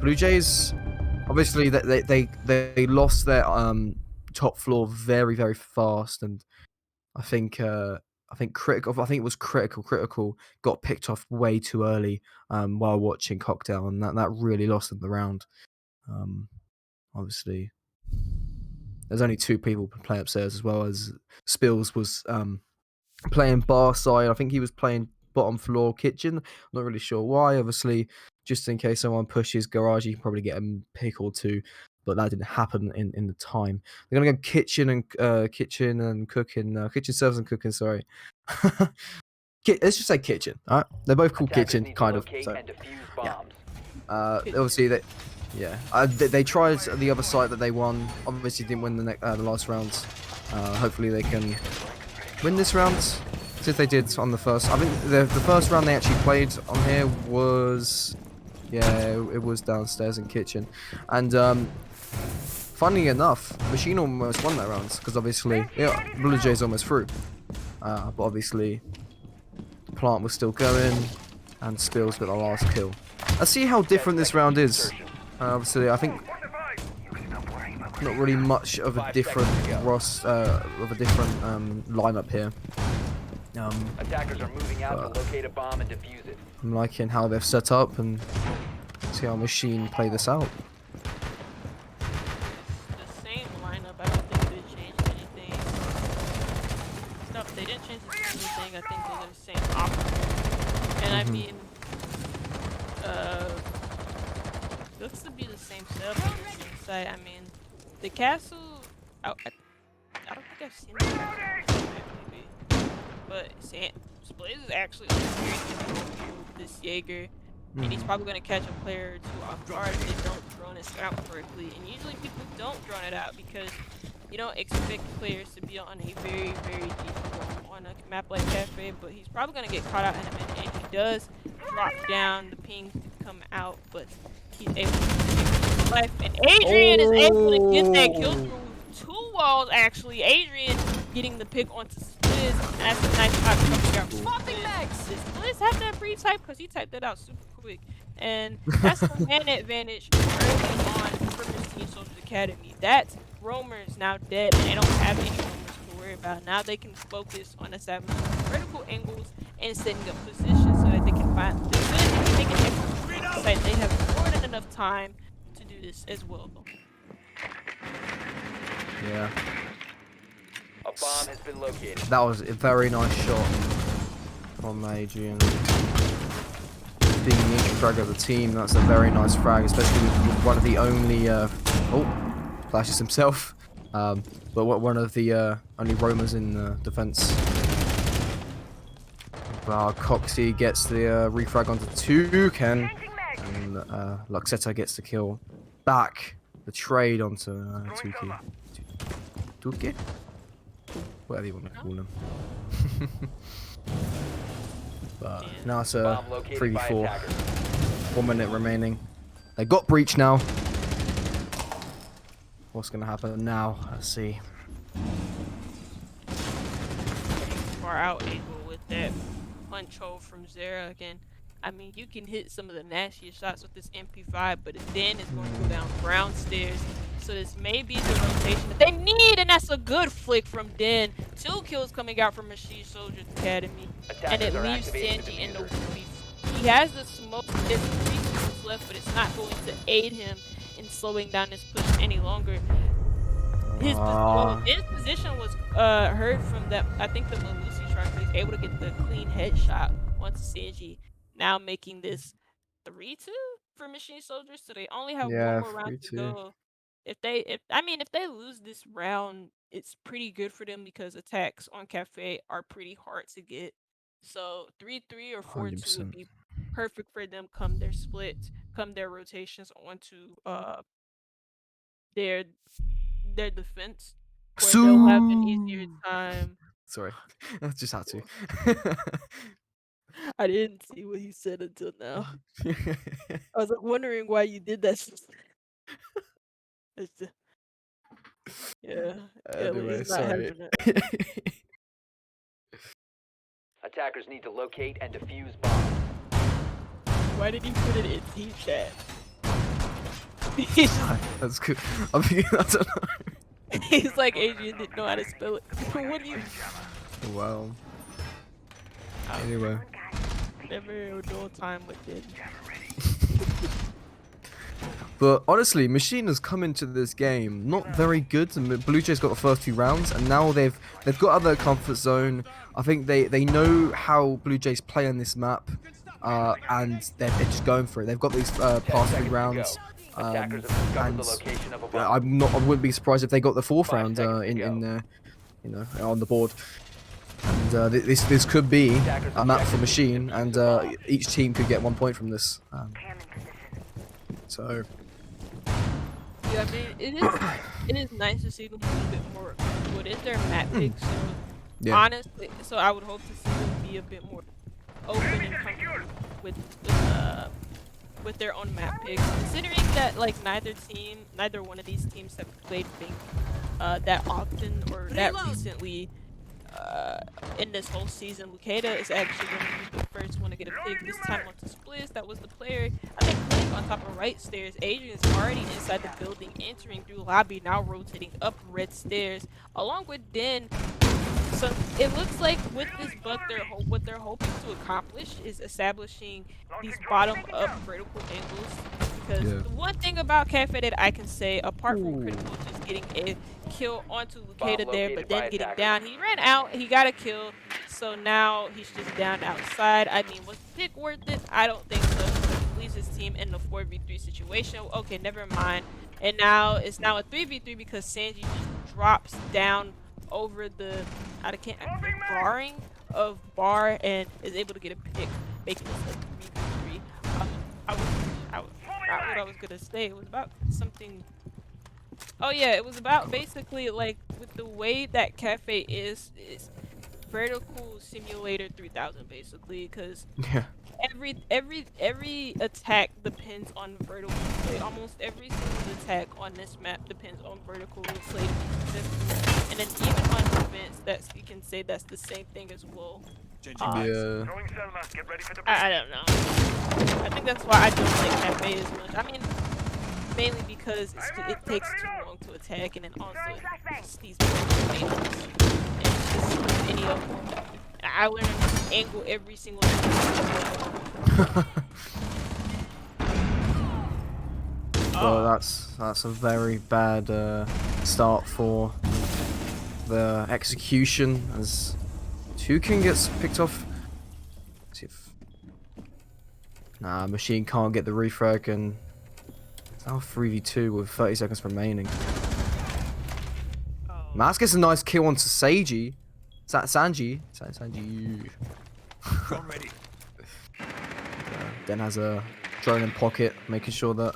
Speaker 3: Blue Jays, obviously they lost their top floor very, very fast, and I think Critical. I think it was Critical got picked off way too early while watching Cocktail, and that really lost them the round. Obviously, there's only 2 people to play upstairs, as well as Spills was playing bar side. I think he was playing bottom floor kitchen. I'm not really sure why. Obviously, just in case someone pushes garage, you can probably get a pick or 2. But that didn't happen in the time. They're gonna go kitchen and cooking, kitchen service and cooking. Sorry, let's just say kitchen. All right, they're both called kitchen, kind of. So, yeah. Obviously they tried the other side that they won. Obviously didn't win the last round. Hopefully they can win this round. Since they did on the first. I think the first round they actually played on here was. Yeah, it was downstairs in kitchen, and funnily enough, Machine almost won that round because obviously, Blue Jays almost through, but obviously, Plant was still going, and Spills got the last kill. Let's see how different this round is. Obviously, I think not really much of a different lineup here.
Speaker 4: Attackers are moving out to locate a bomb and defuse it.
Speaker 3: I'm liking how they've set up and see how Machine play this out.
Speaker 2: The same lineup. I don't think they changed anything. No, they didn't change anything. I think those are the same options. And I mean, looks to be the same setup on the same site. I mean, the castle. I don't think I've seen that. But Blaze is actually very difficult with this Jaeger, and he's probably going to catch a player or 2 off guard if they don't drone it out correctly. And usually people don't drone it out because you don't expect players to be on a very, very deep room on a map like Cafe, but he's probably going to get caught out in a minute, and he does drop down. The ping could come out, but he's able to save his life, and Adrian is able to get that kill through 2 walls actually. Adrian getting the pick onto Split. Blizz, that's a nice shot coming out. Swapping mags! Does Blizz have that brief type? Because he typed that out super quick. And that's the man advantage early on from his Team Soldiers Academy. That's roamers now dead, and they don't have any roamers to worry about. Now they can focus on establishing vertical angles and setting up positions so that they can find the good they can execute site. They have more than enough time to do this as well.
Speaker 3: Yeah.
Speaker 4: A bomb has been located.
Speaker 3: That was a very nice shot from Adrian. Being the entry frag of the team, that's a very nice frag, especially with one of the only flashes himself, but one of the only roamers in defense. Coxie gets the refrag onto Toucan, and Luxetta gets the kill back. The trade onto Tuki, whatever you want to call him. But now it's a 3v4. 1 minute remaining. They got breach now. What's gonna happen now? Let's see.
Speaker 2: Far out angle with that punch hole from Zera again. I mean, you can hit some of the nastiest shots with this MP5, but then it's going to go down brown stairs. So this may be the rotation that they need, and that's a good flick from Den. 2 kills coming out from Machine Soldiers Academy, and it leaves Sanji in the weave. He has the smoke. There's 3 kills left, but it's not going to aid him in slowing down this push any longer. His position was heard from that. I think the Malusi chart, but he's able to get the clean headshot onto Sanji. Now making this 3-2 for Machine Soldiers, so they only have one more round to go. If they lose this round, it's pretty good for them because attacks on Cafe are pretty hard to get. So 3-3 or 4-2 would be perfect for them come their split, come their rotations onto their defense, where they'll have an easier time.
Speaker 3: Sorry, I just had to.
Speaker 2: I didn't see what he said until now. I was like, wondering why you did that. It's just, yeah.
Speaker 3: Anyway,
Speaker 2: he's not
Speaker 3: sorry.
Speaker 2: having it.
Speaker 4: Attackers need to locate and defuse bombs.
Speaker 2: Why did he put it in team chat?
Speaker 3: That's good. I mean, I don't know.
Speaker 2: He's like, Adrian didn't know how to spell it. What do you?
Speaker 3: Wow. Anyway.
Speaker 2: Never a dull time with it.
Speaker 3: But honestly, Machine has come into this game not very good, and Blue Jays got the first 2 rounds, and now they've got out of their comfort zone. I think they know how Blue Jays play on this map, and they're just going for it. They've got these past 3 rounds, and I wouldn't be surprised if they got the 4th round on the board. And this could be a map for Machine, and each team could get 1 point from this. So.
Speaker 2: Yeah, I mean, it is nice to see them a little bit more. What is their map pick? So honestly, so I would hope to see them be a bit more open and comfortable with their own map picks. Considering that like neither one of these teams have played Bink that often or that recently. In this whole season, Lukeda is actually going to be the first one to get a pick. This time onto Spliss, that was the player. I think playing on top of right stairs. Adrian's already inside the building, entering through lobby, now rotating up red stairs, along with Den. So it looks like with this buck, what they're hoping to accomplish is establishing these bottom-up vertical angles. Because the one thing about Cafe that I can say, apart from critical, just getting a kill onto Lukeda there, but then getting down. He ran out, he got a kill, so now he's just down outside. I mean, was the pick worth it? I don't think so. He leaves his team in the 4v3 situation. Okay, never mind. And now it's a 3v3 because Sanji just drops down over the barring of Bar and is able to get a pick, making this a 3v3. What I was gonna say, it was about something. Oh yeah, it was about basically like with the way that Cafe is vertical simulator 3000 basically, because every attack depends on vertical play. Almost every single attack on this map depends on vertical play, and then even on defense, that's you can say that's the same thing as well.
Speaker 3: Yeah.
Speaker 5: Throwing Selma. Get ready for the
Speaker 2: I don't know. I think that's why I don't like Cafe as much. I mean, mainly because it takes too long to attack, and then also it's these dangerous. And it's just any of them. I learned to angle every single time.
Speaker 3: Well, that's a very bad start for the execution as Toucan gets picked off. Let's see if Machine can't get the refrag and it's now 3v2 with 30 seconds remaining. Mas gets a nice kill onto Seiji. Sanji.
Speaker 5: ready.
Speaker 3: Den has a drone in pocket, making sure that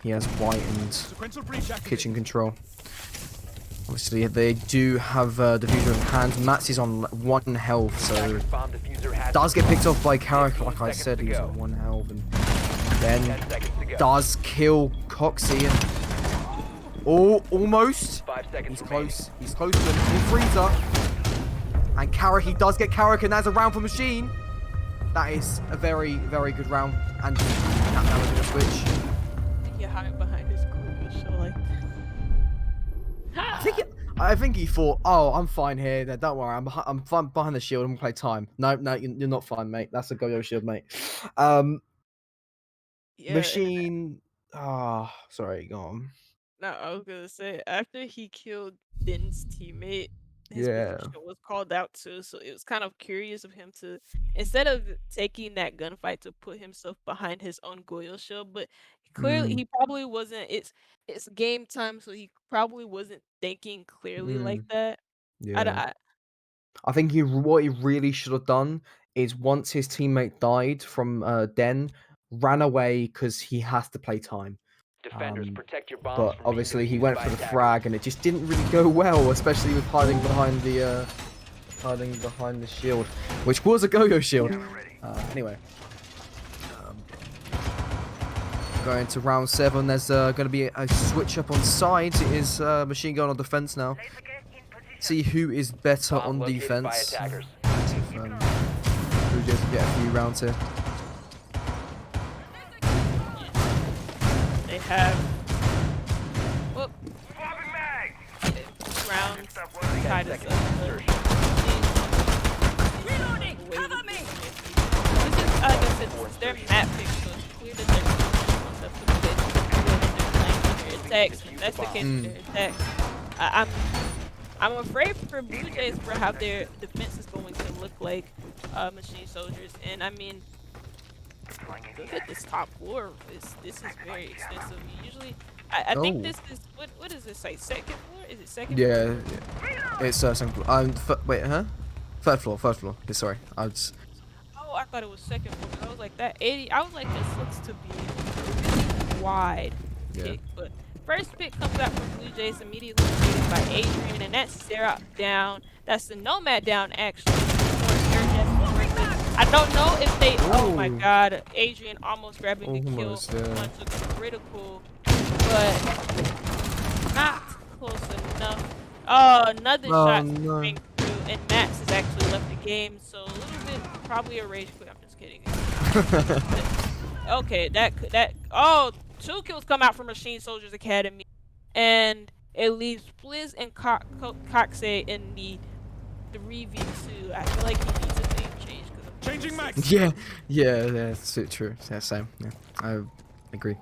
Speaker 3: he has white and kitchen control. Obviously, they do have diffuser in hand. Mats is on 1 health, so
Speaker 4: Bomb diffuser has
Speaker 3: does get picked off by Carrick. Like I said, he's on 1 health, and then
Speaker 4: 10 seconds to go.
Speaker 3: does kill Coxie. And oh, almost.
Speaker 4: 5 seconds
Speaker 3: He's
Speaker 4: remaining.
Speaker 3: close. He's close to him. He freezer. And Carrick, he does get Carrick, and that's a round for Machine. That is a very, very good round. And that was a good switch.
Speaker 2: You hide behind this group show like.
Speaker 3: I think he thought, oh, I'm fine here. Don't worry, I'm fine behind the shield. I'm gonna play time. No, you're not fine, mate. That's a Goyo shield, mate.
Speaker 2: Yeah.
Speaker 3: Machine. Ah, sorry, go on.
Speaker 2: No, I was gonna say after he killed Din's teammate, his
Speaker 3: Yeah.
Speaker 2: position was called out too. So it was kind of curious of him to, instead of taking that gunfight, to put himself behind his own Goyo shield. But clearly, he probably wasn't. It's game time, so he probably wasn't thinking clearly like that.
Speaker 3: Yeah. I think what he really should have done is once his teammate died from Den, ran away because he has to play time.
Speaker 4: Defenders, protect your bombs
Speaker 3: But
Speaker 4: from being
Speaker 3: obviously he
Speaker 4: defused
Speaker 3: went
Speaker 4: by
Speaker 3: for the
Speaker 4: attackers.
Speaker 3: frag and it just didn't really go well, especially with hiding behind the shield, which was a Goyo shield. Anyway, going to round 7. There's going to be a switch up on sides. It is Machine Gun on defense now. See who is better
Speaker 4: Bomb
Speaker 3: on
Speaker 4: located by
Speaker 3: defense.
Speaker 4: attackers.
Speaker 3: See if BLUEJAYS can get a few rounds here.
Speaker 2: They have. Whoop.
Speaker 5: Swapping mags.
Speaker 2: Round
Speaker 5: Stop working.
Speaker 2: tied us
Speaker 4: Seconds
Speaker 2: up.
Speaker 4: insertion.
Speaker 6: Reloading! Cover me!
Speaker 2: This is, like I said, this is their map pick, so it's clear that they're going to put their attacks. If that's the case with their attacks. I'm afraid for BLUEJAYS for how their defense is going to look like machine soldiers. And I mean, look at this top floor. This is very extensive. Usually, I think this is what is this like? Second floor? Is it second floor?
Speaker 3: Yeah, it's second floor. Wait, huh? Third floor. Yeah, sorry, I was.
Speaker 2: Oh, I thought it was second floor. 'Cause I was like that 80. I was like, this looks to be a really wide pick, but. First pick comes out from BLUEJAYS, immediately taken by Adrian, and that's Sarah down. That's the Nomad down, actually. I don't know if they. Oh my God, Adrian almost grabbing the kill onto the critical, but not close enough. Oh, another shot ring through, and Max has actually left the game, so a little bit probably a rage quit. I'm just kidding. Okay, that. Oh. 2 kills come out from Machine Soldiers Academy, and it leaves Blizz and Coxey in the 3v2. I feel like he needs a name change.
Speaker 5: Changing mags.
Speaker 3: Yeah, that's true. Yeah, same. Yeah, I agree.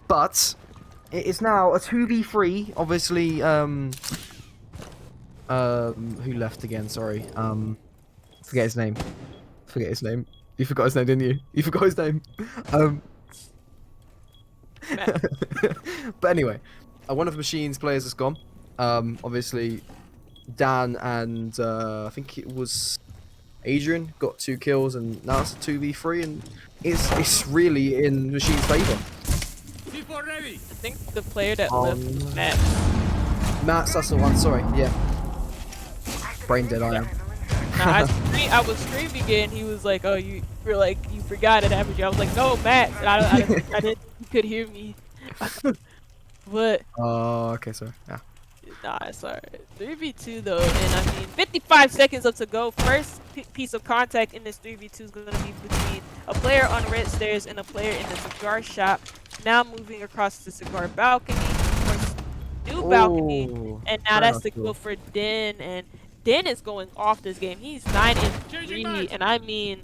Speaker 3: But it is now a 2v3. Obviously, who left again? Sorry. Forget his name. You forgot his name, didn't you? You forgot his name. But anyway, one of Machine's players has gone. Obviously, Dan and I think it was Adrian got 2 kills, and now it's a 2v3, and it's really in Machine's favor.
Speaker 2: I think the player that left Matt.
Speaker 3: Matt's that's the one. Sorry, yeah. Brain dead I am.
Speaker 2: I was streaming it, and he was like, "Oh, you forgot it happened." I was like, "No, Matt." And I didn't think you could hear me. But
Speaker 3: Oh, okay, sorry. Yeah.
Speaker 2: nah, it's alright. 3v2 though, and I mean, 55 seconds up to go. First piece of contact in this 3v2 is gonna be between a player on red stairs and a player in the cigar shop. Now moving across the cigar balcony, of course, new balcony,
Speaker 3: Oh,
Speaker 2: and now
Speaker 3: very
Speaker 2: that's
Speaker 3: nice
Speaker 2: the
Speaker 3: kill.
Speaker 2: kill for Den, and Den is going off this game. He's 9-3, and I mean,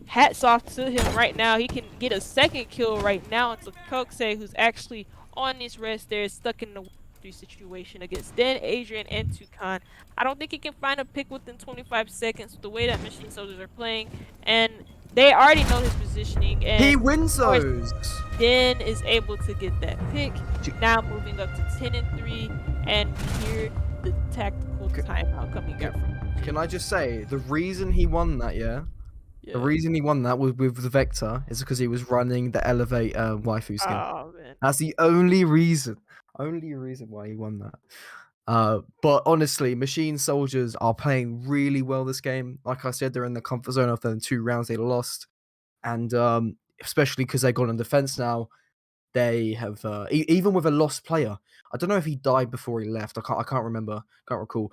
Speaker 2: hats off to him right now. He can get a second kill right now into Kokse, who's actually on these red stairs, stuck in the 3 situation against Den, Adrian, and Tucan. I don't think he can find a pick within 25 seconds with the way that Machine Soldiers are playing, and they already know his positioning. And
Speaker 3: He wins
Speaker 2: of course,
Speaker 3: those.
Speaker 2: Den is able to get that pick. Now moving up to 10-3, and we hear the tactical timeout coming out from.
Speaker 3: Can I just say the reason he won that? Yeah.
Speaker 2: Yeah.
Speaker 3: The reason he won that with the Vector is because he was running the Elevate waifu skin.
Speaker 2: Oh man.
Speaker 3: That's the only reason. Only reason why he won that. But honestly, Machine Soldiers are playing really well this game. Like I said, they're in the comfort zone after the 2 rounds they lost, and especially because they got on defense now. They have even with a lost player. I don't know if he died before he left. I can't remember. Can't recall.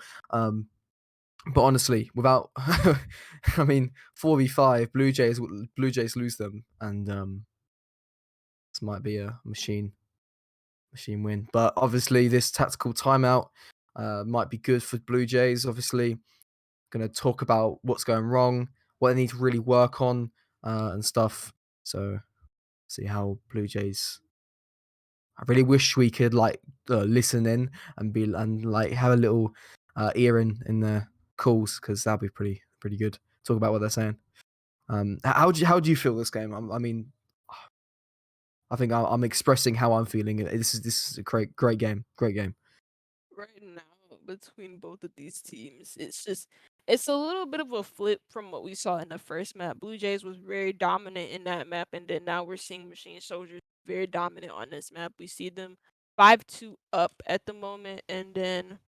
Speaker 3: But honestly, without, I mean, 4v5, Blue Jays lose them, and this might be a machine win. But obviously, this tactical timeout might be good for Blue Jays. Obviously, going to talk about what's going wrong, what they need to really work on, and stuff. So, see how Blue Jays. I really wish we could listen in and like have a little ear in their calls, because that'd be pretty good. Talk about what they're saying. How do you feel this game? I mean, I think I'm expressing how I'm feeling. This is a great game. Great game.
Speaker 2: Right now, between both of these teams, it's a little bit of a flip from what we saw in the first map. Blue Jays was very dominant in that map, and then now we're seeing Machine Soldiers very dominant on this map. We see them 5-2 up at the moment, and then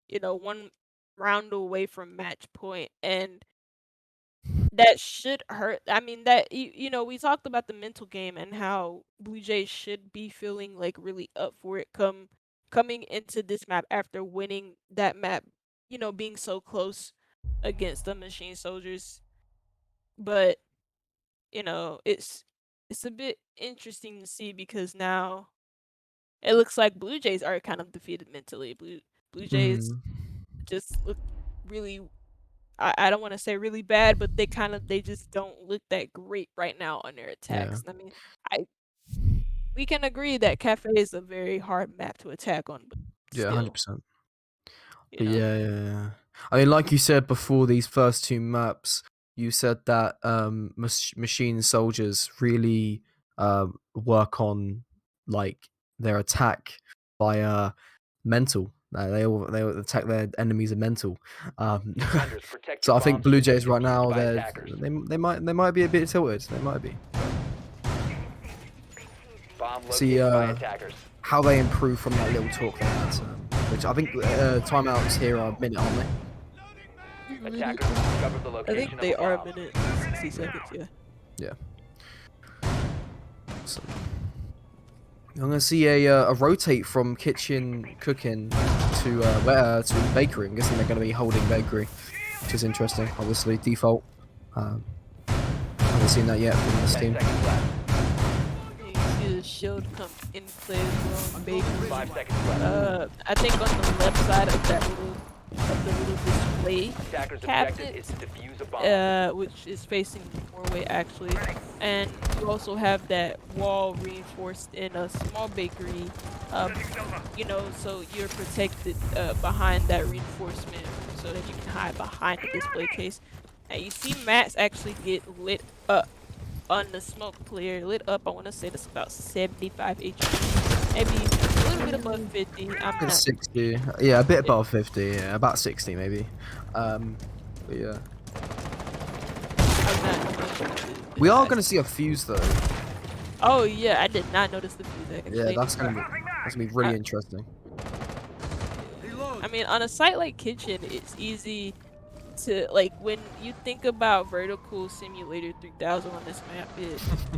Speaker 2: 1 round away from match point, and that should hurt. I mean, that we talked about the mental game and how Blue Jays should be feeling like really up for it coming into this map after winning that map, being so close against the Machine Soldiers. But, it's a bit interesting to see, because now it looks like Blue Jays are kind of defeated mentally. Blue Jays just look really, I don't want to say really bad, but they just don't look that great right now on their attacks. I mean, we can agree that Cafe is a very hard map to attack on, but
Speaker 3: Yeah,
Speaker 2: still,
Speaker 3: 100%.
Speaker 2: you
Speaker 3: But
Speaker 2: know.
Speaker 3: yeah. I mean, like you said before, these first 2 maps, you said that Machine Soldiers really work on like their attack by mental. They attack their enemies are mental.
Speaker 4: Defenders, protect
Speaker 3: So
Speaker 4: your
Speaker 3: I think
Speaker 4: bombs
Speaker 3: Blue
Speaker 4: from being
Speaker 3: Jays right
Speaker 4: defused
Speaker 3: now
Speaker 4: by attackers.
Speaker 3: they might be a bit tilted. They might be.
Speaker 4: Bomb
Speaker 3: See
Speaker 4: located by attackers.
Speaker 3: how they improve from that little talk they had. Which I think timeouts here are a minute, aren't they?
Speaker 4: Attackers have discovered the
Speaker 2: I
Speaker 4: location
Speaker 2: think they
Speaker 4: of a
Speaker 2: are a
Speaker 4: bomb.
Speaker 2: minute and 60 seconds, yeah.
Speaker 3: Yeah. So, I'm gonna see a rotate from kitchen cooking to bakery. I'm guessing they're gonna be holding bakery, which is interesting. Obviously, default. Haven't seen that yet from this
Speaker 4: 10
Speaker 3: team.
Speaker 4: seconds left.
Speaker 2: You can see the shield come in play as well on Bakery.
Speaker 4: 5 seconds left.
Speaker 2: I think on the left side of the little display
Speaker 4: Attackers' objective
Speaker 2: cabinet,
Speaker 4: is to defuse a bomb.
Speaker 2: which is facing Norway actually, and you also have that wall reinforced in a small bakery, so you're protected behind that reinforcement so that you can hide behind the display case. And you see Matt's actually get lit up on the smoke player. Lit up, I want to say that's about 75 HP, maybe a little bit above 50. I'm not
Speaker 3: 60. Yeah, a bit above 50. Yeah, about 60 maybe. But yeah.
Speaker 2: I'm not
Speaker 3: We are gonna see a fuse though.
Speaker 2: Oh yeah, I did not notice the fuse actually.
Speaker 3: Yeah, that's gonna be really interesting.
Speaker 2: I mean, on a site like Kitchen, it's easy to like when you think about Vertical Simulator 3000 on this map,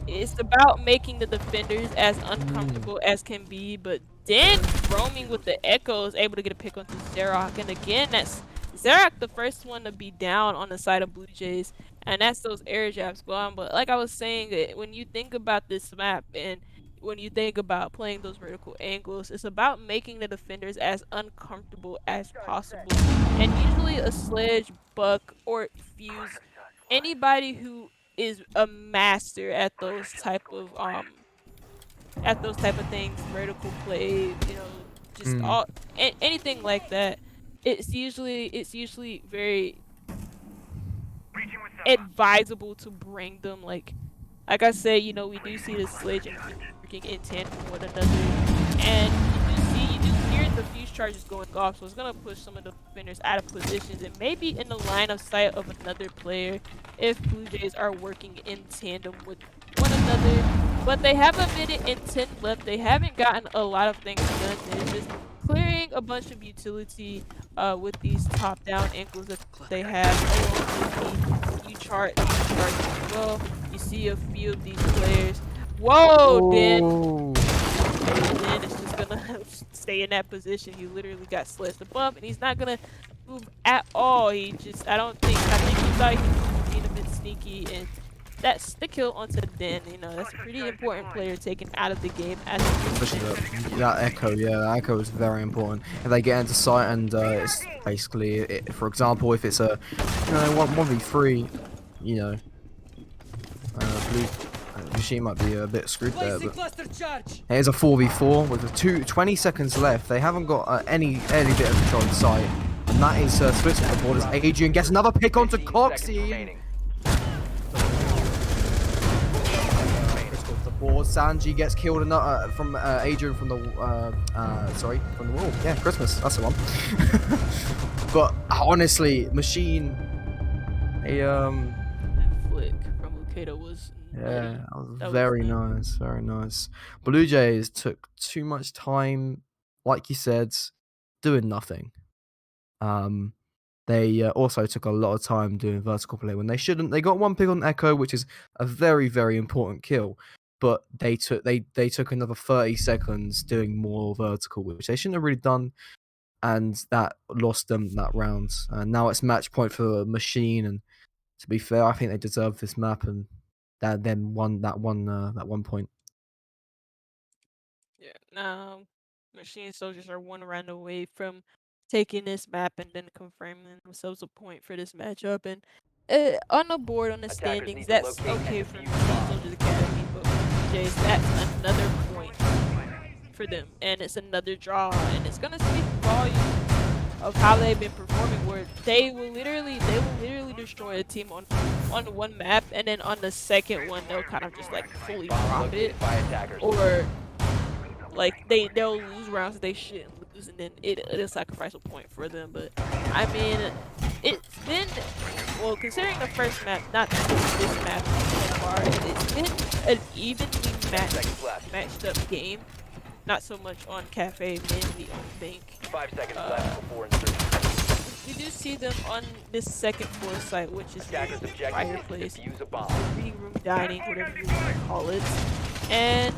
Speaker 2: it's about making the defenders as uncomfortable as can be, but then roaming with the Echo is able to get a pick onto Xerac, and again, that's Xerac the first one to be down on the side of Blue Jays, and that's those air jabs gone. But like I was saying, when you think about this map and when you think about playing those vertical angles, it's about making the defenders as uncomfortable as possible. And usually a Sledge, Buck, or Fuse, anybody who is a master at those type of things, vertical play, just
Speaker 3: Mm.
Speaker 2: all anything like that. It's usually very
Speaker 5: Reaching with Selma.
Speaker 2: advisable to bring them like I said, we do see the Sledge and Fuse working in tandem with one another, and you do hear the fuse charges going off, so it's gonna push some of the defenders out of positions and maybe in the line of sight of another player if Blue Jays are working in tandem with one another. But they have a minute and 10 left. They haven't gotten a lot of things done. They're just clearing a bunch of utility with these top-down angles that they have along with the U-chart as well. You see a few of these players. Whoa, then it's just gonna stay in that position. He literally got slashed above, and he's not gonna move at all. I think he thought he was being a bit sneaky, and that's the kill onto Den. That's a pretty important player taken out of the game as
Speaker 3: Especially that Echo, yeah, that Echo is very important. If they get into sight and it's basically, for example, if it's a 1v3, Blue Machine might be a bit screwed there, but here's a 4v4 with 20 seconds left. They haven't got any bit of control in sight, and that is split on the board as Adrian gets another pick onto
Speaker 4: 15 seconds
Speaker 3: Coxie.
Speaker 4: remaining.
Speaker 3: The board. Sanji gets killed from Adrian from the wall. Yeah, Christmas. That's the one. But honestly, Machine,
Speaker 2: that flick from Luketa was
Speaker 3: yeah, that was
Speaker 2: That was
Speaker 3: very
Speaker 2: nuts.
Speaker 3: nice, very nice. Blue Jays took too much time, like you said, doing nothing. They also took a lot of time doing vertical play when they shouldn't. They got one pick on Echo, which is a very, very important kill, but they took another 30 seconds doing more vertical, which they shouldn't have really done, and that lost them that round. And now it's match point for Machine, and to be fair, I think they deserve this map, and that then won that one point.
Speaker 2: Yeah. Now, Machine Soldiers are one round away from taking this map and then confirming themselves a point for this matchup. And on the board, on the
Speaker 4: Attackers
Speaker 2: standings,
Speaker 4: need to
Speaker 2: that's
Speaker 4: locate and
Speaker 2: okay for
Speaker 4: defuse
Speaker 2: Machine
Speaker 4: bombs.
Speaker 2: Soldiers Academy, but for DJs, that's another point for them, and it's another draw, and it's gonna speak volumes of how they've been performing. Where they will literally destroy a team on one map, and then on the second one they'll kind of just like fully
Speaker 4: Bomb
Speaker 2: drop it,
Speaker 4: located by attackers.
Speaker 2: or like they'll lose rounds that they shouldn't lose, and then it'll sacrifice a point for them. But I mean, it's been, well, considering the first map, not this map so far, it's been an evenly matched up game. Not so much on Cafe, mainly on Bank.
Speaker 4: 5 seconds
Speaker 2: Uh,
Speaker 4: left before insertion.
Speaker 2: We do see them on this second floor site, which is
Speaker 4: Attackers'
Speaker 2: the
Speaker 4: objective
Speaker 2: fireplace,
Speaker 4: is to defuse a bomb.
Speaker 2: reading room, dining, whatever you want to call it. And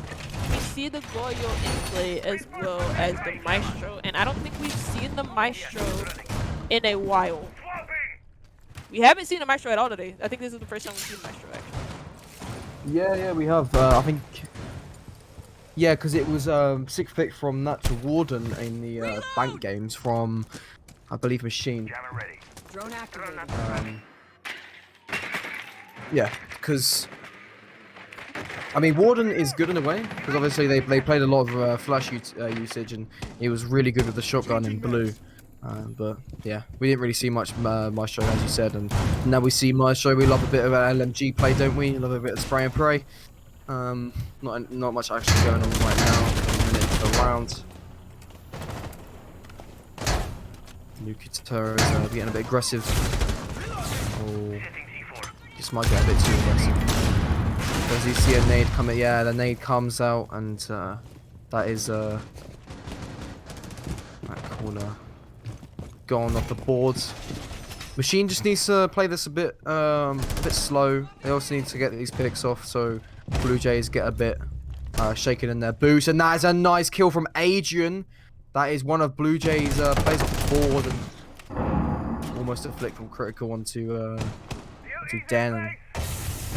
Speaker 2: we see the Goyo in play as well as the Maestro, and I don't think we've seen the Maestro in a while. We haven't seen the Maestro at all today. I think this is the first time we've seen Maestro, actually.
Speaker 3: Yeah, we have. I think. Yeah, because it was 6th pick from that to Warden in the bank games from, I believe, Machine.
Speaker 5: Jammer ready.
Speaker 6: Drone activated.
Speaker 3: Yeah, because I mean, Warden is good in a way because obviously they played a lot of flash usage, and he was really good with the shotgun in blue. But yeah, we didn't really see much Maestro, as you said, and now we see Maestro. We love a bit of LMG play, don't we? Love a bit of spray and pray. Not much action going on right now. Minute per round. Luketa is getting a bit aggressive. Oh, this might get a bit too aggressive. Does he see a nade coming? Yeah, the nade comes out, and that is that corner gone off the board. Machine just needs to play this a bit slow. They also need to get these picks off, so Blue Jays get a bit shaken in their boots. And that is a nice kill from Adrian. That is one of Blue Jays plays off the board and almost a flick from critical onto Den. And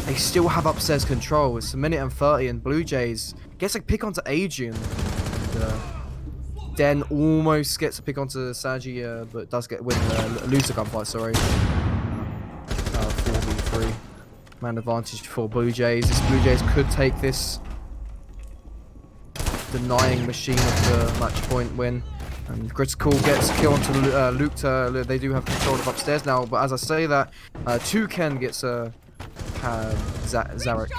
Speaker 3: they still have upstairs control. It's a minute and 30, and Blue Jays gets a pick onto Adrian. And, Den almost gets a pick onto Sanji, but does get lose the gunfight. Sorry. 4v3 man advantage for Blue Jays. This Blue Jays could take this, denying Machine of the match point win. And Critical gets a kill onto Luke. They do have control of upstairs now, but as I say that, Toucan gets a Zarek.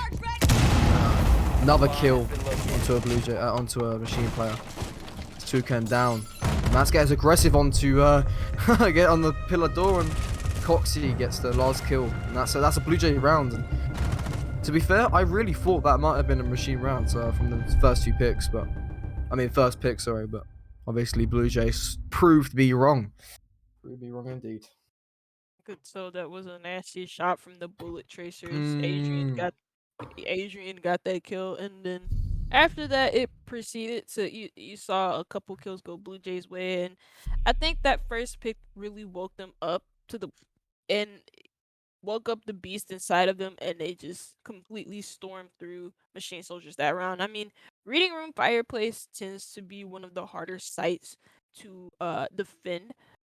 Speaker 3: Another kill onto a Blue Jay, onto a Machine player. Toucan down. Mats gets aggressive onto get on the pillar door, and Coxie gets the last kill. And that's a Blue Jay round. And to be fair, I really thought that might have been a Machine round from the first two picks, but first pick, sorry, but obviously Blue Jays proved to be wrong. Proved to be wrong indeed.
Speaker 2: Good. So that was a nasty shot from the bullet tracers. Adrian got that kill, and then after that it proceeded to you saw a couple kills go Blue Jays way, and I think that first pick really woke them up and woke up the beast inside of them, and they just completely stormed through Machine Soldiers that round. I mean, Reading Room Fireplace tends to be one of the harder sites to defend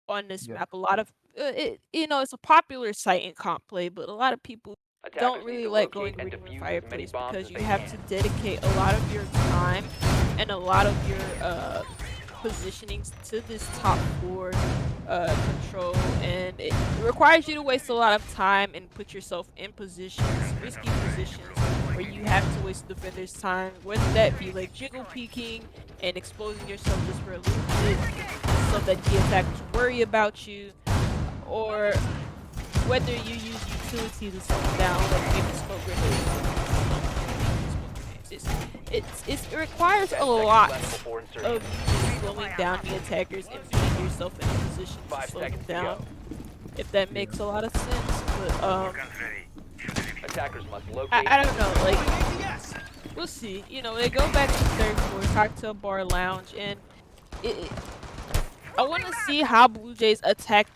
Speaker 2: on this map. A lot of it's a popular site in comp play, but a lot of people don't really like going to Reading Room Fireplace because you have to dedicate a lot of your time and a lot of your positionings to this top 4 control, and it requires you to waste a lot of time and put yourself in risky positions where you have to waste the defender's time, whether that be like jiggle peeking and exposing yourself just for a little bit so that the attackers worry about you, or whether you use utility to slow them down, like maybe smoke grenades. It requires a lot of slowing down the attackers and putting yourself in a position to slow them down, if that makes a lot of sense. But
Speaker 4: Attackers must locate.
Speaker 2: I don't know, like, we'll see. They go back to third floor, cocktail bar lounge, and I want to see how Blue Jays attack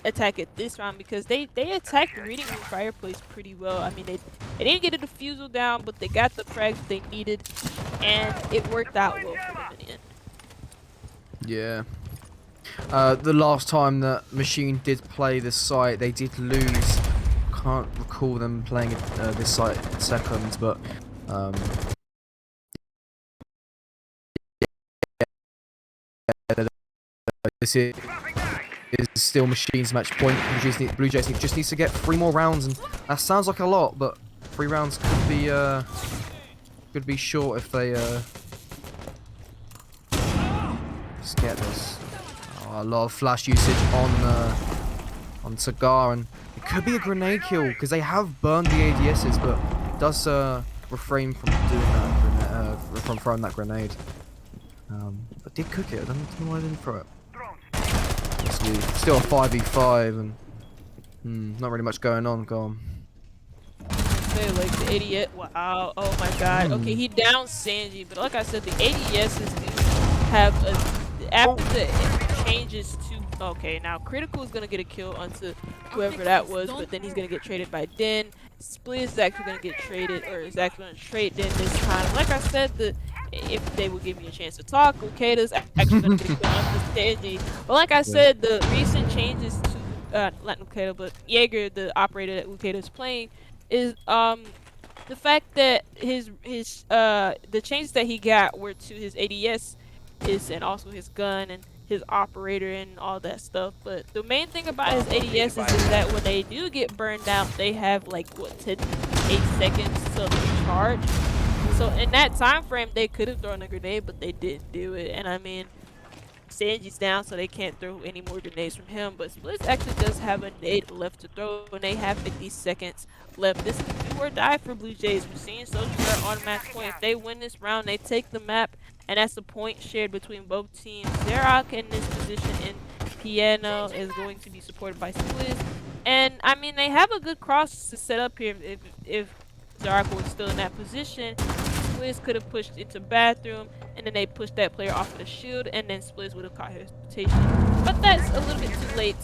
Speaker 2: it this round, because they attacked the Reading Room Fireplace pretty well. I mean, they didn't get a defusal down, but they got the frags they needed, and it worked out well for them in the end.
Speaker 3: Yeah. The last time that Machine did play this site, they did lose. Can't recall them playing this site second, but this is still Machine's match point. Blue Jays just needs to get 3 more rounds, and that sounds like a lot, but 3 rounds could be short if they just get this. A lot of flash usage on Cigar, and it could be a grenade kill because they have burned the ADSs, but it does refrain from doing that, from throwing that grenade. But did cook it. I don't know why I didn't throw it. Still a 5v5, and not really much going on. Go on.
Speaker 2: Say, like, the ADS. Wow. Oh my god. Okay, he downed Sanji, but like I said, the ADSs do have after the changes to. Okay, now Critical is gonna get a kill onto whoever that was, but then he's gonna get traded by Den. Split is actually gonna get traded, or is actually gonna trade Den this time. Like I said, if they would give me a chance to talk, Lucado's actually gonna get a kill onto Sanji. But like I said, the recent changes to not Lucado, but Jaeger, the operator that Lucado's playing, is the fact that the changes that he got were to his ADS and also his gun and his operator and all that stuff. But the main thing about his ADS is that when they do get burned out, they have like 8 seconds to recharge. So in that time frame, they could have thrown a grenade, but they didn't do it. And I mean, Sanji's down, so they can't throw any more grenades from him. But Splits actually does have a nade left to throw, and they have 50 seconds left. This is do or die for Blue Jays. We're seeing Soldier on match point. If they win this round, they take the map, and that's the point shared between both teams. Zarok in this position, and Piano is going to be supported by Spliz. And I mean, they have a good cross to set up here. If Zarko was still in that position, Spliz could have pushed into bathroom, and then they pushed that player off of the shield, and then Spliz would have caught his rotation. But that's a little bit too late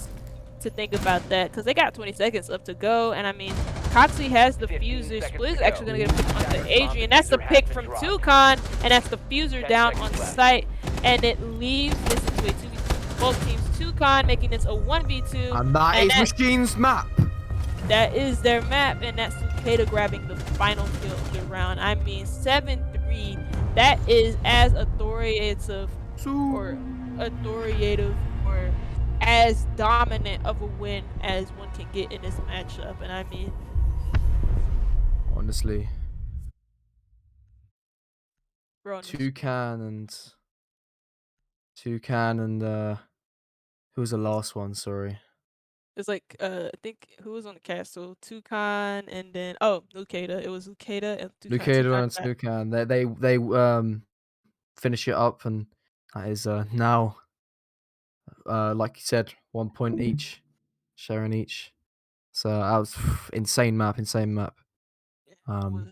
Speaker 2: to think about that, because they got 20 seconds left to go. And I mean, Coxie has the
Speaker 4: 15
Speaker 2: fuser.
Speaker 4: seconds
Speaker 2: Spliz
Speaker 4: to
Speaker 2: is
Speaker 4: go.
Speaker 2: actually going to get a pick onto
Speaker 4: Attackers
Speaker 2: Adrian.
Speaker 4: bomb
Speaker 2: That's the
Speaker 4: diffuser has
Speaker 2: pick
Speaker 4: been
Speaker 2: from
Speaker 4: dropped.
Speaker 2: Toucan, and that's the fuser
Speaker 4: 10
Speaker 2: down
Speaker 4: seconds
Speaker 2: on
Speaker 4: left.
Speaker 2: site, and it leaves this into a 2v2. Both teams Toucan, making this a 1v2.
Speaker 3: And that is Machine's map.
Speaker 2: That is their map, and that's Sukeda grabbing the final kill of the round. I mean, 7-3. That is as authoritative or as dominant of a win as one can get in this matchup. And I mean,
Speaker 3: Honestly,
Speaker 2: bro,
Speaker 3: Toucan and who was the last one? Sorry,
Speaker 2: it's like I think who was on the castle? Toucan, and then Lukeda. It was Lukeda and Toucan.
Speaker 3: Lucado and
Speaker 2: Toucan.
Speaker 3: Toucan. They finish it up, and that is now like you said, 1 point each, sharing each. So that was insane map.
Speaker 2: Was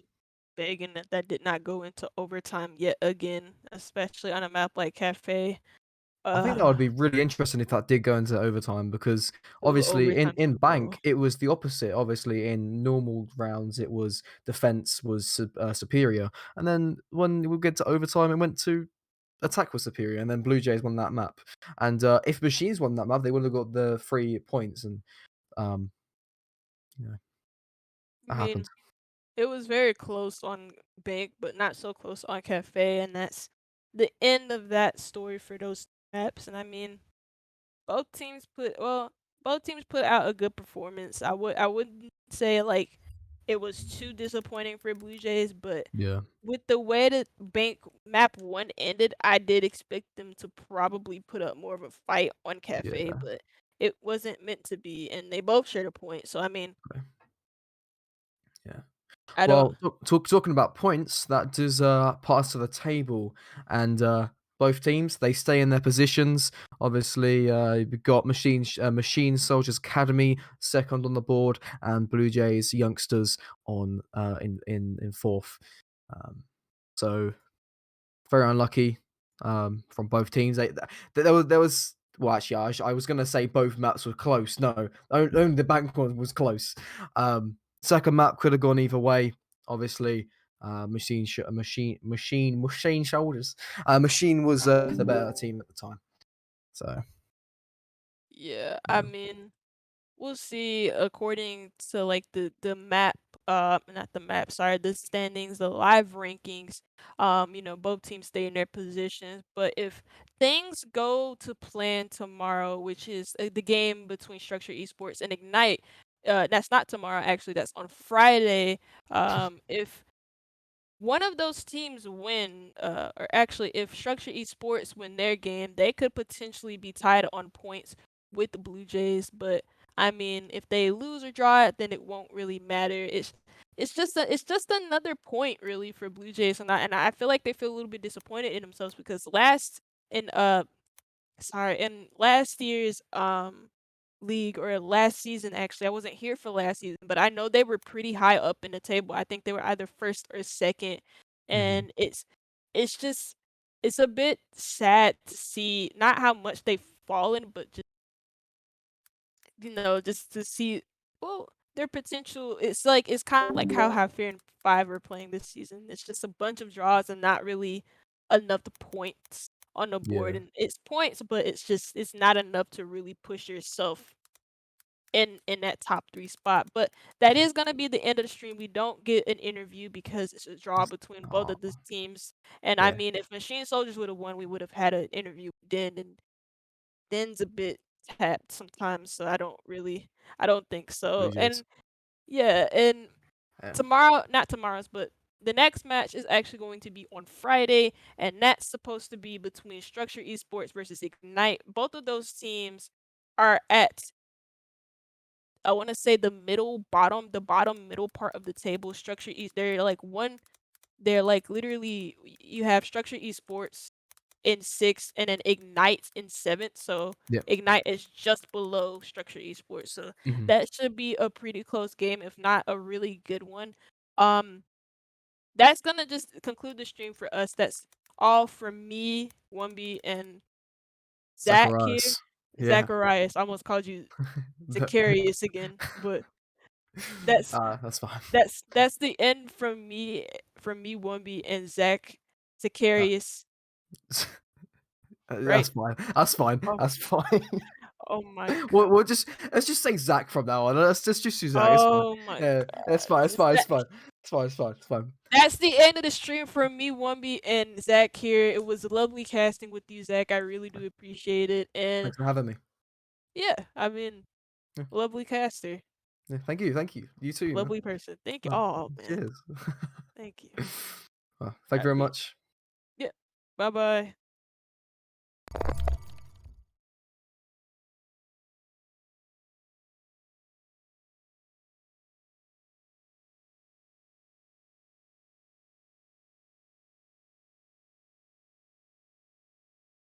Speaker 2: begging that did not go into overtime yet again, especially on a map like Cafe.
Speaker 3: I think that would be really interesting if that did go into overtime, because obviously
Speaker 2: Overtime
Speaker 3: in
Speaker 2: Super Bowl.
Speaker 3: Bank it was the opposite. Obviously in normal rounds it was defense was superior, and then when we get to overtime it went to attack was superior, and then Blue Jays won that map. And if Machines won that map, they would have got the 3 points, and um, you know,
Speaker 2: I
Speaker 3: that
Speaker 2: mean,
Speaker 3: happened.
Speaker 2: it was very close on Bank, but not so close on Cafe, and that's the end of that story for those maps. And I mean, both teams put out a good performance. I wouldn't say like it was too disappointing for Blue Jays, but
Speaker 3: Yeah,
Speaker 2: with the way that Bank map 1 ended, I did expect them to probably put up more of a fight on Cafe,
Speaker 3: yeah.
Speaker 2: but it wasn't meant to be, and they both shared a point. So I mean,
Speaker 3: Okay. Yeah.
Speaker 2: I don't.
Speaker 3: Well, talking about points, that does pass to the table, and both teams they stay in their positions. Obviously, we've got Machine Soldiers Academy second on the board, and Blue Jays youngsters on in fourth. So very unlucky from both teams. There was well, actually, I was gonna say both maps were close. No, only the bank one was close. Second map could have gone either way. Obviously, machine shoulders. Machine was the better team at the time. So
Speaker 2: Yeah, I
Speaker 3: yeah.
Speaker 2: mean, we'll see according to like the map, not the map, sorry, the standings, the live rankings. Both teams stay in their positions, but if things go to plan tomorrow, which is the game between Structure Esports and Ignite, that's not tomorrow actually, that's on Friday. If one of those teams win, or actually, if Structure Esports win their game, they could potentially be tied on points with the Blue Jays. But I mean, if they lose or draw it, then it won't really matter. It's just another point really for Blue Jays, and I feel like they feel a little bit disappointed in themselves because in last year's league, or last season actually. I wasn't here for last season, but I know they were pretty high up in the table. I think they were either first or second,
Speaker 3: Mhm.
Speaker 2: and it's a bit sad to see not how much they've fallen, but just just to see well their potential. It's kind of like how Fair and Five are playing this season. It's just a bunch of draws and not really enough points on the board,
Speaker 3: Yeah.
Speaker 2: and it's points, but it's not enough to really push yourself in that top 3 spot. But that is gonna be the end of the stream. We don't get an interview because it's a draw between both
Speaker 3: Oh,
Speaker 2: of the teams. And I
Speaker 3: yeah.
Speaker 2: mean, if Machine Soldiers would have won, we would have had an interview with Den, and Den's a bit tapped sometimes, so I don't think
Speaker 3: Blue
Speaker 2: so.
Speaker 3: Jays.
Speaker 2: And yeah, and
Speaker 3: Yeah.
Speaker 2: not tomorrow's, but the next match is actually going to be on Friday, and that's supposed to be between Structure Esports versus Ignite. Both of those teams are at, I want to say, the bottom middle part of the table. They're like literally, you have Structure Esports in 6th, and then Ignite in 7th. So
Speaker 3: Yep.
Speaker 2: Ignite is just below Structure Esports. So
Speaker 3: Mhm.
Speaker 2: that should be a pretty close game, if not a really good one. That's gonna just conclude the stream for us. That's all from me, 1B, and Zach here.
Speaker 3: Zacharias. Yeah.
Speaker 2: Zacharias. I almost called you Zacharias again, but that's
Speaker 3: That's fine.
Speaker 2: that's the end from me, 1B, and Zach Zacharias. Right?
Speaker 3: That's fine. That's fine.
Speaker 2: Oh,
Speaker 3: That's fine.
Speaker 2: oh my god.
Speaker 3: We'll let's just say Zach from now on. Let's just use Zach. It's fine.
Speaker 2: Oh my
Speaker 3: Yeah, it's fine. It's
Speaker 2: god.
Speaker 3: fine. It's fine. It's fine. It's fine. It's fine.
Speaker 2: That's the end of the stream from me, 1B, and Zach here. It was lovely casting with you, Zach. I really do appreciate it. And
Speaker 3: Thanks for having me.
Speaker 2: yeah, I mean,
Speaker 3: Yeah.
Speaker 2: lovely caster.
Speaker 3: Yeah, thank you. Thank you. You too. Man.
Speaker 2: Lovely person. Thank you.
Speaker 3: Oh,
Speaker 2: Oh man.
Speaker 3: cheers.
Speaker 2: Thank you.
Speaker 3: Thank you very much.
Speaker 2: Yeah. Bye bye.